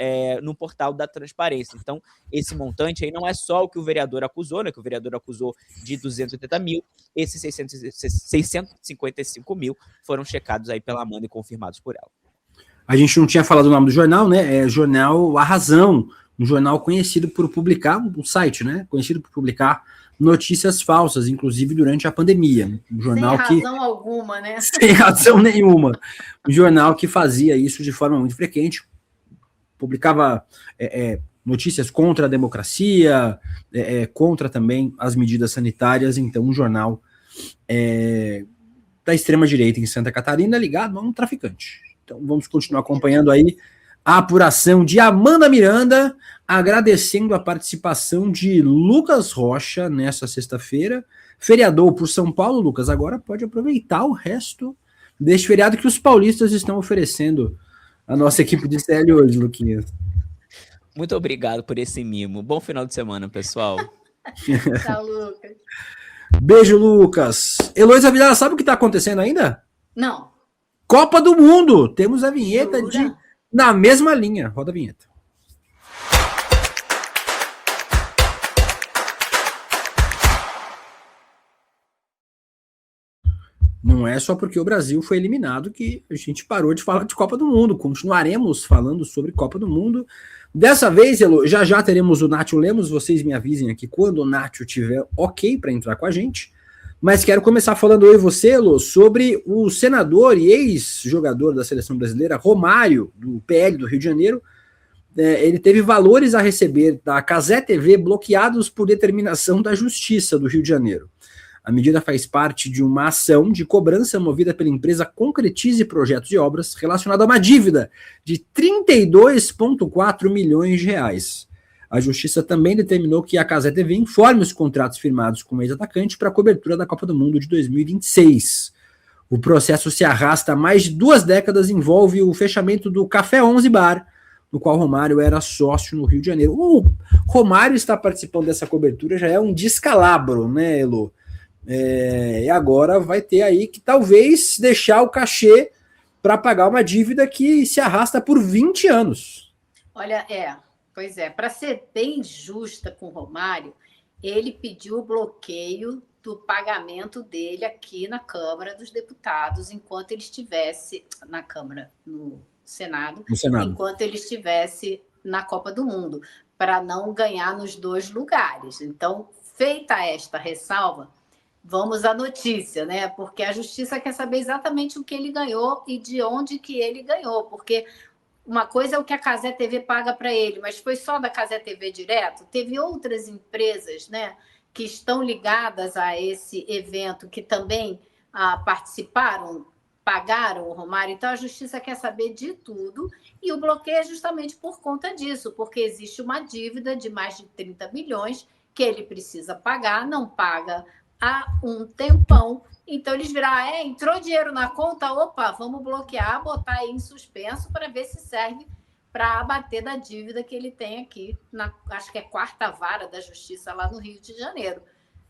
no portal da Transparência. Então, esse montante aí não é só o que o vereador acusou, né? Que o vereador acusou de 280 mil, esses 655 mil foram checados aí pela Amanda e confirmados por ela. A gente não tinha falado o nome do jornal, né? É jornal A Razão, um jornal conhecido por publicar, um site, né? Conhecido por publicar notícias falsas, inclusive durante a pandemia. Um jornal sem razão alguma, né? Sem razão nenhuma. Um jornal que fazia isso de forma muito frequente, publicava notícias contra a democracia, contra também as medidas sanitárias. Então, um jornal da extrema-direita em Santa Catarina ligado a um traficante. Então, vamos continuar acompanhando aí a apuração de Amanda Miranda, agradecendo a participação de Lucas Rocha nessa sexta-feira. Feriador por São Paulo, Lucas, agora pode aproveitar o resto deste feriado que os paulistas estão oferecendo à nossa equipe de CL hoje, Luquinhas. Muito obrigado por esse mimo. Bom final de semana, pessoal. Tchau, Lucas. Beijo, Lucas. Heloísa Vidal, sabe o que está acontecendo ainda? Não. Copa do Mundo. Temos a vinheta na mesma linha. Roda a vinheta. Não é só porque o Brasil foi eliminado que a gente parou de falar de Copa do Mundo. Continuaremos falando sobre Copa do Mundo. Dessa vez, já teremos o Nátio Lemos. Vocês me avisem aqui quando o Nátio tiver ok para entrar com a gente. Mas quero começar falando eu e você, Elô, sobre o senador e ex-jogador da seleção brasileira, Romário, do PL do Rio de Janeiro. Ele teve valores a receber da Cazé TV bloqueados por determinação da Justiça do Rio de Janeiro. A medida faz parte de uma ação de cobrança movida pela empresa Concretize Projetos e Obras relacionada a uma dívida de 32,4 milhões de reais. A Justiça também determinou que a Cazé TV informe os contratos firmados com o ex-atacante para a cobertura da Copa do Mundo de 2026. O processo se arrasta há mais de 2 décadas e envolve o fechamento do Café 11 Bar, no qual Romário era sócio no Rio de Janeiro. O Romário está participando dessa cobertura, já é um descalabro, né, Elô? E agora vai ter aí que talvez deixar o cachê para pagar uma dívida que se arrasta por 20 anos. Olha, pois é, para ser bem justa com o Romário, ele pediu o bloqueio do pagamento dele aqui na Câmara dos Deputados, enquanto ele estivesse na Câmara, no Senado, enquanto ele estivesse na Copa do Mundo, para não ganhar nos 2 lugares. Então, feita esta ressalva, vamos à notícia, né? Porque a Justiça quer saber exatamente o que ele ganhou e de onde que ele ganhou, porque uma coisa é o que a Cazé TV paga para ele, mas foi só da Cazé TV direto? Teve outras empresas, né, que estão ligadas a esse evento que também participaram, pagaram o Romário. Então, a Justiça quer saber de tudo e o bloqueio é justamente por conta disso, porque existe uma dívida de mais de 30 milhões que ele precisa pagar, não paga há um tempão. Então, eles viraram, entrou dinheiro na conta, opa, vamos bloquear, botar aí em suspenso para ver se serve para abater da dívida que ele tem aqui, acho que é 4ª Vara da Justiça lá no Rio de Janeiro.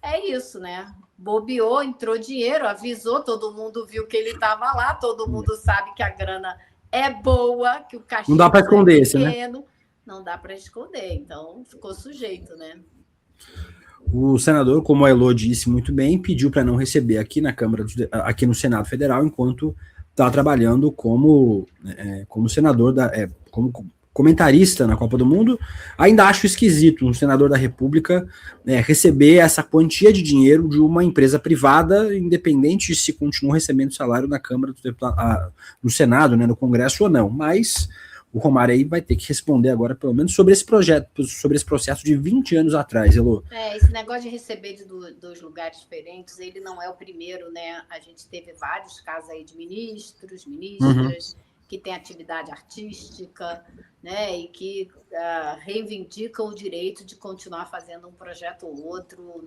É isso, né? Bobeou, entrou dinheiro, avisou, todo mundo viu que ele estava lá, todo mundo sabe que a grana é boa, que o cachê não dá para esconder isso, pequeno, né? Não dá para esconder, então ficou sujeito, né? O senador, como a Elô disse muito bem, pediu para não receber aqui na Câmara, aqui no Senado Federal, enquanto está trabalhando como senador, como comentarista na Copa do Mundo. Ainda acho esquisito um senador da República receber essa quantia de dinheiro de uma empresa privada, independente se continua recebendo salário na Câmara dos Deputados, no Senado, né, no Congresso ou não. Mas o Romário aí vai ter que responder agora, pelo menos, sobre esse projeto, sobre esse processo de 20 anos atrás, Elô. Esse negócio de receber dos lugares diferentes, ele não é o primeiro, né? A gente teve vários casos aí de ministras, que têm atividade artística, né? E que reivindicam o direito de continuar fazendo um projeto ou outro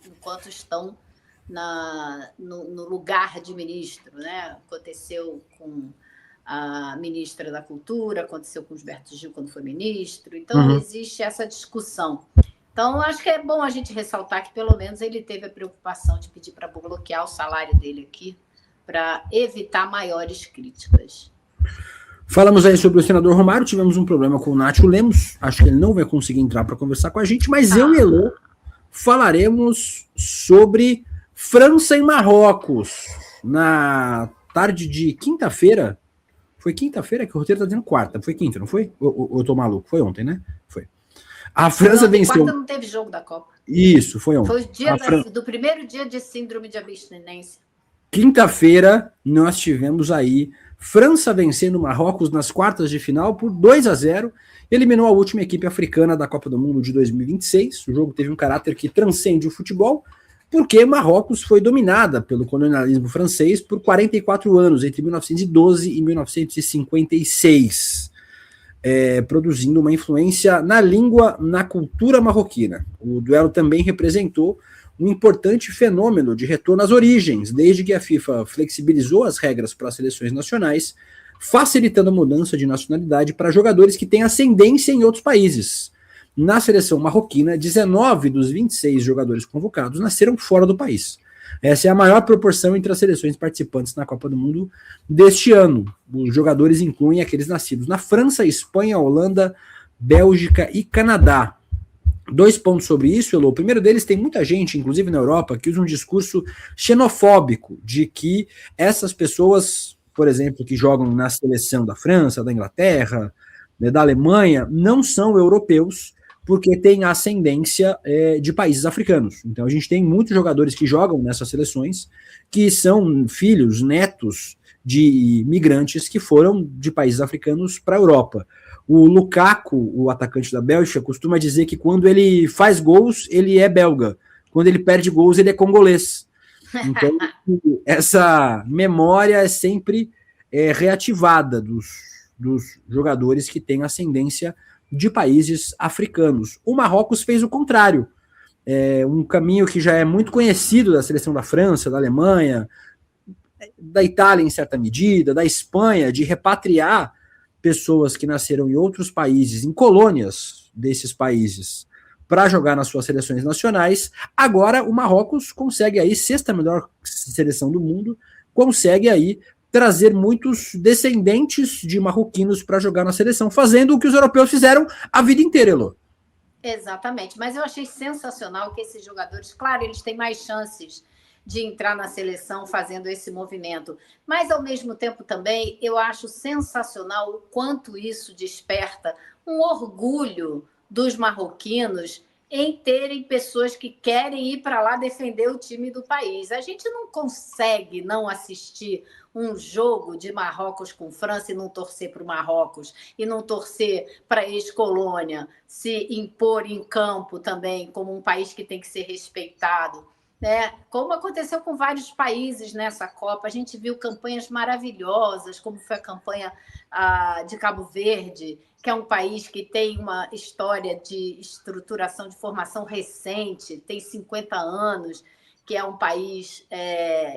enquanto estão no lugar de ministro, né? Aconteceu com a ministra da Cultura, aconteceu com o Gilberto Gil quando foi ministro, então existe essa discussão. Então, acho que é bom a gente ressaltar que, pelo menos, ele teve a preocupação de pedir para bloquear o salário dele aqui, para evitar maiores críticas. Falamos aí sobre o senador Romário, tivemos um problema com o Nátio Lemos, acho que ele não vai conseguir entrar para conversar com a gente, mas eu e Elô falaremos sobre França e Marrocos, na tarde de quinta-feira. Foi quinta-feira que o roteiro tá dizendo quarta. Foi quinta, não foi? Ou eu tô maluco? Foi ontem, né? Foi. A França venceu. Quarta não teve jogo da Copa. Isso, foi ontem. Foi o dia do primeiro dia de síndrome de abstinência. Quinta-feira, nós tivemos aí França vencendo Marrocos nas quartas de final por 2-0. Eliminou a última equipe africana da Copa do Mundo de 2026. O jogo teve um caráter que transcende o futebol, porque Marrocos foi dominada pelo colonialismo francês por 44 anos, entre 1912 e 1956, produzindo uma influência na língua, na cultura marroquina. O duelo também representou um importante fenômeno de retorno às origens, desde que a FIFA flexibilizou as regras para as seleções nacionais, facilitando a mudança de nacionalidade para jogadores que têm ascendência em outros países. Na seleção marroquina, 19 dos 26 jogadores convocados nasceram fora do país. Essa é a maior proporção entre as seleções participantes na Copa do Mundo deste ano. Os jogadores incluem aqueles nascidos na França, Espanha, Holanda, Bélgica e Canadá. 2 pontos sobre isso, Elô. O primeiro deles, tem muita gente, inclusive na Europa, que usa um discurso xenofóbico de que essas pessoas, por exemplo, que jogam na seleção da França, da Inglaterra, da Alemanha, não são europeus, porque tem ascendência de países africanos. Então a gente tem muitos jogadores que jogam nessas seleções que são filhos, netos de migrantes que foram de países africanos para a Europa. O Lukaku, o atacante da Bélgica, costuma dizer que quando ele faz gols, ele é belga. Quando ele perde gols, ele é congolês. Então essa memória é sempre reativada dos jogadores que têm ascendência de países africanos. O Marrocos fez o contrário. Um caminho que já é muito conhecido da seleção da França, da Alemanha, da Itália em certa medida, da Espanha, de repatriar pessoas que nasceram em outros países, em colônias desses países, para jogar nas suas seleções nacionais. Agora o Marrocos consegue aí, 6ª melhor seleção do mundo, consegue aí trazer muitos descendentes de marroquinos para jogar na seleção, fazendo o que os europeus fizeram a vida inteira, Elô. Exatamente, mas eu achei sensacional que esses jogadores, claro, eles têm mais chances de entrar na seleção fazendo esse movimento, mas ao mesmo tempo também eu acho sensacional o quanto isso desperta um orgulho dos marroquinos em terem pessoas que querem ir para lá defender o time do país. A gente não consegue não assistir um jogo de Marrocos com França e não torcer para o Marrocos, e não torcer para a ex-colônia se impor em campo também como um país que tem que ser respeitado, né? Como aconteceu com vários países nessa Copa. A gente viu campanhas maravilhosas, como foi a campanha de Cabo Verde, que é um país que tem uma história de estruturação de formação recente, tem 50 anos, que é um país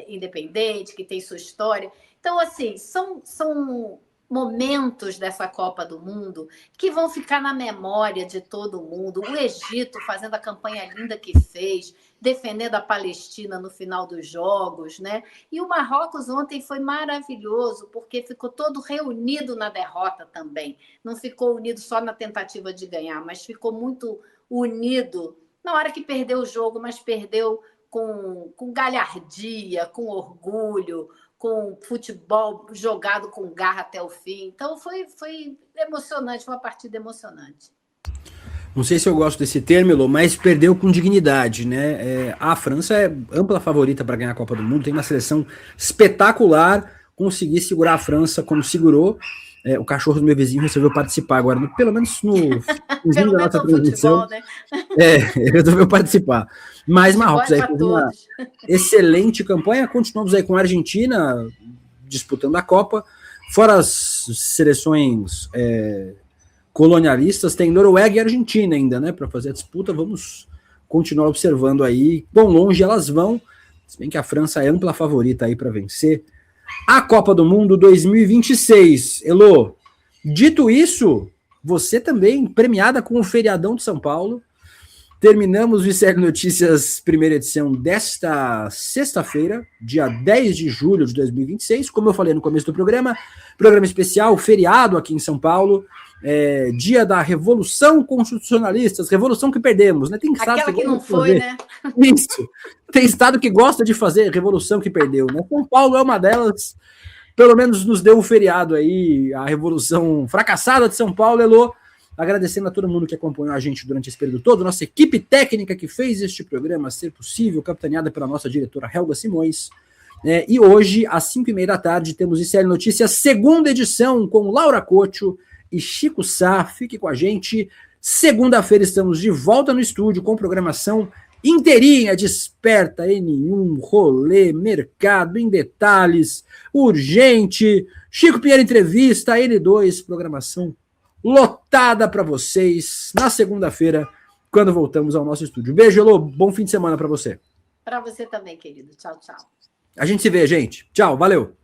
independente, que tem sua história. Então, assim, são momentos dessa Copa do Mundo que vão ficar na memória de todo mundo. O Egito fazendo a campanha linda que fez, defendendo a Palestina no final dos jogos, né? E o Marrocos ontem foi maravilhoso, porque ficou todo reunido na derrota também. Não ficou unido só na tentativa de ganhar, mas ficou muito unido na hora que perdeu o jogo, mas perdeu com galhardia, com orgulho, com futebol jogado com garra até o fim. Então foi emocionante, foi uma partida emocionante. Não sei se eu gosto desse termo, Elô, mas perdeu com dignidade, né? A França é ampla favorita para ganhar a Copa do Mundo, tem uma seleção espetacular, conseguir segurar a França como segurou. O cachorro do meu vizinho resolveu participar agora, pelo menos no pelo da menos nossa no transmissão. futebol, né? Ele resolveu participar. Mas Marrocos aí fez uma todos. excelente campanha. Continuamos aí com a Argentina disputando a Copa. Fora as seleções colonialistas, tem Noruega e Argentina ainda, né? Para fazer a disputa, vamos continuar observando aí quão longe elas vão. Se bem que a França é ampla favorita aí para vencer a Copa do Mundo 2026. Elô, dito isso, você também premiada com o feriadão de São Paulo. Terminamos o ICL Notícias primeira edição desta sexta-feira, dia 10 de julho de 2026. Como eu falei no começo do programa especial, feriado aqui em São Paulo, dia da Revolução Constitucionalistas, revolução que perdemos, né? Tem estado aquela que não foi, né? Isso. Tem estado que gosta de fazer revolução que perdeu, né? São Paulo é uma delas. Pelo menos nos deu um feriado aí, a revolução fracassada de São Paulo. Elô, agradecendo a todo mundo que acompanhou a gente durante esse período todo, nossa equipe técnica que fez este programa ser possível, capitaneada pela nossa diretora Helga Simões. E hoje, às 5h30 da tarde, temos ICL Notícias, segunda edição, com Laura Couto e Chico Sá. Fique com a gente. Segunda-feira estamos de volta no estúdio com programação inteirinha, desperta, N1, rolê, mercado, em detalhes, urgente, Chico Pinheiro Entrevista, N2, programação lotada para vocês na segunda-feira, quando voltamos ao nosso estúdio. Beijo, Elô, bom fim de semana para você. Para você também, querido. Tchau, tchau. A gente se vê, gente. Tchau, valeu.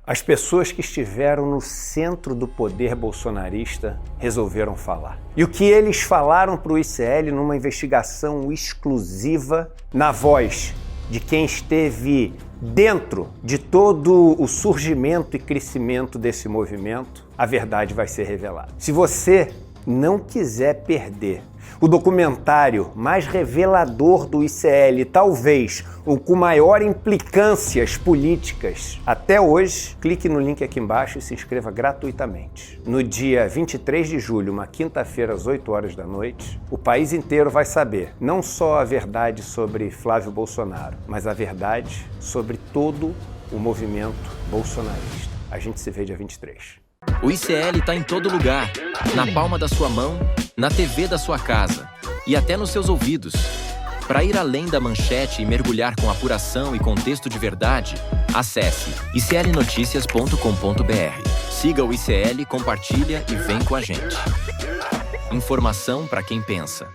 As pessoas que estiveram no centro do poder bolsonarista resolveram falar. E o que eles falaram para o ICL numa investigação exclusiva, na voz de quem esteve dentro de todo o surgimento e crescimento desse movimento, a verdade vai ser revelada. Se você não quiser perder o documentário mais revelador do ICL, talvez o com maior implicâncias políticas até hoje, clique no link aqui embaixo e se inscreva gratuitamente. No dia 23 de julho, uma quinta-feira, às 8 horas da noite, o país inteiro vai saber não só a verdade sobre Flávio Bolsonaro, mas a verdade sobre todo o movimento bolsonarista. A gente se vê dia 23. O ICL está em todo lugar, na palma da sua mão, na TV da sua casa e até nos seus ouvidos. Para ir além da manchete e mergulhar com apuração e contexto de verdade, acesse iclnoticias.com.br. Siga o ICL, compartilha e vem com a gente. Informação para quem pensa.